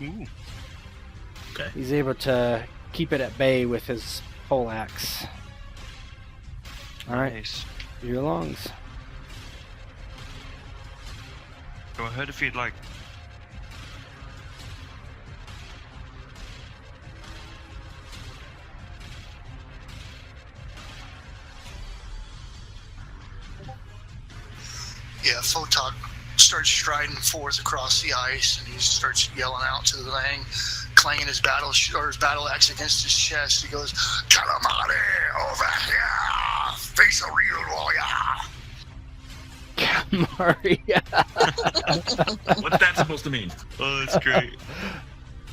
Ooh. Okay. He's able to keep it at bay with his poleaxe. Alright, Nice. your longs. Go ahead if you'd like. Yeah, Fotak starts striding forth across the ice, and he starts yelling out to the thing, clanging his battle axe against his chest. He goes, "Calamari, over here! Face a real warrior!" Maria. What's that supposed to mean? Oh, that's great.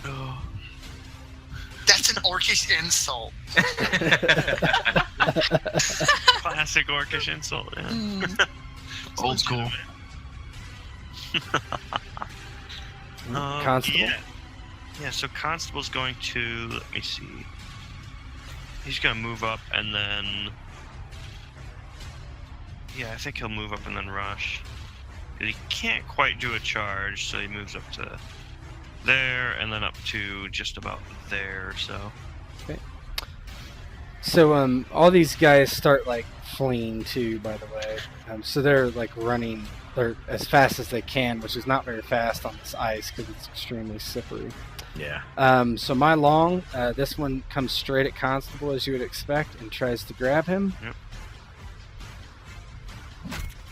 Oh. That's an orcish insult. Classic orcish insult. Yeah. Mm. Old school. Constable? Yeah, so Constable's going to, let me see. He's going to move up and then... Yeah, I think he'll move up and then rush. He can't quite do a charge, so he moves up to there and then up to just about there, so... So, all these guys start, like, fleeing, too, by the way. So they're, like, running as fast as they can, which is not very fast on this ice, because it's extremely slippery. Yeah. So my long, this one comes straight at Constable, as you would expect, and tries to grab him. Yep.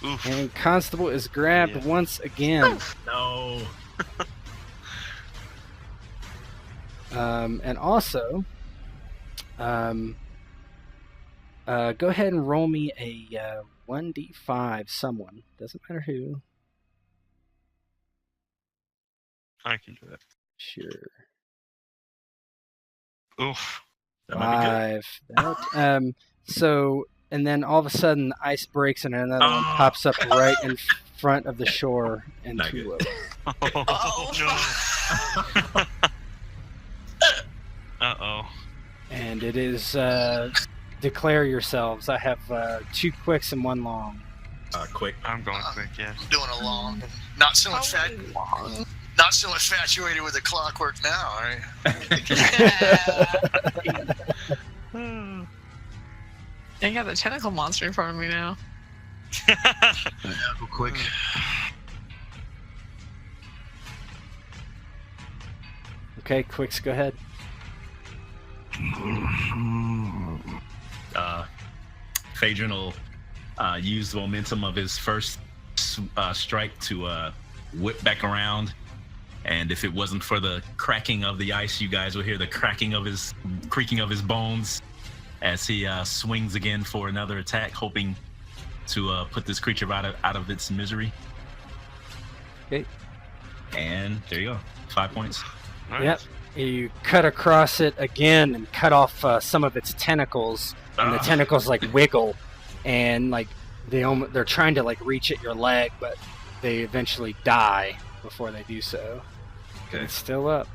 Oof. And Constable is grabbed Yeah. once again. No. And also, go ahead and roll me a 1d5, someone. Doesn't matter who. I can do it. Sure. Oof. That might be good. 5. So, and then all of a sudden, the ice breaks and another one Oh. pops up right in front of the shore and Not too good. low. Oh, no. Uh-oh. And it is declare yourselves. I have 2 quicks and 1 long. Quick. I'm going quick, yeah. I'm doing a long. Not so infatuated with the clockwork now, right? I got the tentacle monster in front of me now. Yeah, go quick. Okay, quicks, go ahead. Phaedron will use the momentum of his first strike to whip back around. And if it wasn't for the cracking of the ice, you guys will hear the creaking of his bones as he swings again for another attack, hoping to put this creature out of its misery. Okay. And there you go, 5 points. Nice. Yep. You cut across it again and cut off some of its tentacles, and the tentacles like wiggle, and like they're trying to like reach at your leg, but they eventually die before they do so. Okay. It's still up.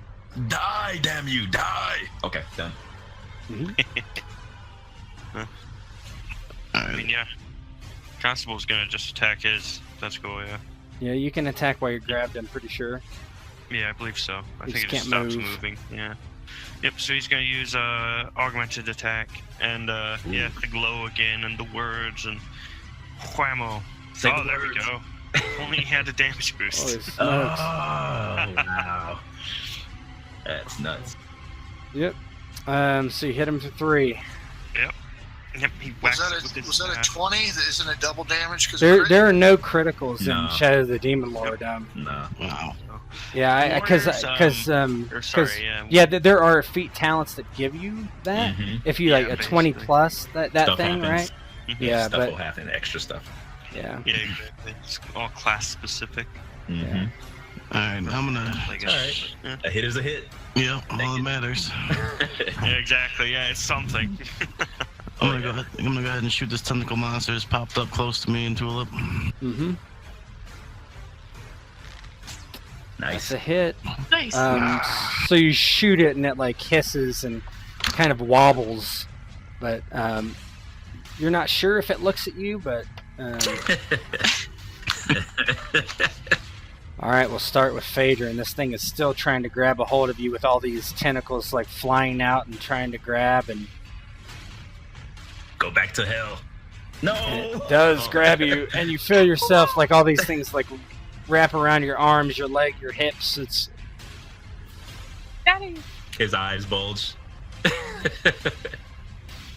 Die, damn you, die! Okay, done. I mean, yeah. Constable's gonna just attack his. That's cool, yeah. Yeah, you can attack while you're grabbed, I'm pretty sure. Yeah, I believe so. I He think it just just can't stops move. moving. Yeah. Yep. So he's gonna use augmented attack and yeah, the glow again and the words and whammo. Say the there we words. go. Only he had a damage Holy boost. smokes. Wow. That's nuts. Yep. So you hit him for 3. Yep. He Was whacks that it with his a staff. 20? Isn't it double damage? Because There are no criticals No. in Shadow of the Demon Lord. No. Wow. Yeah, because Or sorry, yeah. yeah, there are feat talents that give you that. Mhm. If you Yeah, like a 20 basically. plus that Stuff thing, happens. right? Mhm. Yeah, Stuff but will happen, extra stuff. Yeah. Yeah, exactly. It's all class specific. Mm-hmm. All right, I'm gonna. Like All right. A hit is a hit. Yeah, all that matters. Yeah, exactly. Yeah, it's something. I'm gonna go ahead and shoot this tentacle monster that's popped up close to me and Tulip. Mm-hmm. Nice. That's a hit. Nice. So you shoot it and it like hisses and kind of wobbles, but you're not sure if it looks at you. But all right, we'll start with Phaedra, and this thing is still trying to grab a hold of you with all these tentacles like flying out and trying to grab, and Go back to hell. No. it does grab you, and you feel yourself like all these things like wrap around your arms, your leg, your hips. It's Daddy. His eyes bulge.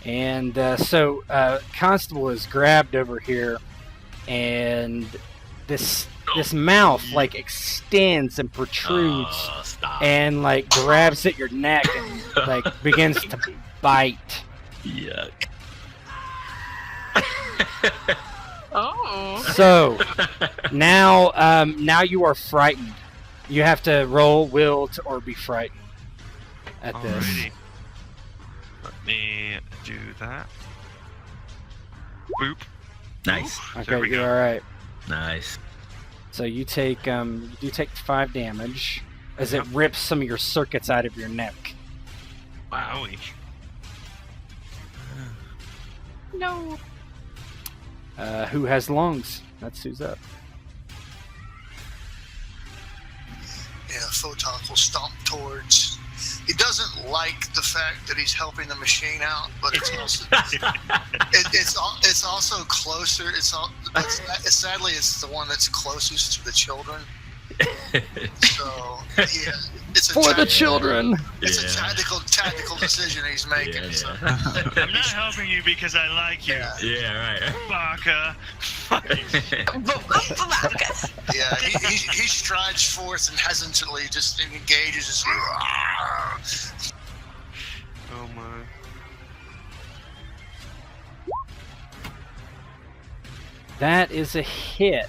And so Constable is grabbed over here, and this mouth like extends and protrudes Oh, stop. and like grabs at your neck and like begins to bite. Yuck. Oh. So now you are frightened. You have to roll will to or be frightened at this. Alrighty. Let me do that. Boop. Nice. There Okay, we you're go. all right. Nice. So you take 5 damage as it rips some of your circuits out of your neck. Wowie. No. Who has lungs? That's who's up. Yeah, Fotak will stomp towards. He doesn't like the fact that he's helping the machine out, but it's also it's also closer. But sadly, it's the one that's closest to the children. So yeah, it's a For the children. It's Yeah. a tactical decision he's making. Yeah, So. I'm not helping you because I like you, Yeah, right. Baka. Yeah, he strides forth and hesitantly just engages his. Oh my. That is a hit,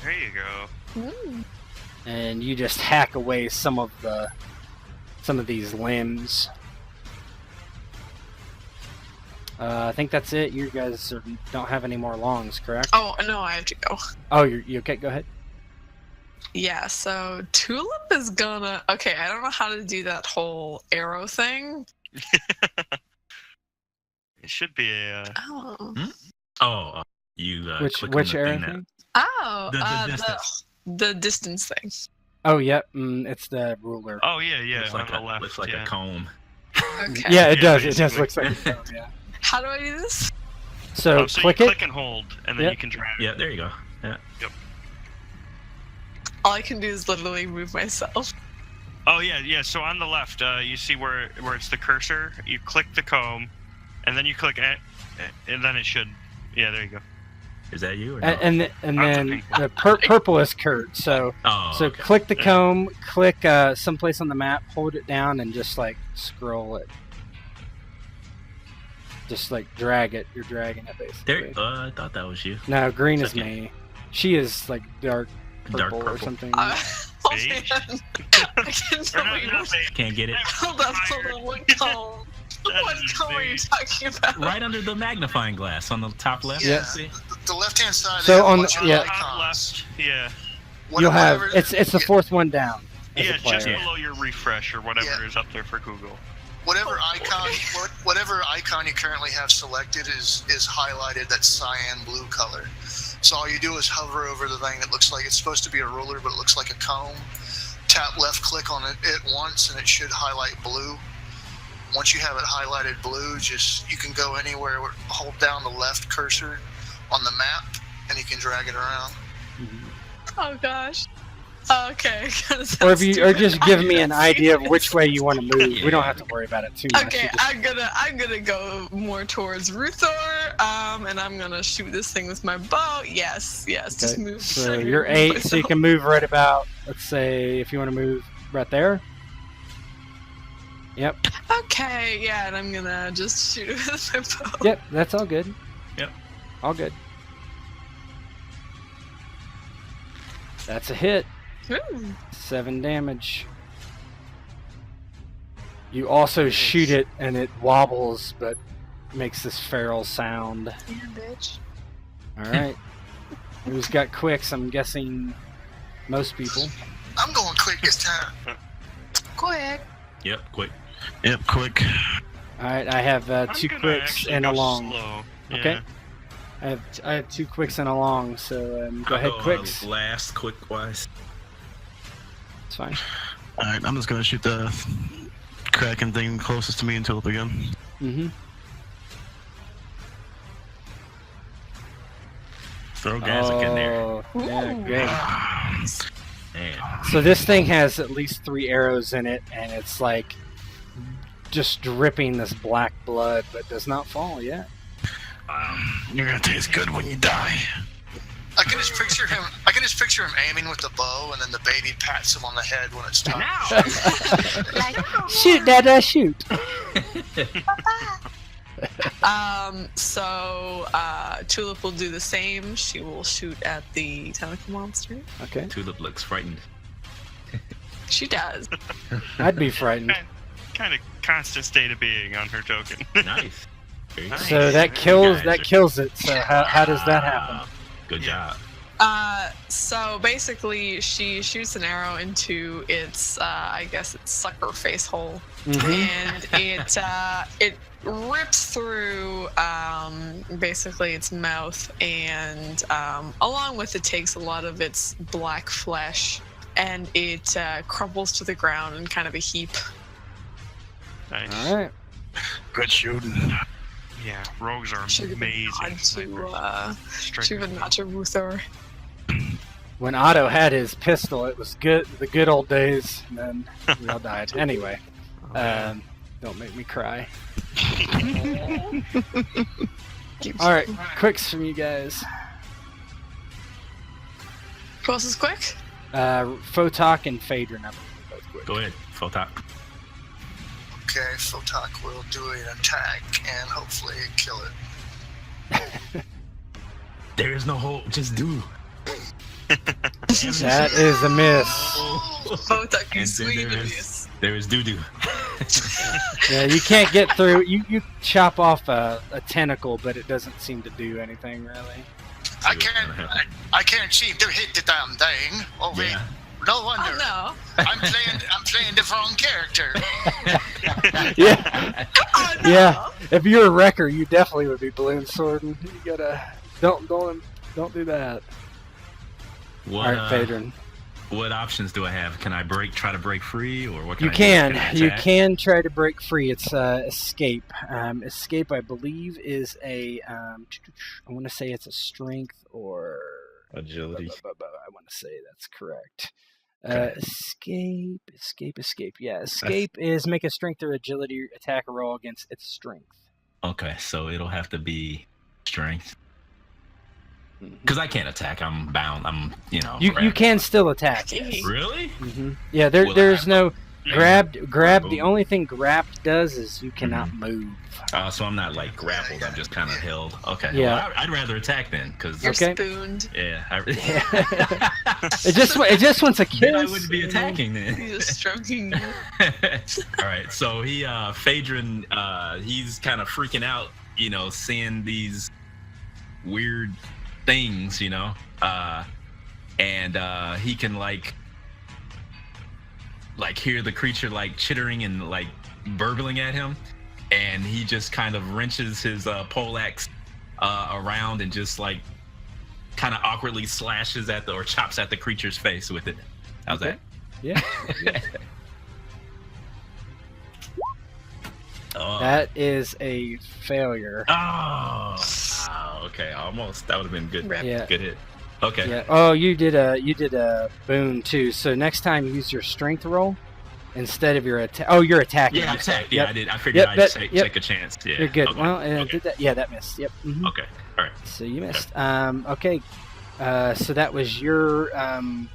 There you go. and you just hack away some of these limbs. I think that's it. You guys don't have any more longs, correct? Oh no, I have to go. Oh, you okay? Go ahead. Yeah, so Tulip is gonna. Okay, I don't know how to do that whole arrow thing. It should be a. Oh. Oh, you click Which on the arrow thing that- thing? Oh, The distance. the distance thing. Oh, yep. It's the ruler. Oh yeah, looks on like the a left. looks like yeah. a comb. Okay. Yeah, it Yeah, does. It does basically. look like a comb, yeah. How do I do this? So Oh, so click you it. click and hold, and then Yep. you can drag. Yeah, there you go. Yeah. All I can do is literally move myself. Oh yeah. So on the left, you see where it's the cursor. You click the comb, and then you click it, and then it should. Yeah, there you go. Is that you? Or no? And then the pink one. the purple is Kurt. So Oh, so okay. click the comb, click someplace on the map, hold it down, and just like scroll it. Just like drag it. You're dragging it basically. There. I thought that was you. No, green is Second. me. She is like dark purple, Dark or purple. something. Oh Beige? man, I can't Or tell not, you. not beige. Can't get it. Hold on. What color? That What is color are you beige. talking about? Right under the magnifying glass on the top left. Yeah. See? The left-hand side. So they have a on bunch the- of yeah. Top icons. left. Yeah. You'll have Whatever- it's the fourth one down. As Yeah, a player. just below your refresh or whatever Yeah. is up there for Google. Whatever whatever icon you currently have selected is highlighted that cyan blue color. So all you do is hover over the thing that looks like it's supposed to be a ruler, but it looks like a comb. Tap left click on it once, and it should highlight blue. Once you have it highlighted blue, you can go anywhere. Hold down the left cursor on the map, and you can drag it around. Oh gosh. Okay. Or if you or just give me an idea of which way you want to move. We don't have to worry about it too much. Okay, You just- I'm gonna go more towards Ruthor, and I'm gonna shoot this thing with my bow. Yes, just Okay, move. so move you're 8, so you myself. can move right about. Let's say if you want to move right there. Yep. Okay, yeah, and I'm gonna just shoot it with my bow. Yep. That's all good. Yep. All good. That's a hit. Ooh. 7 damage. You also shoot it, and it wobbles, but makes this feral sound. Yeah, bitch. Alright. Who's got quicks? I'm guessing most people. I'm going quick this time. Quick. Yep, quick. Yep, quick. Alright, I have I'm 2 gonna quicks actually and a go long. slow. Okay. Yeah. I have 2 quicks and a long, so go ahead, quicks. Last quick wise. It's fine. Alright, I'm just gonna shoot the Kraken thing closest to me and Tulip again. Mm-hmm. Throw Gazik in there. Oh, yeah, Ooh. great. Man. So this thing has at least 3 arrows in it, and it's like just dripping this black blood, but does not fall yet. You're gonna taste good when you die. I can just picture him. I can just picture him aiming with the bow, and then the baby pats him on the head when it's time. Shoot, Dada, shoot! So Tulip will do the same. She will shoot at the tentacle monster. Okay. Tulip looks frightened. She does. I'd be frightened. Kind of constant state of being on her token. Nice. Very nice. So that kills it. So how does that happen? Good job. So basically, she shoots an arrow into its, I guess its sucker face hole, and it rips through basically its mouth, and along with it takes a lot of its black flesh, and it crumbles to the ground in kind of a heap. Nice. All right. Good shooting. Yeah, rogues are Should have amazing. give a nod to Ruthor. When Otto had his pistol, it was good. The good old days. And then we all died. Anyway, don't make me cry. All right, quicks from you guys. Who else is quick? Fotak and Phaedron, I believe, both quick. Go ahead, Fotak. Okay, Fotak will do an attack and hopefully kill it. There is no hope. Just do. That is a miss. Both And is then sweet. there is doo-doo. Yeah, you can't get through. You chop off a tentacle, but it doesn't seem to do anything really. I can't seem to hit the damn thing. Oh wait, Yeah. no wonder. Oh I'm playing the wrong character. Yeah, no! Oh no! yeah. If you're a wrecker, you definitely would be balloon swording. You gotta don't do that. What, All right, Phaedron. What options do I have? Can I try to break free, or what? You can. you can try to break free. It's escape. Escape, I believe, is a. I want to say it's a strength or Agility. I want to say that's correct. Okay. Escape. Yeah, escape is make a strength or agility attack roll against its strength. Okay, so it'll have to be strength. Because I can't attack. I'm bound. You grabbed. can still attack. Yes. Really? Yeah, Will there's I- no grabbed. The Boom. only thing grabbed does is you cannot move. So I'm not like grappled. I'm just kind of held. Okay. Yeah. Well, I'd rather attack then, because You're Okay. spooned. yeah, It just wants a kiss. then I wouldn't be attacking then. He's just stroking you. All right. So Phaedron, he's kind of freaking out, seeing these weird things, and he can like hear the creature like chittering and like burbling at him, and he just kind of wrenches his poleaxe around and just like kind of awkwardly slashes at or chops at the creature's face with it. How's Okay. Yeah. that? Oh. That is a failure. Oh, okay, almost. That would have been good. Rip. Yeah. Good hit. Okay. Yeah. Oh, you did a boon too. So next time use your strength roll instead of your attack. Oh, you're attacking. Yeah, I you said. attacked. Yeah, Yep. I did. I figured I'd take a chance. Yeah. You're good. Okay. Well, okay. did that? Yeah, that missed. Yep. Mhm. Okay. All right. So you missed. Okay. So that was your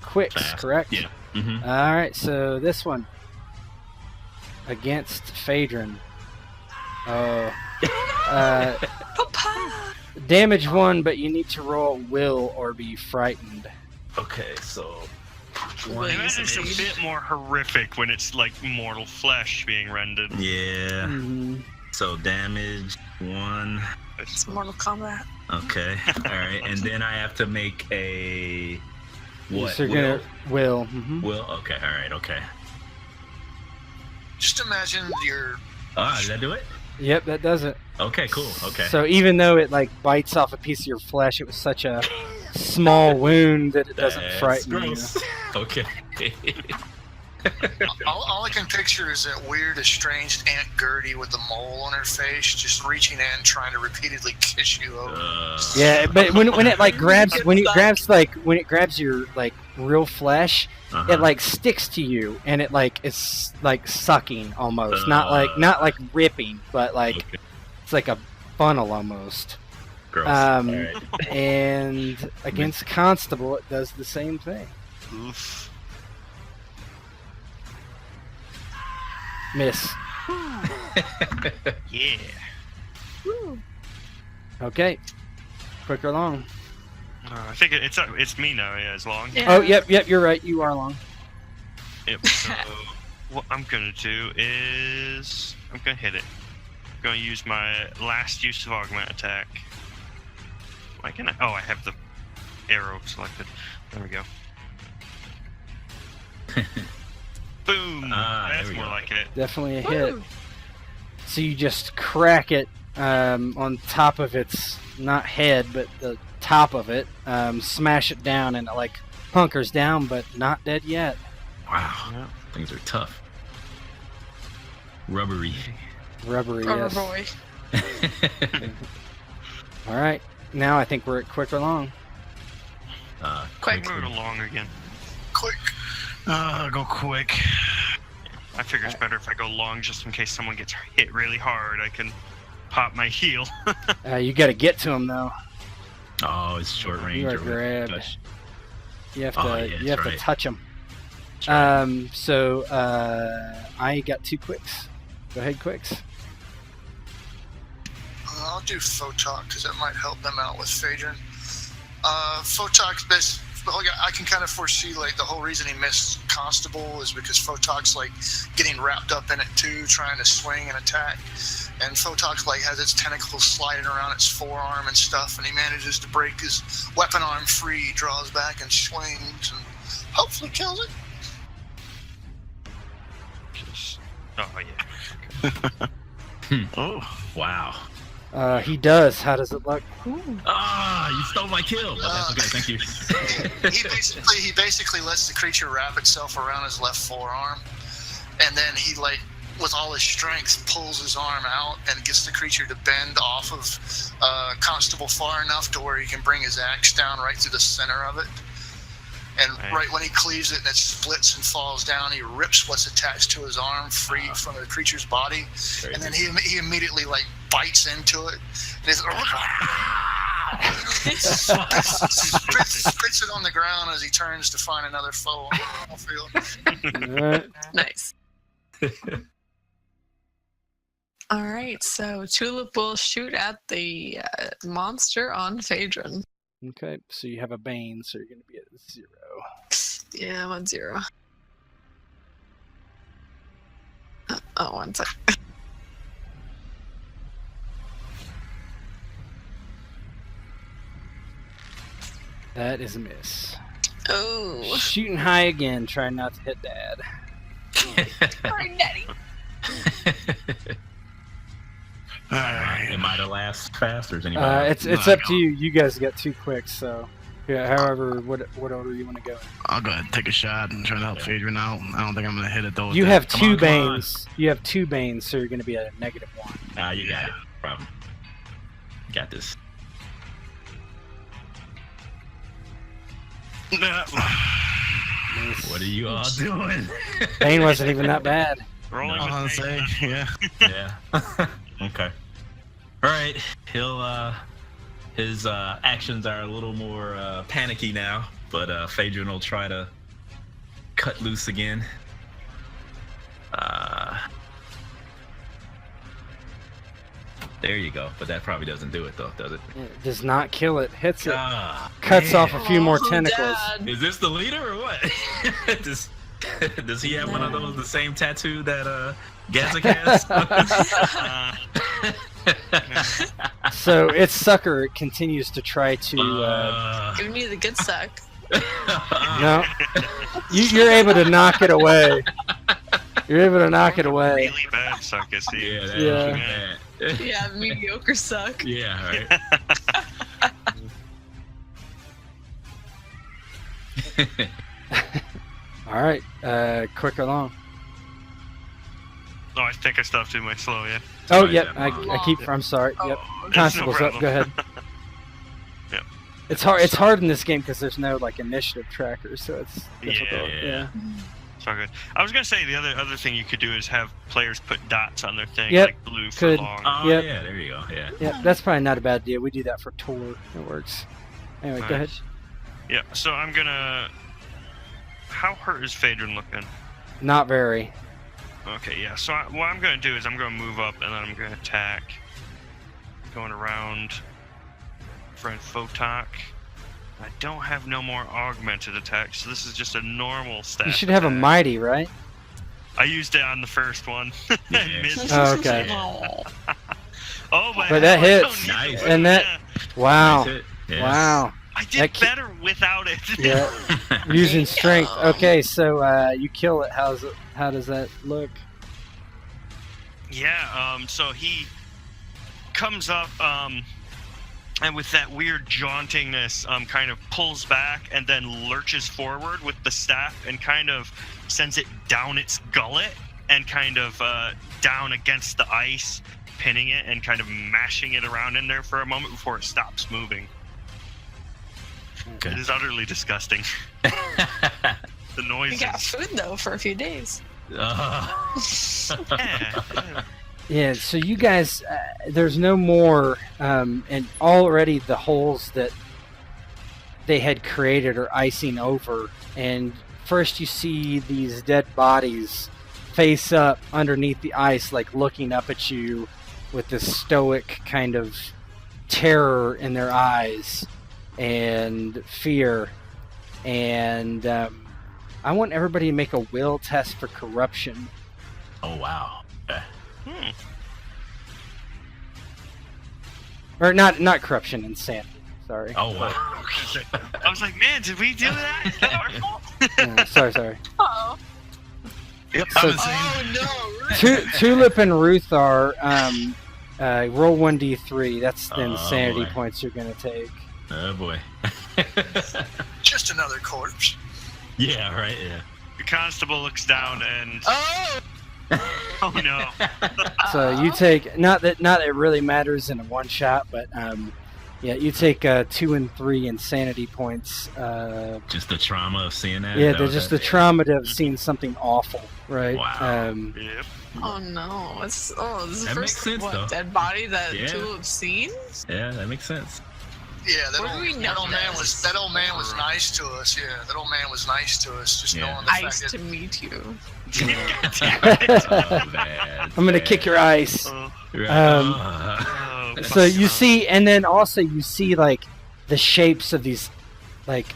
quicks, Fast. correct? Yeah. Mm-hmm. All right. So this one against Phaedron. Oh. Papa! Damage 1, but you need to roll will or be frightened. Okay, so Will you It's a succeed? bit more horrific when it's like mortal flesh being rendered. yeah. Mhm. So damage 1. It's Mortal Kombat. Okay. All right, and then I have to make a what? So you're Will? gonna will. Will? Okay. All right. Okay. Just imagine your Did I do it? Yep, that does it. Okay. Cool. Okay. So even though it like bites off a piece of your flesh, it was such a small wound that it doesn't That's frighten gross. Okay. all I can picture is that weird, estranged Aunt Gertie with the mole on her face, just reaching in, trying to repeatedly kiss you over. you. Yeah, but when it like grabs when it grabs your like real flesh, Uh-huh. it like sticks to you and it like is like sucking almost, not like ripping, but like Okay. it's like a funnel almost. Gross. Um, All right. And against Constable, it does the same thing. Oof. Miss. Yeah. Okay. Quicker long. I think it's me now. Yeah, it's long. Yeah. Oh, yep, you're right. You are long. Yep. So what I'm gonna do is I'm gonna hit it. I'm gonna use my last use of augment attack. Why can I? Oh, I have the arrow selected. There we go. Boom! There That's we more go. like it. Definitely a hit. Woo. So you just crack it on top of its, not head, but the top of it. Smash it down and it like hunkers down, but not dead yet. Wow. Yeah. Things are tough. Rubbery. Rubbery, Rubber yes. boy. All right. Now I think we're at quicker long. Quick. Move it along again. Quick. Go quick. I figure it's better if I go long, just in case someone gets hit really hard. I can pop my heel. You got to get to him though. Oh, it's short range. You are or whatever. grabbed. Touch. You have to Oh, yeah, you have that's to right. touch him. That's right. So I got 2 quicks. Go ahead, quicks. I'll do Fotak because that might help them out with Phaedron. Fotak's best. I can kind of foresee like the whole reason he missed Constable is because Fotak's like getting wrapped up in it too, trying to swing and attack. And Fotak like has its tentacles sliding around its forearm and stuff, and he manages to break his weapon arm free. He draws back and swings, and hopefully kills it. Just, oh yeah. Oh, Wow. He does. How does it look? Ooh. You stole my kill. But that's okay. Thank you. He basically lets the creature wrap itself around his left forearm, and then he like with all his strength pulls his arm out and gets the creature to bend off of Constable far enough to where he can bring his axe down right through the center of it. And Right. right when he cleaves it and it splits and falls down, he rips what's attached to his arm free from the creature's body, and then he immediately like bites into it and he's spits it on the ground as he turns to find another foe on the battlefield. All right. Nice. All right, so Tulip will shoot at the monster on Phaedron. Okay, so you have a Bane, so you're going to be at 0. Yeah, I'm on 0. Oh, 1 sec. That is a miss. Oh, Shooting high again, trying not to hit Dad. sorry, Daddy. all right. Am I the last fast, or is anybody? It's No, up to you. You guys got 2 quicks, so yeah. However, what order you want to go in? I'll go ahead and take a shot and try to help Phaedron out. I don't think I'm gonna hit it though. with You that. have Come 2 on, come on. Banes. You have 2 Banes, so you're going to be at a -1. Nah, you got it. No problem. Got this. Miss. What are you all doing? Bane wasn't even that bad. Rolling No. I was with gonna me. say, yeah. Yeah. Okay. All right. He'll his actions are a little more panicky now, but Phaedron will try to cut loose again. There you go. But that probably doesn't do it, though, does it? It does not kill it. Hits it. Ah, Cuts man. off a few more tentacles. Dad. Is this the leader or what? Does he have one of those, the same tattoo that Gazak has? So its sucker continues to try to. Give me the good suck. No, you're able to knock it away. You're able to knock it away. Really bad suck, I see. Yeah, that Yeah. is bad. Yeah, mediocre suck. Yeah, right. All right, quick or long? Oh, I think I still have to do my slow, yeah. Oh, Sorry, yep. Sam. I keep. I'm sorry. Yep. Oh, Constable's no up. Go ahead. Yep. It's hard. It's hard in this game because there's no like initiative tracker, so it's difficult. Yeah. It's all good. I was gonna say the other thing you could do is have players put dots on their thing, Yep, like blue for could. long. Oh, Yep. yeah, there you go. Yeah. Yeah, that's probably not a bad deal. We do that for Tor. It works. Anyway, go ahead. Nice. Yeah, so I'm gonna. How hurt is Phaedron looking? Not very. Okay, yeah. So what I'm gonna do is I'm gonna move up and then I'm gonna attack. Going around. Friend Fotak. I don't have no more augmented attacks, so this is just a normal stat. You should have a attack. mighty, right? I used it on the first one. Yeah. Missed. Oh, okay. Oh my! But that I don't hits. need Nice. to- And that- yeah. Wow. Nice hit. Yes. Wow. I did that ki- better without it. Yeah. Using strength. Okay, so you kill it. How does that look? Yeah, so he comes up, and with that weird jauntingness, kind of pulls back and then lurches forward with the staff and kind of sends it down its gullet and kind of down against the ice, pinning it and kind of mashing it around in there for a moment before it stops moving. Okay. It is utterly disgusting. The We noises. got food though for a few days. Yeah. Yeah, so you guys, there's no more, and already the holes that they had created are icing over. And first you see these dead bodies face up underneath the ice, like looking up at you with this stoic kind of terror in their eyes and fear. And I want everybody to make a will test for corruption. Oh, wow. Okay. Or not corruption, insanity. Sorry. Oh, wow. I was like, man, did we do that? Is that our fault? Sorry. Oh. Yep, So- I'm insane. No. Tulip and Ruthor, roll 1d3. That's the Oh, insanity boy. points you're going to take. Oh, boy. Just another corpse. Yeah, right, yeah. The constable looks down and Oh. oh no. So you take not that it really matters in a one shot, but yeah, you take 2 and 3 insanity points. Just the trauma of seeing that? Yeah, That there's was just that? the trauma of seeing something awful, right? Wow. Yep. Oh no! This is the That first makes sense, though. dead body that Yeah. Tulip's seen. Yeah, that makes sense. Yeah, that Where do we know old man this? that old man was nice to us. Yeah, that old man was nice to us. Just Yeah. knowing the Nice fact to that meet you. Oh, bad. I'm going to kick your ice. Oh, Right. oh, So you see, and then also you see like the shapes of these, like,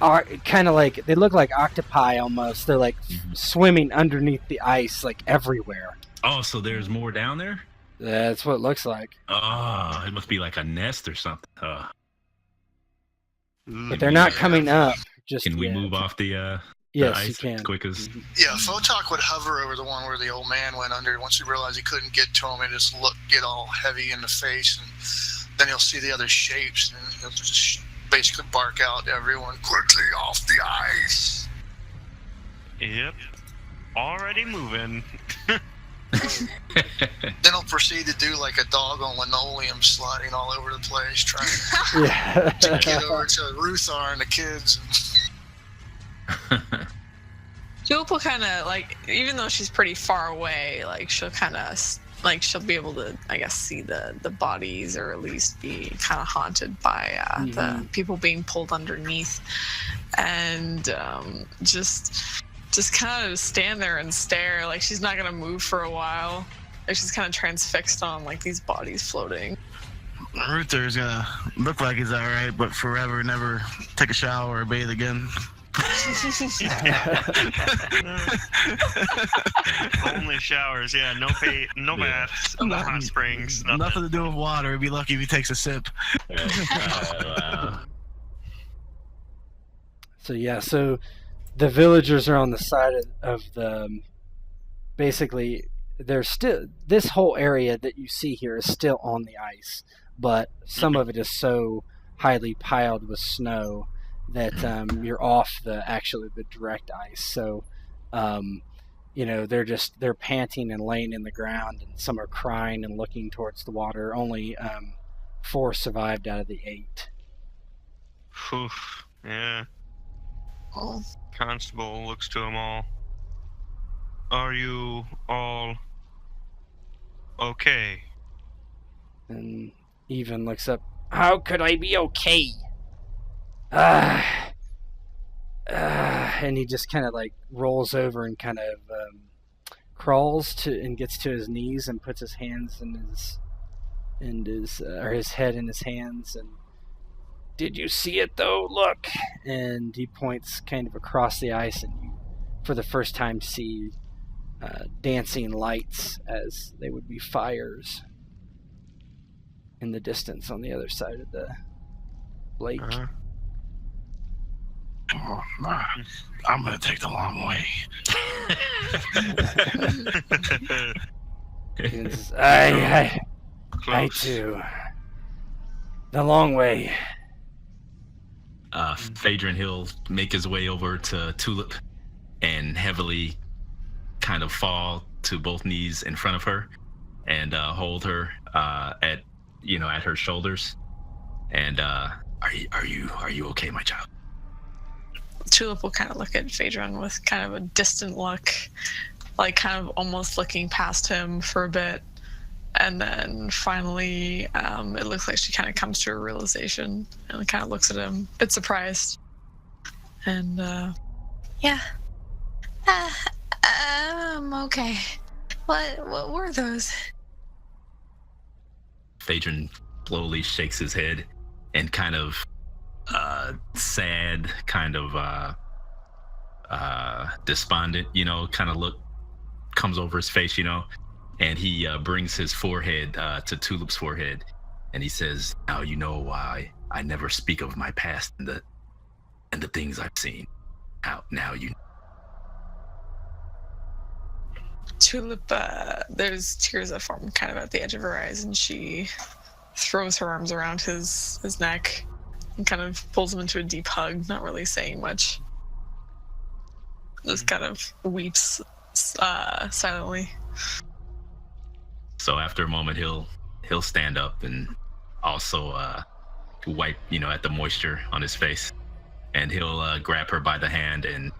are kind of like they look like octopi almost. They're like Mhm. swimming underneath the ice, like everywhere. Oh, so there's more down there? That's what it looks like. Oh, it must be like a nest or something. But they're not coming up. Just Can we yet. move off the Yes, ice you can. as quick as? yeah, Fotak would hover over the one where the old man went under. Once he realized he couldn't get to him, he just get all heavy in the face, and then he'll see the other shapes, and he'll just basically bark out to everyone, quickly off the ice. Yep. Already moving. Then he'll proceed to do like a dog on linoleum, sliding all over the place, trying Yeah. to get over to Ruthor and the kids. Tulip will kind of like, even though she's pretty far away, like she'll kind of like she'll be able to, I guess, see the bodies or at least be kind of haunted by the people being pulled underneath, and just kind of stand there and stare. Like she's not gonna move for a while. Like she's kind of transfixed on like these bodies floating. Ruthor's gonna look like he's alright, but forever never take a shower or bathe again. Only showers, yeah. No baths, no hot springs, Nothing to do with water. He'd be lucky if he takes a sip. Wow. So yeah, so the villagers are on the side of the. Basically, there's still this whole area that you see here is still on the ice, but some of it is so highly piled with snow that you're off the direct ice. So, they're panting and laying in the ground, and some are crying and looking towards the water. Only 4 survived out of the 8. Whew, yeah. Oh. Constable looks to them all. Are you all okay? And Even looks up. How could I be okay? And he just kind of like rolls over and kind of crawls to and gets to his knees and puts his hands or his head in his hands. And did you see it though? Look. And he points kind of across the ice, and you, for the first time, see dancing lights as they would be fires in the distance on the other side of the lake. Oh, nah, I'm gonna take the long way. I too. The long way. Phaedron, he'll make his way over to Tulip and heavily kind of fall to both knees in front of her and hold her at her shoulders. And are you okay, my child? Tulip will kind of look at Phaedron with kind of a distant look, like kind of almost looking past him for a bit. And then finally, it looks like she kind of comes to a realization and kind of looks at him, a bit surprised. And, yeah. Okay. What were those? Phaedron slowly shakes his head and kind of sad, kind of despondent, kind of look comes over his face, and he brings his forehead to Tulip's forehead, and he says, "Now you know why I never speak of my past and the things I've seen. Now you." Tulip, there's tears that form kind of at the edge of her eyes, and she throws her arms around his neck and kind of pulls him into a deep hug, not really saying much. Just kind of weeps silently. So after a moment, he'll stand up and also wipe, at the moisture on his face, and he'll grab her by the hand, and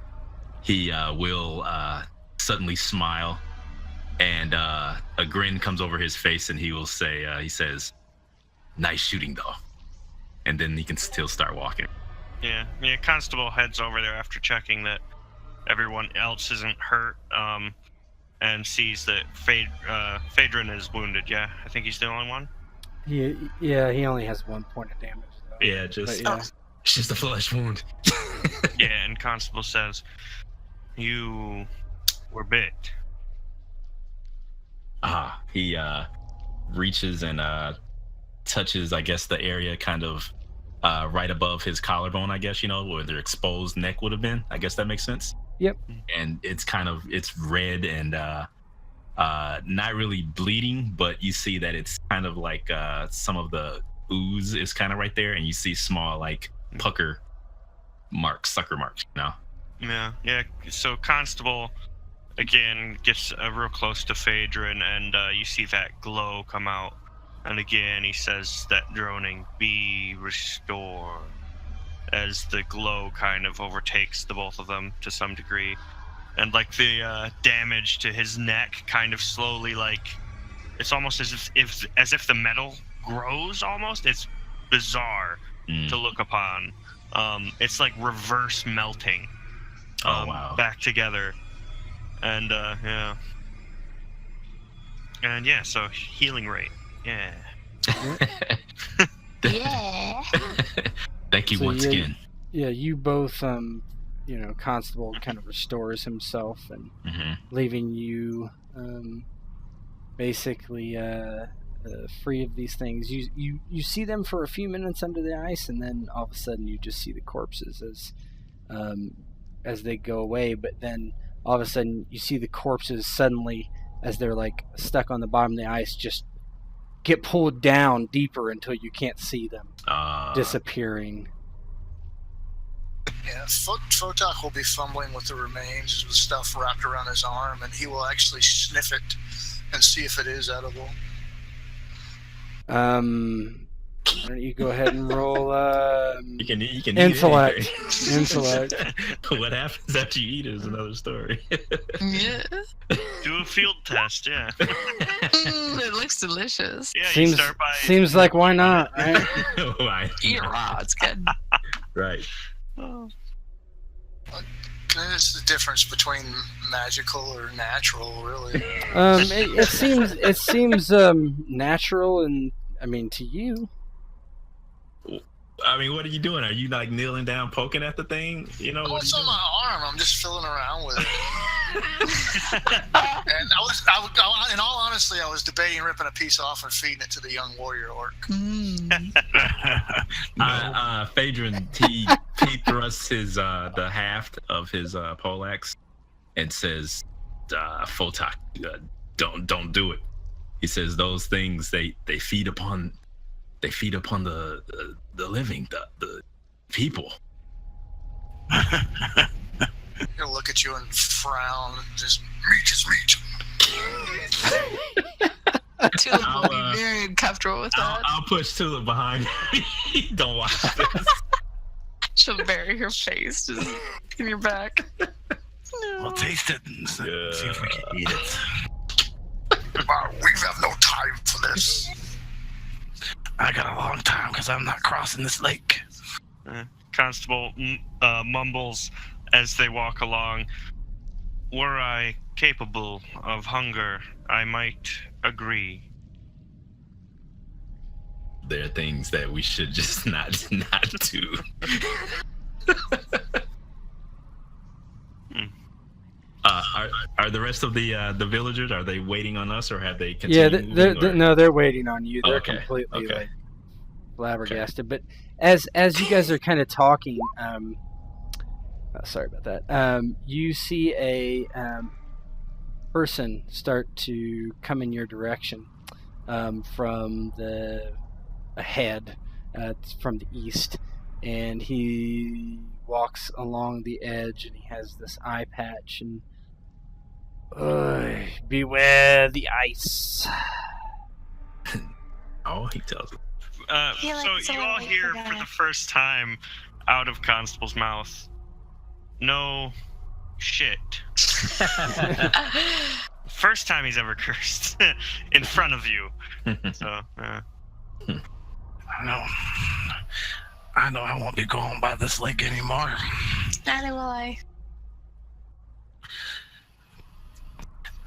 he will suddenly smile, and a grin comes over his face, and he will say, he says, "Nice shooting, though." And then he can still start walking. Yeah. Constable heads over there after checking that everyone else isn't hurt, and sees that Phaedron is wounded. Yeah, I think he's the only one. He only has 1 point of damage, though. Yeah, it's just a flesh wound. Yeah, and Constable says, "You were bit." He reaches and touches, I guess, the area kind of right above his collarbone, I guess, where their exposed neck would have been. I guess that makes sense. Yep. And it's red and not really bleeding, but you see that it's kind of like some of the ooze is kind of right there, and you see small like sucker marks, Yeah. So Constable again gets real close to Phaedron, and you see that glow come out. And again, he says that droning, "Be restored," as the glow kind of overtakes the both of them to some degree. And like the damage to his neck kind of slowly, like, it's almost as if the metal grows almost. It's bizarre to look upon. It's like reverse melting back together. And yeah. And yeah, so healing rate. Yeah. Yeah. Thank you So once again. Yeah, you both, Constable kind of restores himself and Hmm. leaving you basically free of these things. You see them for a few minutes under the ice, and then all of a sudden you just see the corpses as they go away. But then all of a sudden you see the corpses suddenly, as they're like stuck on the bottom of the ice, just get pulled down deeper until you can't see them disappearing. Yeah, Fotak will be fumbling with the remains with stuff wrapped around his arm, and he will actually sniff it and see if it is edible. Why don't you go ahead and roll You can eat intellect. anything. Intellect. What happens after you eat is another story. Yeah. Do a field test, yeah. It looks delicious. Yeah, you start by... Seems like why not, right? Why? Eat it raw. It's good. Right. Oh. It's the difference between magical or natural, really. It seems natural, and I mean to you. I mean, what are you doing? Are you like kneeling down, poking at the thing? You know, Oh, it's on my arm. I'm just fiddling around with it. And in all honesty, I was debating ripping a piece off and feeding it to the young warrior orc. Phaedron, he thrusts his the haft of his poleaxe and says, "Fotak, don't do it." He says those things they feed upon the living, the people. He'll look at you and frown. Just reach is reach. Tulip will be very uncomfortable with that. I'll push Tulip behind me. Don't watch this. She'll bury her face just in your back. No. We'll taste it and see if we can eat it. We have no time for this. I got a long time because I'm not crossing this lake. Constable mumbles as they walk along. Were I capable of hunger, I might agree. There are things that we should just not do. Are the rest of the villagers, are they waiting on us, or have they continued? Yeah, they're waiting on you. They're Okay, completely okay. like flabbergasted. But as you guys are kind of talking, sorry about that. You see a person start to come in your direction from the ahead, from the east, and he walks along the edge, and he has this eye patch, and beware the ice. Oh, he tells me. So you all hear for the first time out of Constable's mouth, no shit. First time he's ever cursed in front of you. So, I know I won't be going by this lake anymore. Neither will I.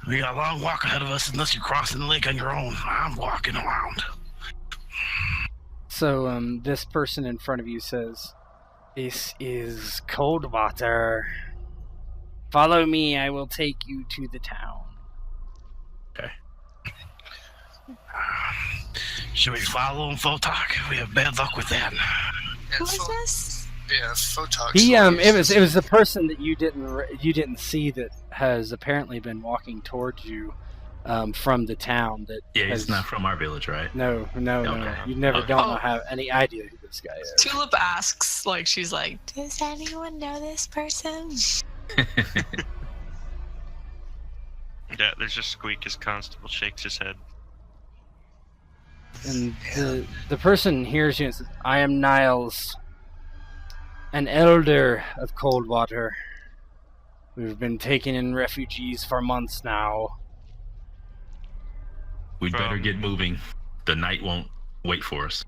We got a long walk ahead of us unless you're crossing the lake on your own. I'm walking around. So this person in front of you says, "This is Coldwater. Follow me, I will take you to the town." Okay. Should we follow him, Fotak? We have bad luck with that. Who is this? Yeah, Fotak. It was the person that you didn't see that has apparently been walking towards you from the town. That He's not from our village, right? No. Okay. You don't have any idea who this guy is. Tulip asks, she's like, Does anyone know this person? yeah, there's just squeak as Constable shakes his head. And the person hears you and says, "I am Niles, an elder of Coldwater. We've been taking in refugees for months now." We'd better get moving. The night won't wait for us.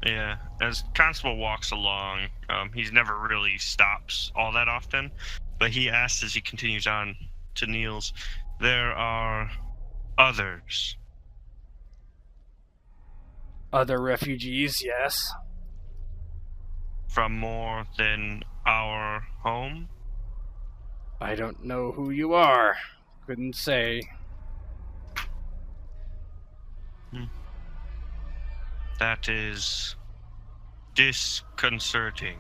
Yeah, as Constable walks along, he's never really stops all that often, but he asks as he continues on to Niels, there are others Other refugees, yes. From more than our home? I don't know who you are. Couldn't say. That is disconcerting.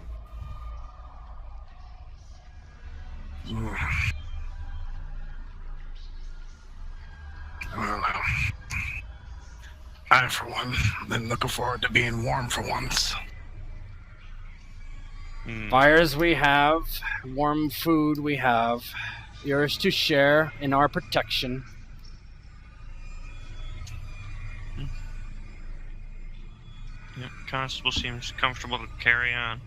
Well, I, for one, been looking forward to being warm for once. Fires we have, warm food we have, yours to share in our protection. Yep, Constable seems comfortable to carry on.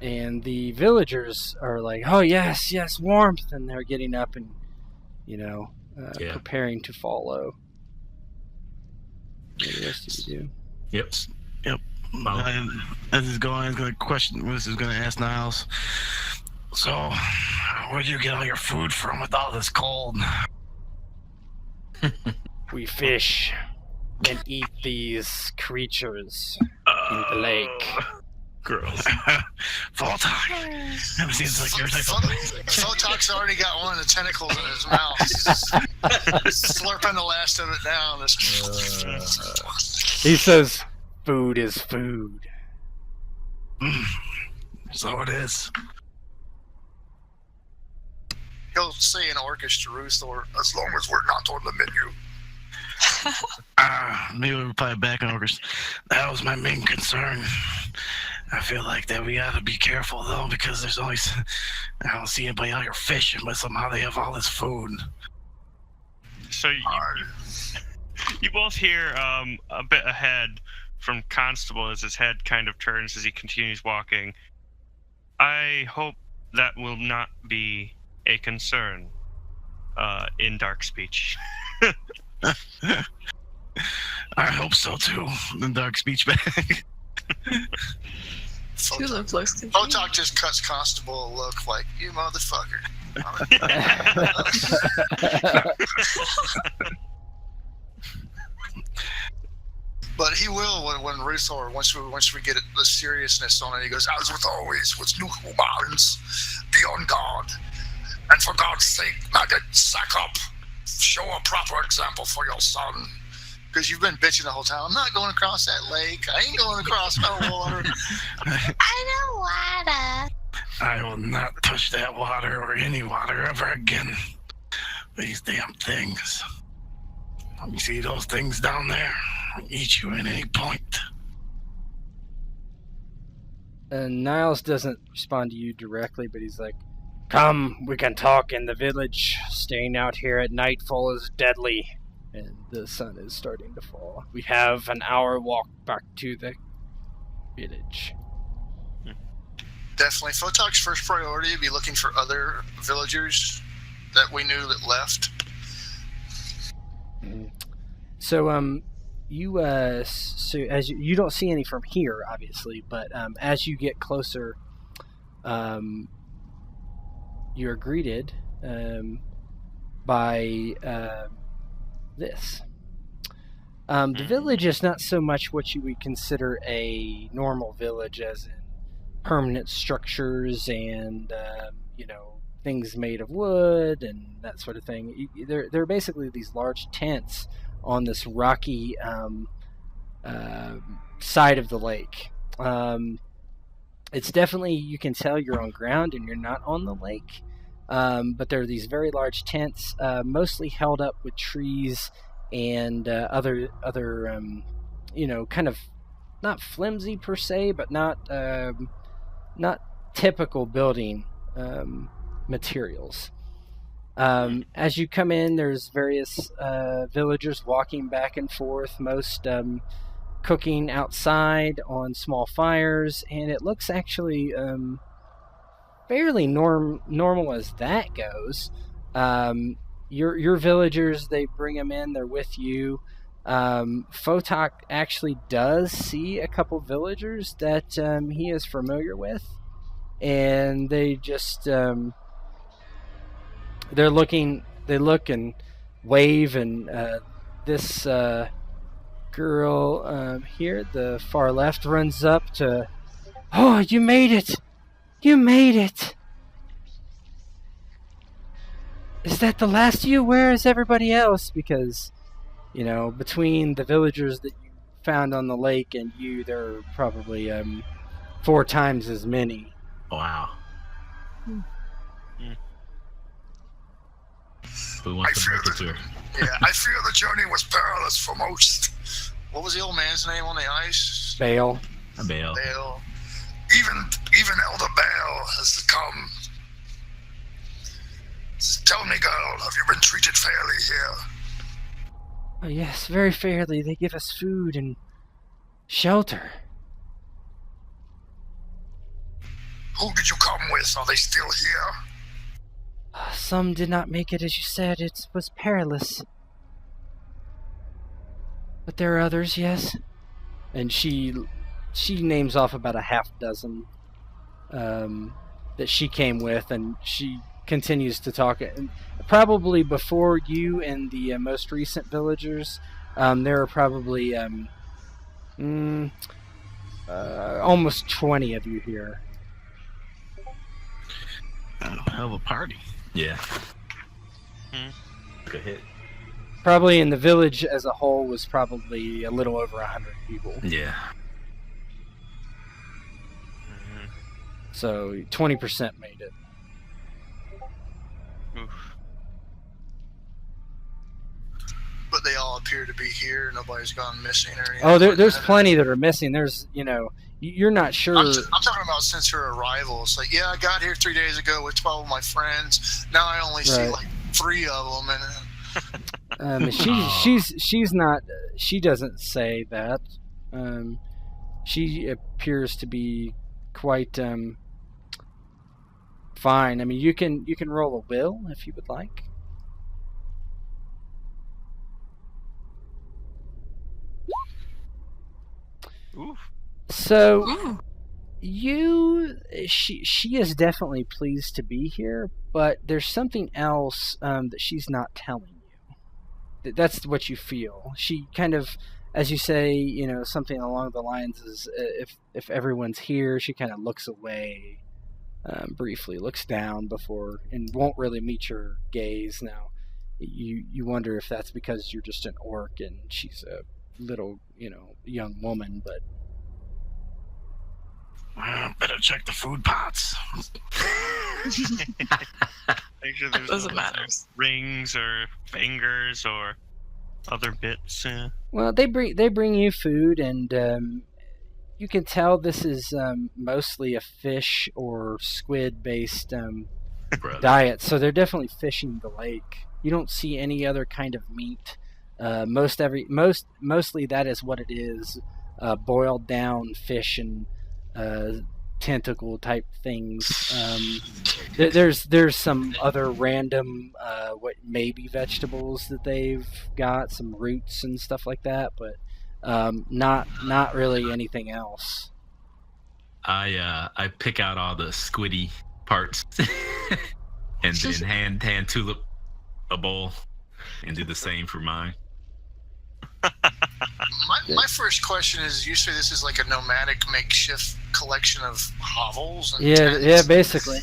And the villagers are like, oh yes, yes, warmth, and they're getting up and, preparing to follow. What do the rest of you do? Yep. As is going, I'm going to ask Niles. So, where'd you get all your food from with all this cold? We fish and eat these creatures in the lake. Gross. Fotak. That seems like your type of... Fotak's already got one of the tentacles in his mouth. He's slurping the last of it down. He says, food is food. So it is. He'll say in Orcish to Ruthor, as long as we're not on the menu. Maybe we'll reply back on Orcish. That was my main concern. I feel like that we gotta be careful though, because there's always, I don't see anybody out here fishing, but somehow they have all this food. So you both hear a bit ahead from Constable as his head kind of turns as he continues walking. I hope that will not be a concern in dark speech. I hope so too. The dark speech bag. Tulip looks confused. Fotak just cuts Constable a look like, you motherfucker. But he will when Ruthor, once we get the seriousness on it, he goes, as with always, with new humans, be on guard. And for God's sake, maggot, sack up. Show a proper example for your son. Because you've been bitching the whole time. I'm not going across that lake. I ain't going across no water. I don't wanna. I will not touch that water or any water ever again. These damn things. You see those things down there? I'll eat you at any point. And Niles doesn't respond to you directly, but he's like, come, we can talk in the village. Staying out here at nightfall is deadly. And the sun is starting to fall. We have an hour walk back to the village. Definitely. Fotak's first priority would be looking for other villagers that we knew that left. So, as you don't see any from here, obviously, but as you get closer, you're greeted by this. The village is not so much what you would consider a normal village, as in permanent structures and things made of wood and that sort of thing. They're basically these large tents on this rocky side of the lake. It's definitely, you can tell you're on ground and you're not on the lake. But there are these very large tents, mostly held up with trees and other kind of not flimsy per se, but not typical building materials. As you come in, there's various villagers walking back and forth, most cooking outside on small fires, and it looks actually fairly normal as that goes. Your villagers, they bring them in, they're with you. Fotak actually does see a couple villagers that he is familiar with, and they just they look and wave, and this girl here, the far left, runs up to, "Oh, you made it! You made it! Is that the last of you? Where is everybody else?" Because, between the villagers that you found on the lake and you, there are probably 4 times as many. Wow. Who I wants to fear break it to her? I fear the journey was perilous for most. What was the old man's name on the ice? Bale. Bale. Bale. Even Elder Bale has come. Tell me, girl, have you been treated fairly here? Oh, yes, very fairly. They give us food and shelter. Who did you come with? Are they still here? Some did not make it, as you said. It was perilous. But there are others, yes. And she names off about a half dozen that she came with, and she continues to talk. And probably before you and the most recent villagers, there are probably almost 20 of you here. Hell of a party. Yeah. Good hit. Probably in the village as a whole was probably a little over 100 people. Yeah. So 20% made it. Oof. But they all appear to be here. Nobody's gone missing or anything. Oh, like there's that. plenty that are missing. There's, you're not sure. I'm talking about since her arrival. It's like, I got here 3 days ago with 12 of my friends. Now I only see Right. like 3 of them, and She's not. She doesn't say that. She appears to be quite fine. I mean, you can roll a will if you would like. Oof. So she is definitely pleased to be here, but there's something else that she's not telling you. That's what you feel. She kind of, as you say, something along the lines is if everyone's here, she kind of looks away briefly, looks down before, and won't really meet your gaze. Now, you wonder if that's because you're just an orc and she's a little, young woman, but Better check the food pots. Make sure there's Doesn't no matter. rings or fingers or other bits. well, they bring you food, and you can tell this is mostly a fish or squid based Brother. diet. So they're definitely fishing the lake. You don't see any other kind of meat. Mostly that is what it is. Boiled down fish and tentacle type things. There's some other random what maybe vegetables that they've got, some roots and stuff like that, but not really anything else. I pick out all the squiddy parts and then hand Tulip a bowl and do the same for mine. my first question is: you say this is like a nomadic makeshift collection of hovels and Yeah, tents. basically.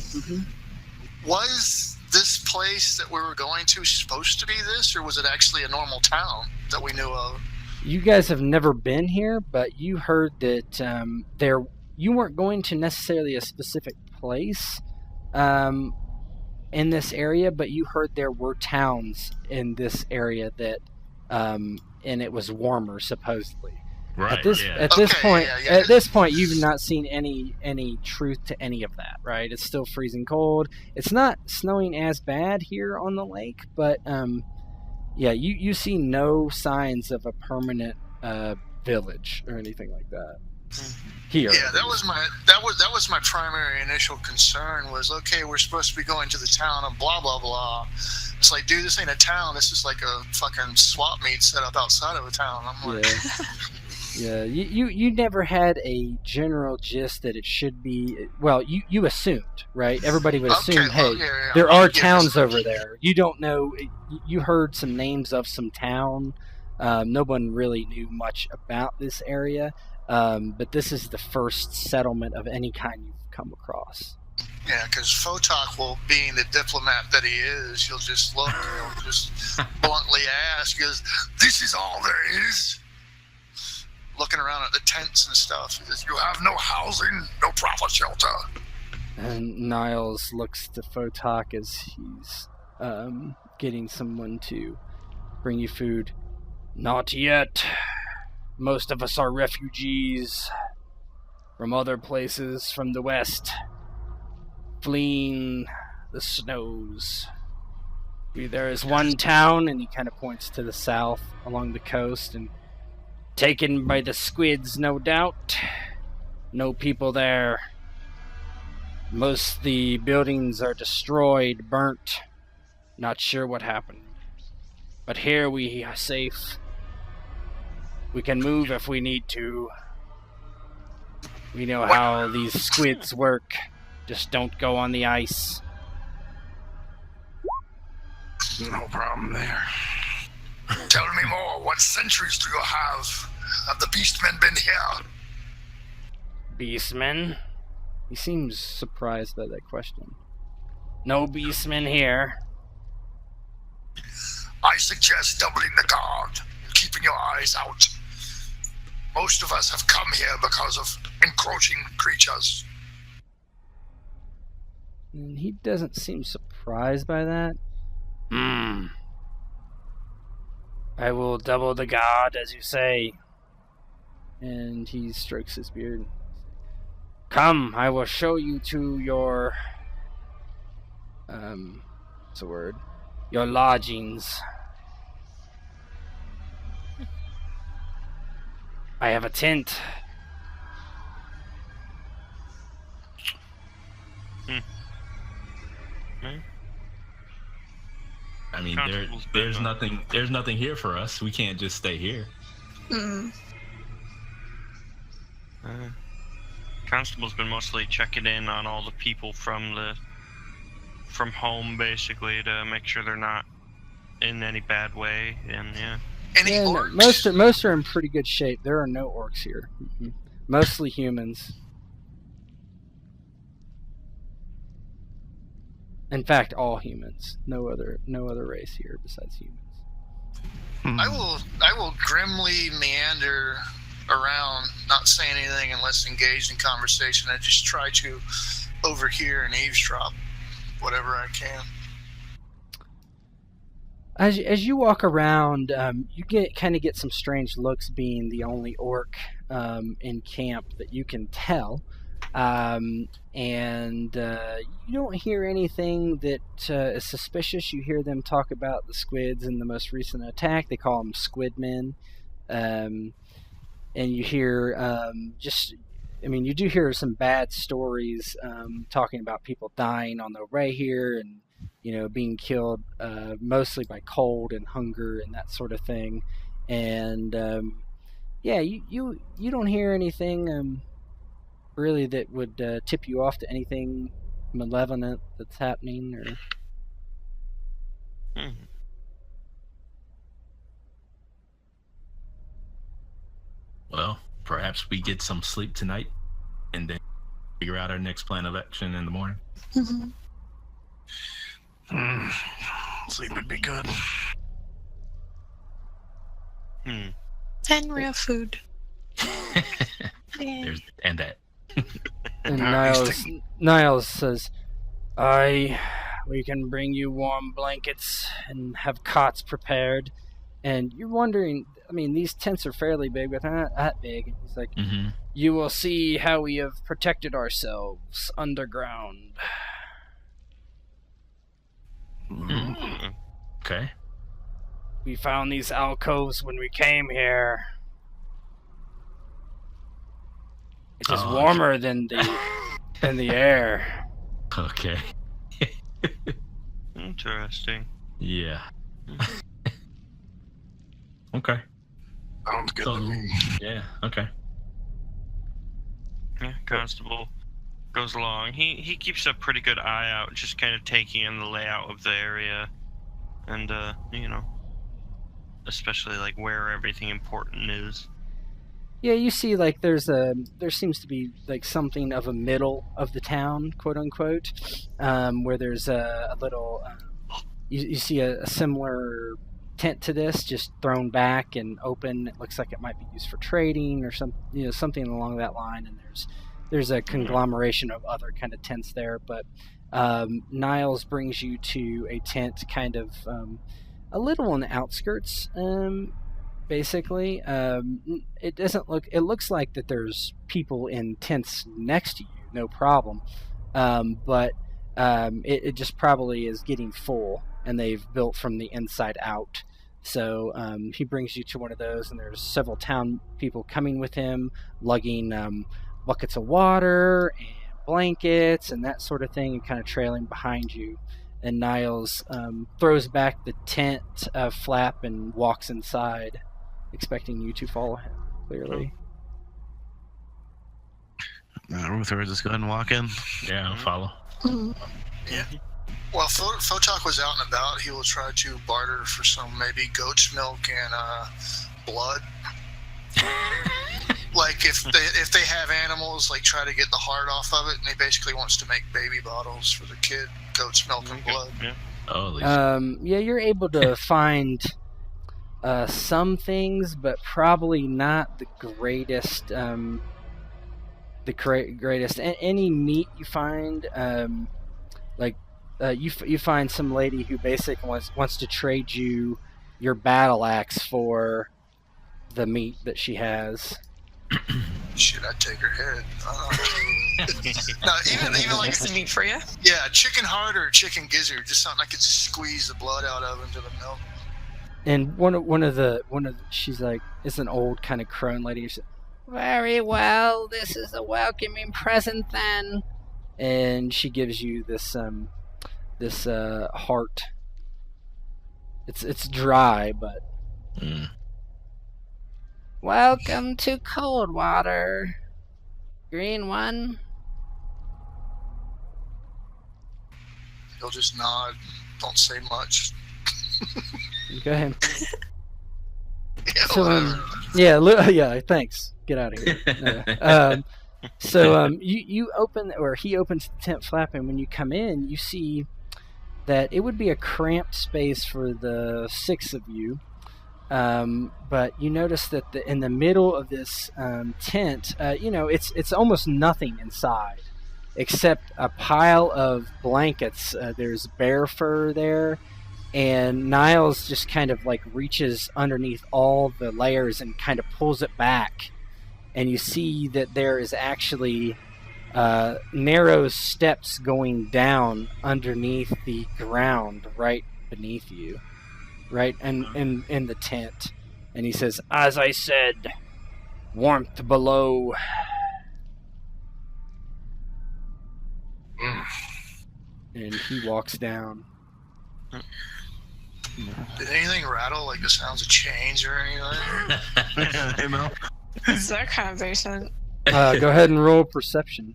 Was this place that we were going to supposed to be this, or was it actually a normal town that we knew of? You guys have never been here, but you heard that you weren't going to necessarily a specific place in this area, but you heard there were towns in this area that and it was warmer supposedly. Right. At this Okay, point, yeah. at this point, you've not seen any truth to any of that, right? It's still freezing cold. It's not snowing as bad here on the lake, but you see no signs of a permanent village or anything like that here. Yeah, that was my primary initial concern. Was okay, we're supposed to be going to the town of blah blah blah. It's like, dude, this ain't a town. This is like a fucking swap meet set up outside of a town. I'm like, Yeah, you never had a general gist that it should be. Well, you assumed, right? Everybody would assume, hey, there are towns over there. You don't know. You heard some names of some town, No one really knew much about this area, but this is the first settlement of any kind you've come across. Yeah, because Fotak, well, being the diplomat that he is, he'll just look, he'll just bluntly ask, "Is this is all there is?" Looking around at the tents and stuff, he says, "You have no housing, no proper shelter." And Niles looks to Fotak as he's getting someone to bring you food. "Not yet. Most of us are refugees from other places from the west, fleeing the snows. There is one town," and he kind of points to the south along the coast, and taken by the squids, no doubt. No people there. Most of the buildings are destroyed, burnt. Not sure what happened. But here we are safe. We can move if we need to. We know how these squids work. Just don't go on the ice." No problem there. Tell me more. What centuries do you have? Have the beastmen been here? Beastmen? He seems surprised by that question. "No beastmen here." I suggest doubling the guard, keeping your eyes out. Most of us have come here because of encroaching creatures. And he doesn't seem surprised by that. I will double the guard, as you say. And he strokes his beard. "Come, I will show you to your... what's the word? Your lodgings. I have a tent." I mean, there's nothing here for us. We can't just stay here. Constable's been mostly checking in on all the people from home, basically, to make sure they're not in any bad way. And Any Yeah, no, orcs? most are in pretty good shape. There are no orcs here. Mostly humans. In fact, all humans. No other race here besides humans. I will grimly meander around, not saying anything unless engaged in conversation. I just try to overhear and eavesdrop whatever I can. As you walk around, you get some strange looks, being the only orc in camp that you can tell, and you don't hear anything that is suspicious. You hear them talk about the squids in the most recent attack. They call them squidmen, and you hear you do hear some bad stories, talking about people dying on the way here, and being killed mostly by cold and hunger and that sort of thing. And you don't hear anything really that would tip you off to anything malevolent that's happening. Or Well, perhaps we get some sleep tonight and then figure out our next plan of action in the morning. Sleep would be good. And real food. Yeah. And that. And Niles says, we can bring you warm blankets and have cots prepared. And you're wondering, these tents are fairly big, but they're not that big. And he's like, you will see how we have protected ourselves underground. Okay. We found these alcoves when we came here. It is warmer than the air. Okay. Interesting. Yeah. Okay. Sounds good to me. Yeah, okay. Yeah, Constable goes along. He keeps a pretty good eye out, just kind of taking in the layout of the area, and especially like where everything important is. Yeah, you see, like there seems to be like something of a middle of the town, quote unquote, where there's a little. You see a similar tent to this, just thrown back and open. It looks like it might be used for trading or something along that line. And there's a conglomeration of other kind of tents there. But Niles brings you to a tent, kind of a little on the outskirts. Basically, it doesn't look. It looks like that there's people in tents next to you, no problem. But it just probably is getting full, and they've built from the inside out. So he brings you to one of those, and there's several town people coming with him, lugging buckets of water and blankets and that sort of thing, and kind of trailing behind you. And Niles throws back the tent flap and walks inside, expecting you to follow him, clearly. Ruthor, just go ahead and walk in. Yeah, I'll follow. Yeah. While Fotak was out and about, he will try to barter for some maybe goat's milk and blood. Like if they have animals, like try to get the heart off of it, and he basically wants to make baby bottles for the kid, goat's milk and blood. Yeah. Oh, Yeah, you're able to find some things, but probably not the greatest. Greatest. Any meat you find, you find some lady who basically wants to trade you your battle axe for the meat that she has. Shit, I'd take her head. No, even like some meat for you. Yeah, chicken heart or chicken gizzard, just something I could squeeze the blood out of into the milk. And one of the she's like, it's an old kind of crone lady. She's, very well, this is a welcoming present then. And she gives you this heart. It's dry, but welcome to Coldwater, green one. He'll just nod, don't say much. Go ahead. Yeah, So yeah, thanks. Get out of here. You open, or he opens the tent flap, and when you come in, you see that it would be a cramped space for the 6 of you. But you notice that in the middle of this tent, it's almost nothing inside except a pile of blankets. There's bear fur there, and Niles just kind of like reaches underneath all the layers and kind of pulls it back. And you see that there is actually narrow steps going down underneath the ground right beneath you, right in the tent. And he says, as I said, warmth below. And he walks down. Did anything rattle, like the sounds of chains or anything? Hey, Mel. It's that conversation. Go ahead and roll perception.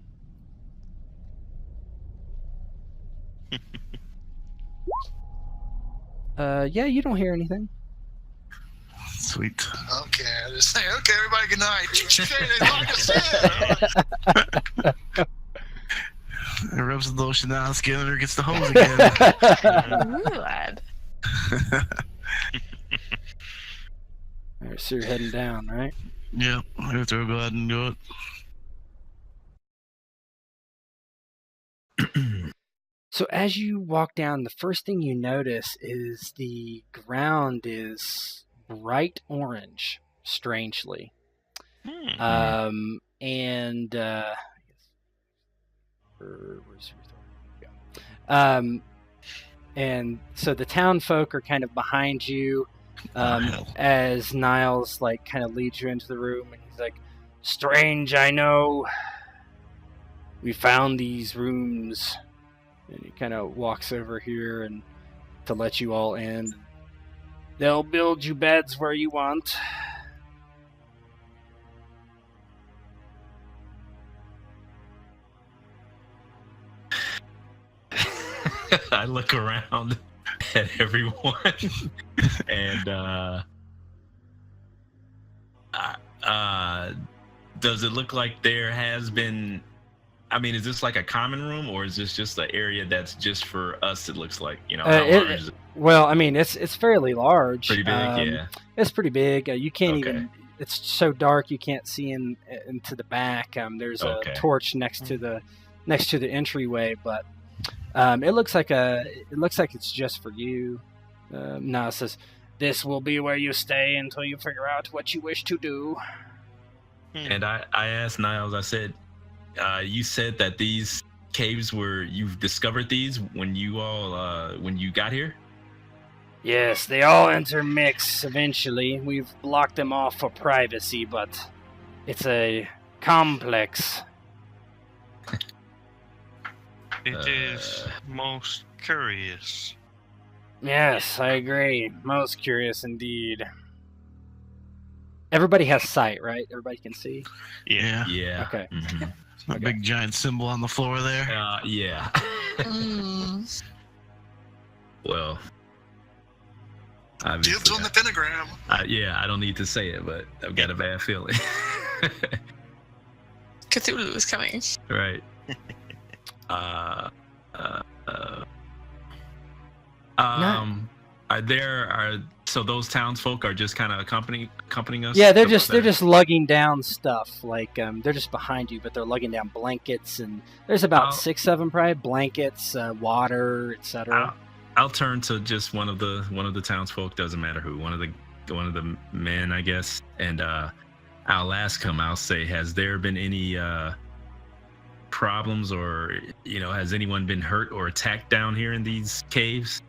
Yeah, you don't hear anything. Sweet. Okay, I just say, okay, everybody, good night. Like I said. It rubs the lotion down, Skinner gets the hose again. Ooh, lad. Alright, so you're heading down, right? Yep, Ruthor, go ahead and do it. So as you walk down, the first thing you notice is the ground is bright orange, strangely. And where's and so the town folk are kind of behind you, as Niles like kind of leads you into the room, and he's like, "Strange, I know. We found these rooms." And he kind of walks over here and to let you all in. They'll build you beds where you want. I look around at everyone, and Does it look like there has been? I mean, is this like a common room, or is this just an area that's just for us? It looks like, how large is it? Well, I mean, it's fairly large. Pretty big, yeah. It's pretty big. You can't Okay. even. It's so dark you can't see into the back. There's a Okay. torch next to the entryway, but it looks like it's just for you. Now it says, "This will be where you stay until you figure out what you wish to do." And I asked Niles. I said, "You said that these caves you've discovered these when you got here?" Yes, they all intermix eventually. We've blocked them off for privacy, but it's a complex. It is most curious. Yes, I agree. Most curious indeed. Everybody has sight, right? Everybody can see? Yeah. Yeah. Okay. Mhm. A big giant symbol on the floor there. Yeah. Mm. Well, Dibs obviously, on the pentagram. I don't need to say it, but I've got a bad feeling. Cthulhu is coming. Right. So those townsfolk are just kind of accompanying us? Yeah, they're just lugging down stuff. Like they're just behind you, but they're lugging down blankets, and there's about 6 of them, probably. Blankets, water, etc. I'll turn to just one of the townsfolk. Doesn't matter who. One of the men, I guess, and I'll ask him. I'll say, has there been any problems, or has anyone been hurt or attacked down here in these caves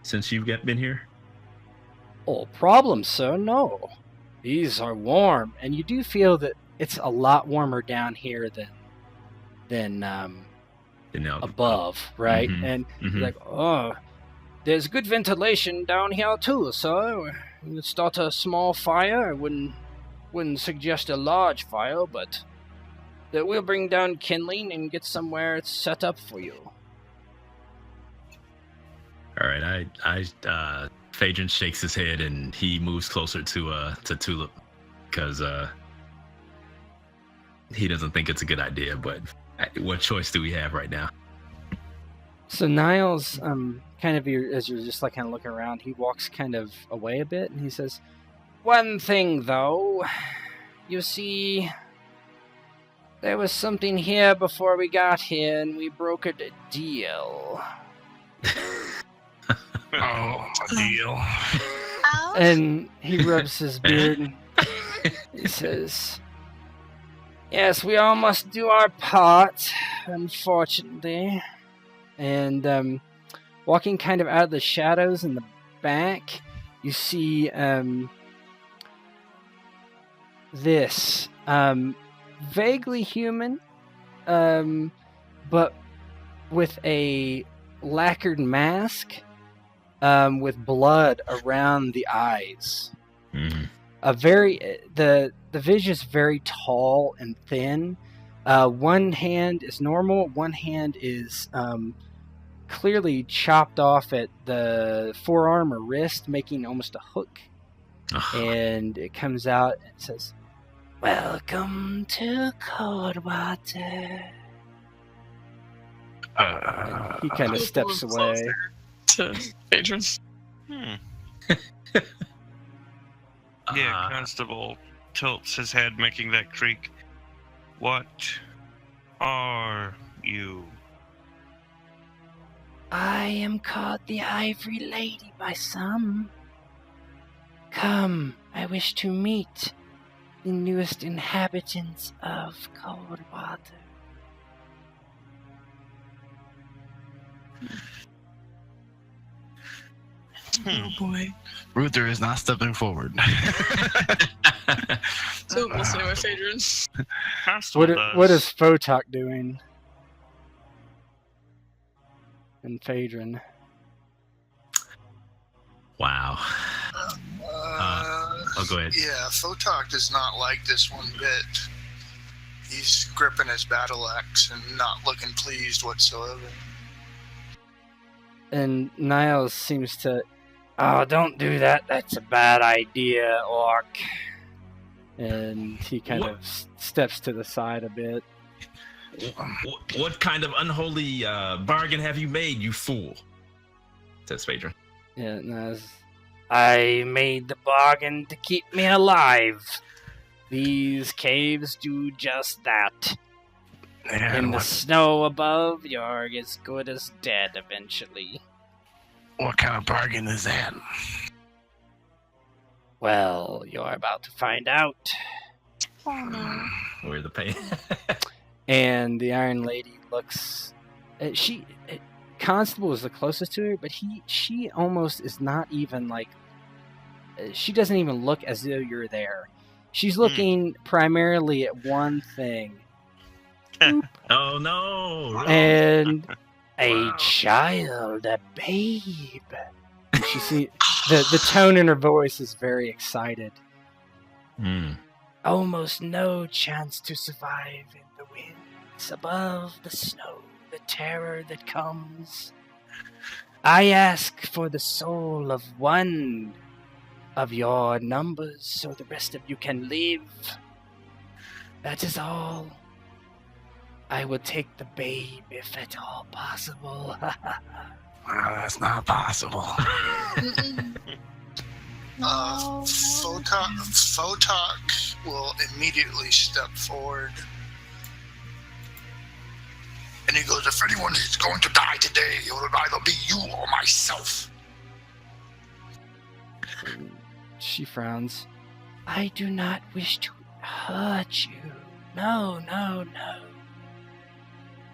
since you've been here? Oh, problem, sir? No. These are warm, and you do feel that it's a lot warmer down here than above, right? Mhm, And mhm. you're like, oh, there's good ventilation down here too, sir. You can start a small fire. I wouldn't suggest a large fire, but that we'll bring down kindling and get somewhere it's set up for you. All right, Phaedron shakes his head and he moves closer to Tulip because he doesn't think it's a good idea. But what choice do we have right now? So Niles, kind of as you're just like kind of looking around, he walks kind of away a bit and he says, "One thing though, you see, there was something here before we got here, and we brokered a deal." Oh, a deal. Oh, And he rubs his beard and he says, "Yes, we all must do our part, unfortunately." And walking kind of out of the shadows in the back, you see this vaguely human, but with a lacquered mask, with blood around the eyes. Mhm. The vision is very tall and thin. One hand is normal. One hand is clearly chopped off at the forearm or wrist, making almost a hook. And it comes out and it says, "Welcome to Coldwater." He kind of steps away. To Phaedron. Yeah, Constable tilts his head, making that creak. What are you? "I am called the Ivory Lady by some. Come, I wish to meet the newest inhabitants of Coldwater." Oh boy. Ruthor is not stepping forward. So we'll say what Phaedron. Constable What is Fotak doing? And Phaedron. Wow. Go ahead. Yeah, Fotak does not like this one bit. He's gripping his battle axe and not looking pleased whatsoever. And Niles seems to, "Oh, don't do that. That's a bad idea, Orc." And he kind of steps to the side a bit. What kind of unholy bargain have you made, you fool? Says Phaedron. Yeah, no, I made the bargain to keep me alive. These caves do just that. Yeah, In the snow above, you're as good as dead eventually. what kind of bargain is that? Well, you're about to find out. Oh no. Where the pain? And the Iron Lady looks. Constable is the closest to her, but she almost is not even like. She doesn't even look as though you're there. She's looking primarily at one thing. Oh no! And a child, a babe. And she see the tone in her voice is very excited. Almost no chance to survive in the winds above the snow, the terror that comes. I ask for the soul of one of your numbers so the rest of you can live. That is all. I will take the babe if at all possible. That's not possible. Fotak will immediately step forward. And he goes, if anyone is going to die today, it will either be you or myself. She frowns. I do not wish to hurt you. No, no, no.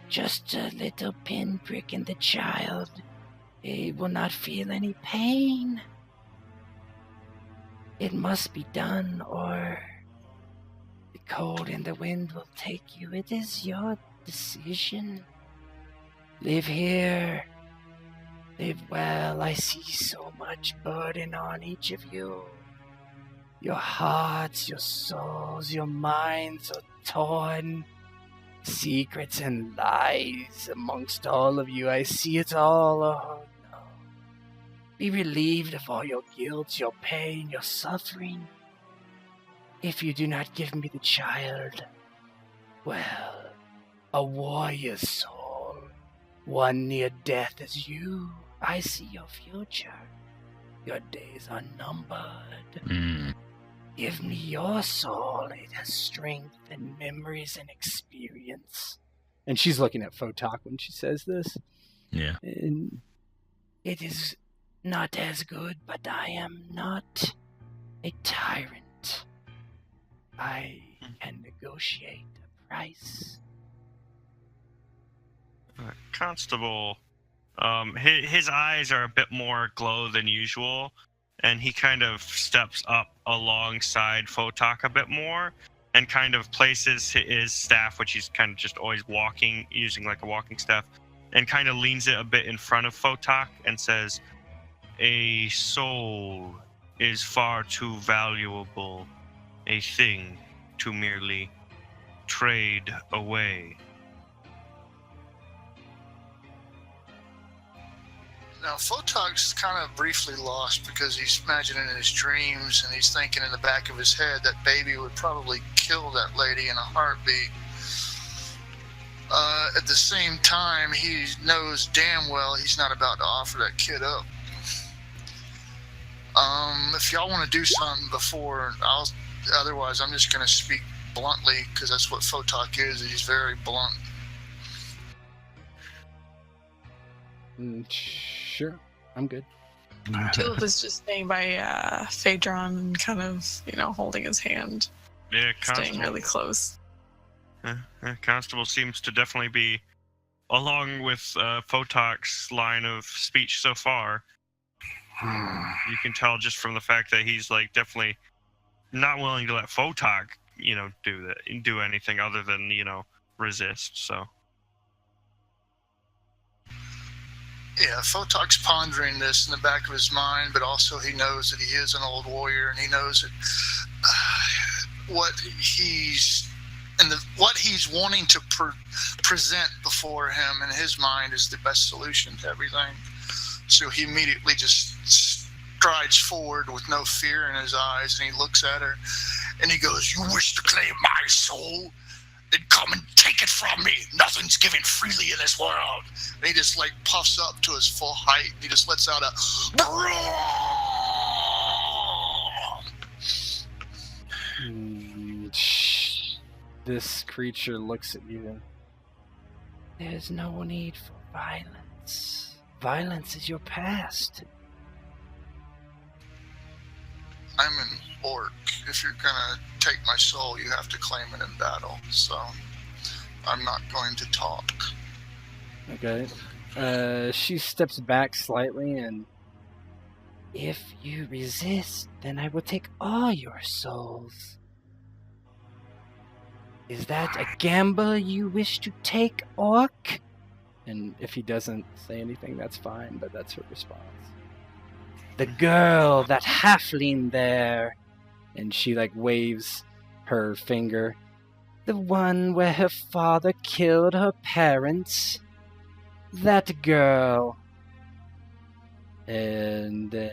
Just a little pinprick in the child. He will not feel any pain. It must be done, or the cold and the wind will take you. It is your decision. Live here. Live well. I see so much burden on each of you. Your hearts, your souls, your minds are torn. Secrets and lies amongst all of you. I see it all. Oh no. Be relieved of all your guilt, your pain, your suffering. If you do not give me the child, well, a warrior's soul, one near death as you, I see your future. Your days are numbered. Give me your soul. It has strength and memories and experience. And she's looking at Fotak when she says this. Yeah. And it is not as good, but I am not a tyrant. I can negotiate a price. Constable, his eyes are a bit more glow than usual, and he kind of steps up alongside Fotak a bit more and kind of places his staff, which he's kind of just always walking, using like a walking staff, and kind of leans it a bit in front of Fotak and says, a soul is far too valuable a thing to merely trade away. Now, Fotak's kind of briefly lost because he's imagining in his dreams and he's thinking in the back of his head that baby would probably kill that lady in a heartbeat. At the same time, he knows damn well he's not about to offer that kid up. If y'all want to do something before, otherwise I'm just going to speak bluntly because that's what Fotak is. He's very blunt. Sure, I'm good. Tulip is just staying by Phaedron and kind of, holding his hand, Yeah, staying really close. Constable seems to definitely be, along with Fotak's line of speech so far, you can tell just from the fact that he's like definitely not willing to let Fotak, do anything other than, resist, so. Yeah, Fotak's pondering this in the back of his mind, but also he knows that he is an old warrior, and he knows that what he's wanting to present before him in his mind is the best solution to everything. So he immediately just strides forward with no fear in his eyes, and he looks at her, And he goes, "You wish to claim my soul? Then come and take it from me. Nothing's given freely in this world." And he just like puffs up to his full height. He just lets out a This creature looks at you. There's no need for violence. Violence is your past. I'm an orc. If you're gonna take my soul, you have to claim it in battle. So I'm not going to talk. Okay. She steps back slightly and... If you resist, then I will take all your souls. Is that a gamble you wish to take, orc? And if he doesn't say anything, that's fine, but that's her response. The girl, that halfling there. And she like waves her finger. The one where her father killed her parents. That girl. And then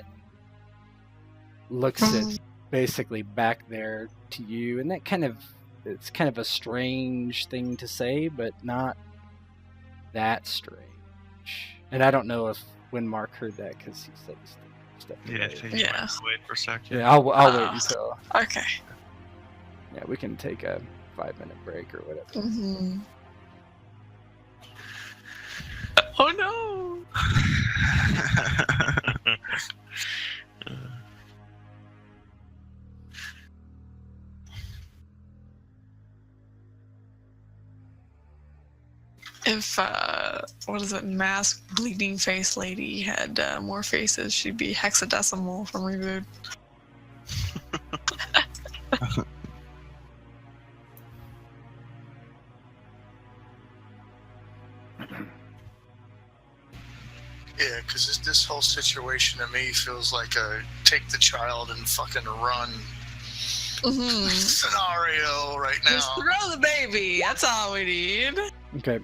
looks at basically back there to you, and that kind of, it's kind of a strange thing to say, but not that strange. And I don't know if when Mark heard that, because he said he stepped Yeah, I away. think you might wait for a second. Yeah, I'll wait until. Okay. Yeah, we can take a 5-minute break or whatever. Mm-hmm. Oh no! If, what is it, masked, bleeding face lady had more faces, she'd be hexadecimal from Reboot. Yeah, because this whole situation to me feels like a take the child and fucking run scenario right now. Just throw the baby, that's all we need. Okay,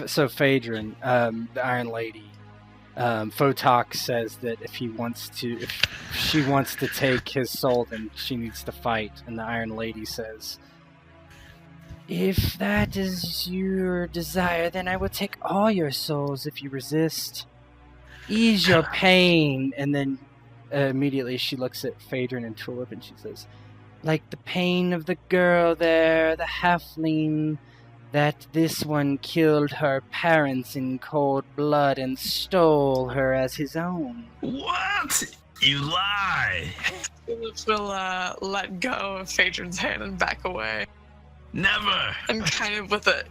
so Phaedron, the Iron Lady, Fotak says that if she wants to take his soul, then she needs to fight. And the Iron Lady says, if that is your desire, then I will take all your souls if you resist. Ease your pain. And then immediately she looks at Phaedron and Tulip and she says, like the pain of the girl there, the halfling, that this one killed her parents in cold blood and stole her as his own. What? You lie. Tulip will let go of Phaedron's hand and back away. Never. And kind of with a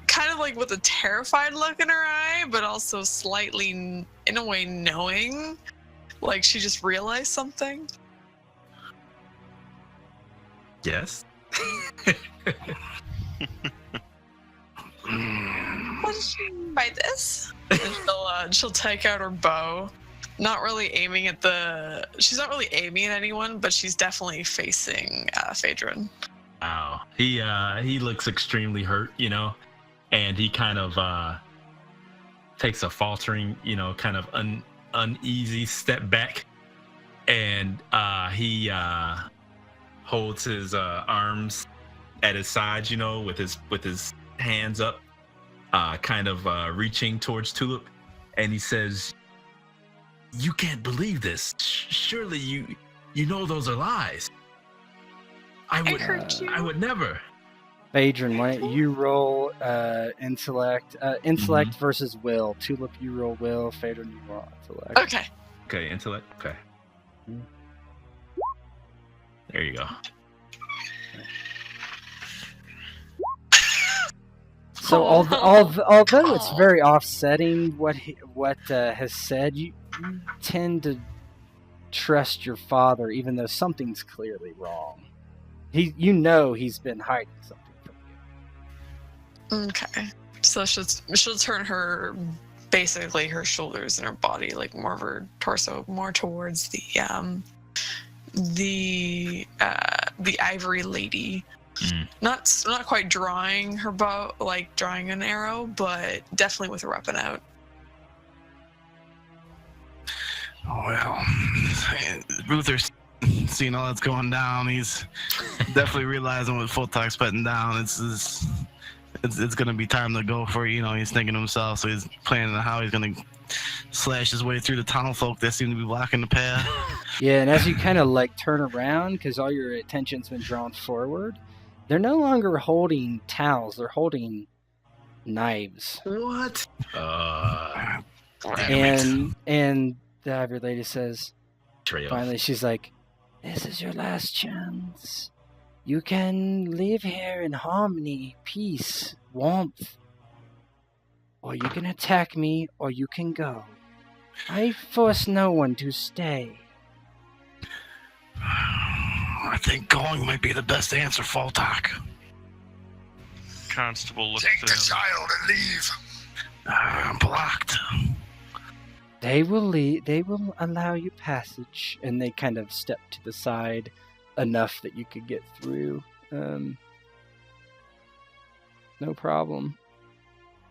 terrified look in her eye, but also slightly, in a way, knowing, like she just realized something. Yes. What does she mean by this? And she'll take out her bow, not really aiming at she's not really aiming at anyone, but she's definitely facing Phaedron. Wow. He looks extremely hurt, and he kind of takes a faltering, kind of uneasy step back, and he holds his arms at his sides, with his hands up, kind of reaching towards Tulip, and he says, "You can't believe this. Surely you know those are lies. I would never." Phaedron, why don't you roll intellect versus will. Tulip, you roll will. Phaedron, you roll intellect. Okay. Okay, intellect. Okay. There you go. So although it's very offsetting what has said, you tend to trust your father, even though something's clearly wrong. He's been hiding something from you. Okay. So she'll turn her shoulders and her body, like more of her torso, more towards the Ivory lady. Not quite drawing her bow, like drawing an arrow, but definitely with a weapon out. Oh, well, Ruthor seeing all that's going down, he's definitely realizing what Fotak's putting down. It's gonna be time to go for it. He's thinking to himself, so he's planning on how he's gonna slash his way through the tunnel folk that seem to be blocking the path. Yeah, and as you kind of like turn around, because all your attention's been drawn forward, they're no longer holding towels, they're holding knives. What? And the Ivory lady says, Trail. finally, she's like, "This is your last chance. You can live here in harmony, peace, warmth. Or you can attack me, or you can go. I force no one to stay." I think going might be the best answer, Fotak. Constable looks Take to the him. child and leave. I'm blocked. They will allow you passage, and they kind of step to the side enough that you could get through. No problem.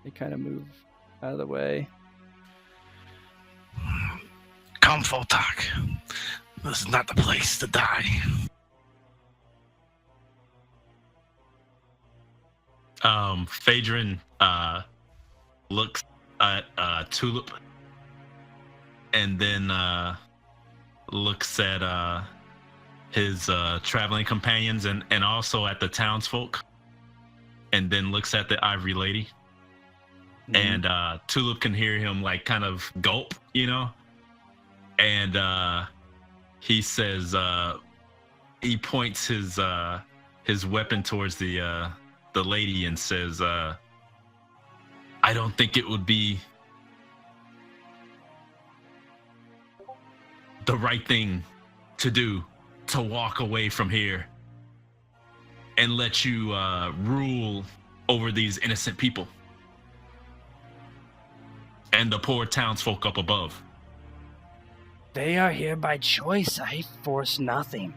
They kind of move out of the way. Come, Fotak. This is not the place to die. Phaedron looks at Tulip and then looks at his traveling companions and also at the townsfolk, and then looks at the Ivory lady. And Tulip can hear him like kind of gulp, and he says, he points his weapon towards the lady and says, "I don't think it would be the right thing to do to walk away from here and let you rule over these innocent people and the poor townsfolk up above." They are here by choice. I force nothing.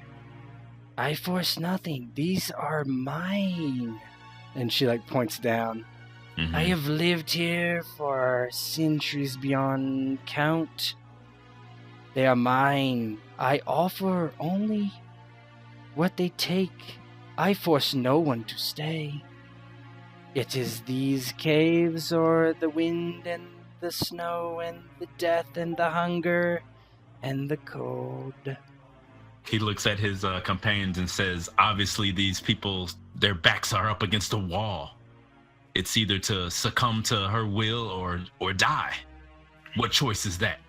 These are mine. And she points down. Mhm. I have lived here for centuries beyond count. They are mine. I offer only what they take. I force no one to stay. It is these caves, or the wind and the snow and the death and the hunger and the cold. He looks at his companions and says, obviously these people, their backs are up against a wall. It's either to succumb to her will or die. What choice is that?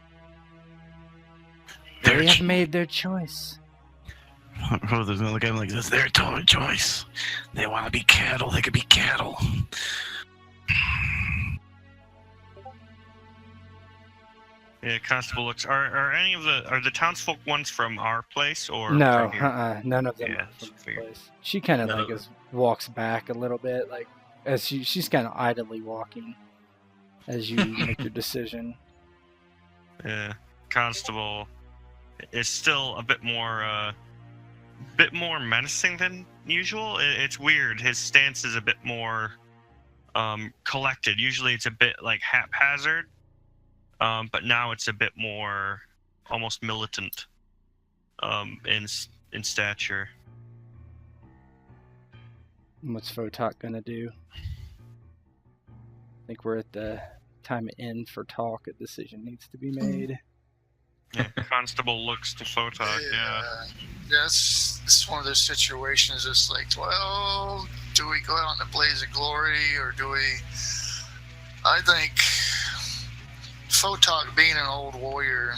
They have made their choice. Rother's gonna look at him like this. Their choice. They want to be cattle. They could be cattle. Yeah, Constable looks. Are any of the townsfolk ones from our place or No, from here? none of them Yeah, are from the figured. place. She kind of No. walks back a little bit, as she's kind of idly walking as you make your decision. Yeah, Constable is still a bit more menacing than usual. It's weird. His stance is a bit more collected. Usually, it's a bit haphazard, but now it's a bit more almost militant in stature. And what's Fotak gonna do? I think we're at the time of end for talk. A decision needs to be made. Yeah, Constable looks to Fotak. Yeah. Yeah, it's one of those situations. It's well, do we go out in a blaze of glory, or do we? I think Fotak, being an old warrior,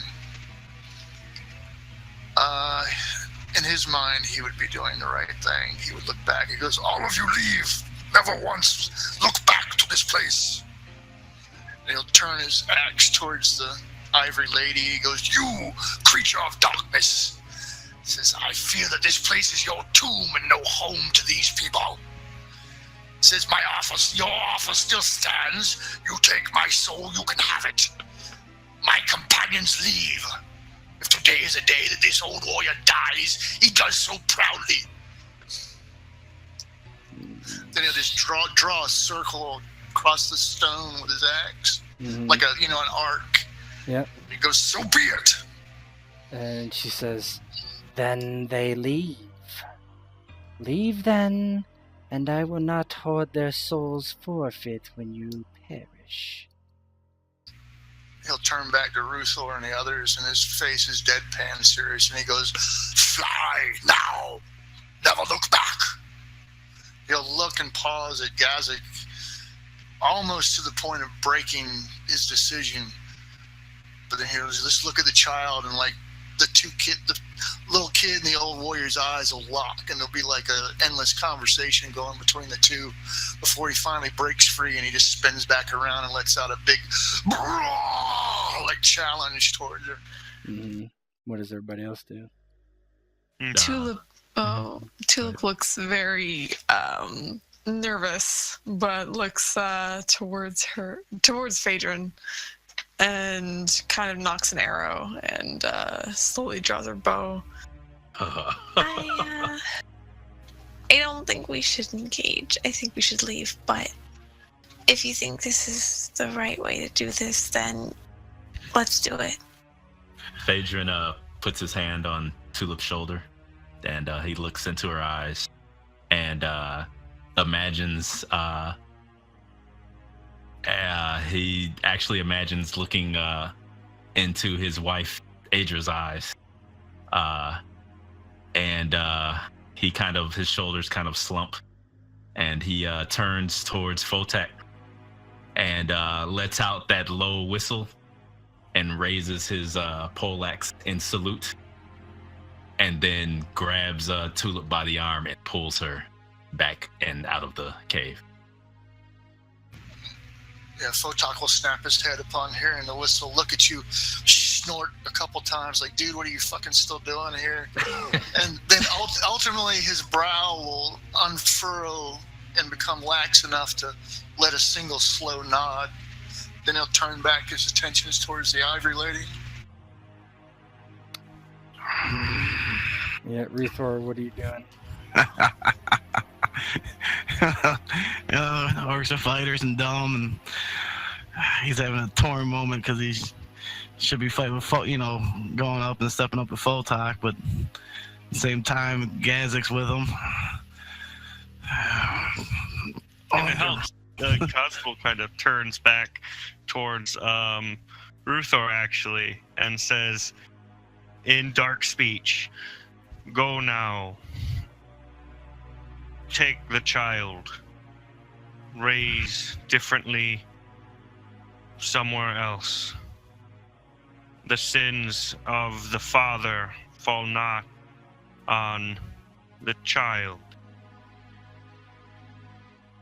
in his mind, he would be doing the right thing. He would look back. He goes, "All of you leave. Never once look back to this place." And he'll turn his axe towards the Ivory lady. He goes, "You, creature of darkness," says, "I fear that this place is your tomb and no home to these people." Says, your offer still stands. You take my soul, you can have it. My companions leave. If today is the day that this old warrior dies, he does so proudly. Then he'll just draw a circle across the stone with his axe, like an arc. Yep. He goes, "So be it." And she says, Then they leave. Leave then, and I will not hoard their souls forfeit when you perish. He'll turn back to Ruthor and the others, and his face is deadpan serious, and he goes, "Fly now! Never look back!" He'll look and pause at Gazek, almost to the point of breaking his decision. But then he'll just look at the child, and like the little kid and the old warrior's eyes will lock, and there'll be like an endless conversation going between the two before he finally breaks free, and he just spins back around and lets out a big like challenge towards her. Mm-hmm. What does everybody else do? Tulip looks very nervous, but looks towards Phaedron and kind of knocks an arrow and slowly draws her bow. I don't think we should engage. I think we should leave, but if you think this is the right way to do this, then let's do it. Phaedron puts his hand on Tulip's shoulder, and he looks into her eyes and imagines he actually imagines looking into his wife Adra's eyes, and he his shoulders kind of slump, and he turns towards Fotak and lets out that low whistle and raises his poleaxe in salute, and then grabs Tulip by the arm and pulls her back and out of the cave. Yeah, Fotak will snap his head upon hearing the whistle, look at you, snort a couple times like, dude, what are you fucking still doing here? And then ultimately his brow will unfurrow and become lax enough to let a single slow nod. Then he'll turn back his attention towards the Ivory lady. Yeah, Ruthor, what are you doing? Orcs are fighters and dumb, and he's having a torn moment because he should be fighting with, going up and stepping up to Fotak, but at the same time, Gazek's with him. And it helps. The constable kind of turns back towards Ruthor, actually, and says, in dark speech, "Go now. Take the child. Raise differently somewhere else. The sins of the father fall not on the child."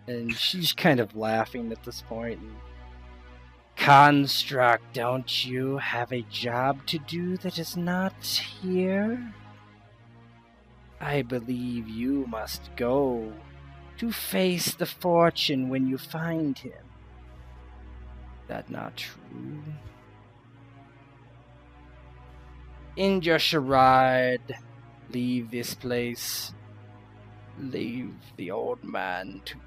And she's kind of laughing at this point. And, "Construct, don't you have a job to do that is not here? I believe you must go to face the fortune when you find him. That not true? End your charade. Leave this place. Leave the old man to me.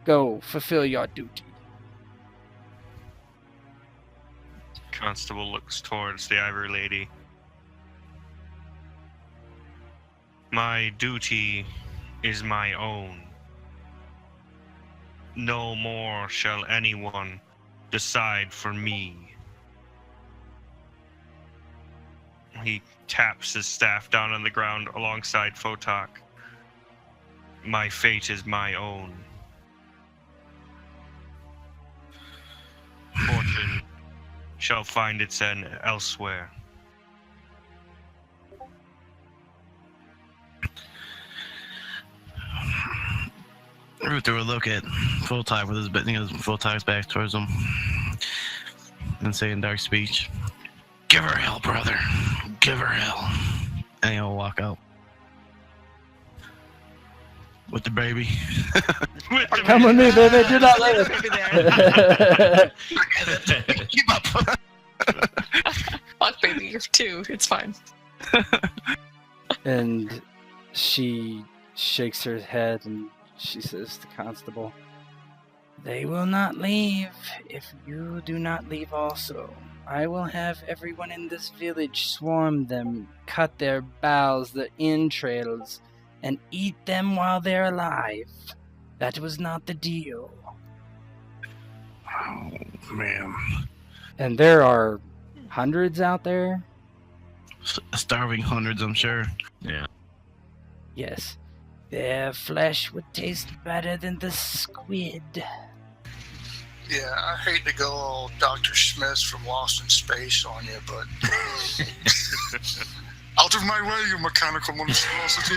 Go, fulfill your duty." Constable looks towards the Ivory lady. "My duty is my own. No more shall anyone decide for me." He taps his staff down on the ground alongside Fotak. "My fate is my own. Fortune shall find its end elsewhere." Ruthor will look at Fotak with Fotak's back towards him and say in dark speech, "Give her hell, brother. Give her hell." And he'll walk out with the baby. Come with me, baby. Do not leave us. Keep up. Fuck, baby, you're 2. It's fine. And she shakes her head and she says to Constable, "They will not leave if you do not leave also. I will have everyone in this village swarm them, cut their bowels, their entrails, and eat them while they're alive. That was not the deal. Oh, man. And there are hundreds out there? Starving hundreds, I'm sure. Yeah. Yes. Their flesh would taste better than the squid. Yeah, I hate to go all Dr. Smith from Lost in Space on you, but out of my way, you mechanical monstrosity.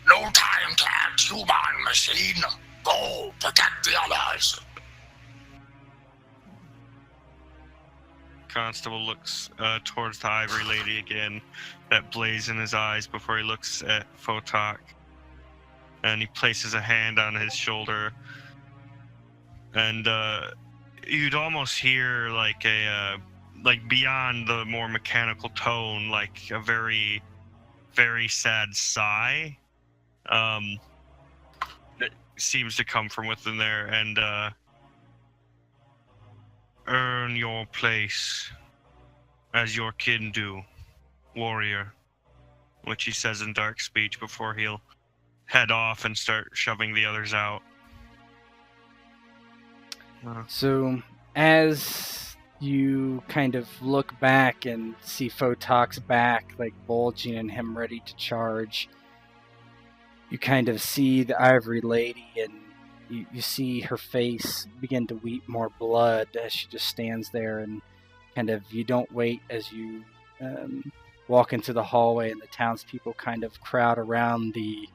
No time to act, human machine. Go protect the others. Constable looks towards the Ivory lady again, that blaze in his eyes before he looks at Fotak. And he places a hand on his shoulder. And you'd almost hear like like beyond the more mechanical tone, like a very, very sad sigh. That seems to come from within there, and earn your place as your kin do, warrior, which he says in dark speech before he'll head off and start shoving the others out. So, as you kind of look back and see Fotak's back, like bulging and him ready to charge, you kind of see the Ivory lady, and you see her face begin to weep more blood as she just stands there, and kind of, you don't wait as you walk into the hallway, and the townspeople kind of crowd around the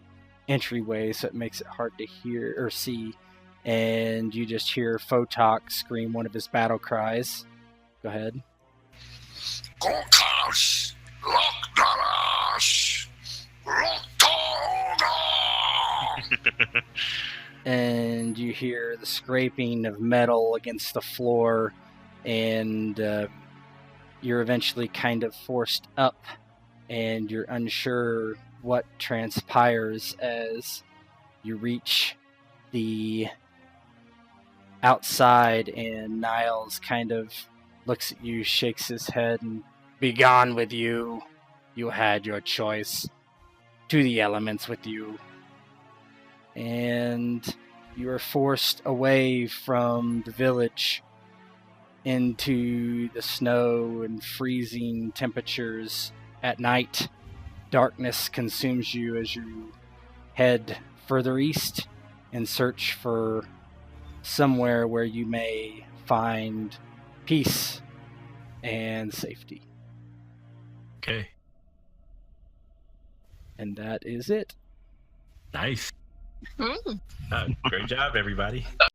entryway, so it makes it hard to hear or see, and you just hear Fotak scream one of his battle cries. Go ahead. Gokash, Lokdarash, Loktoga. And you hear the scraping of metal against the floor, and you're eventually kind of forced up, and you're unsure what transpires as you reach the outside, and Niles kind of looks at you, shakes his head, and "Be gone with you. You had your choice. To the elements with you." And you are forced away from the village into the snow and freezing temperatures at night. Darkness consumes you as you head further east and search for somewhere where you may find peace and safety. Okay. And that is it. Nice. Mm. Great job, everybody.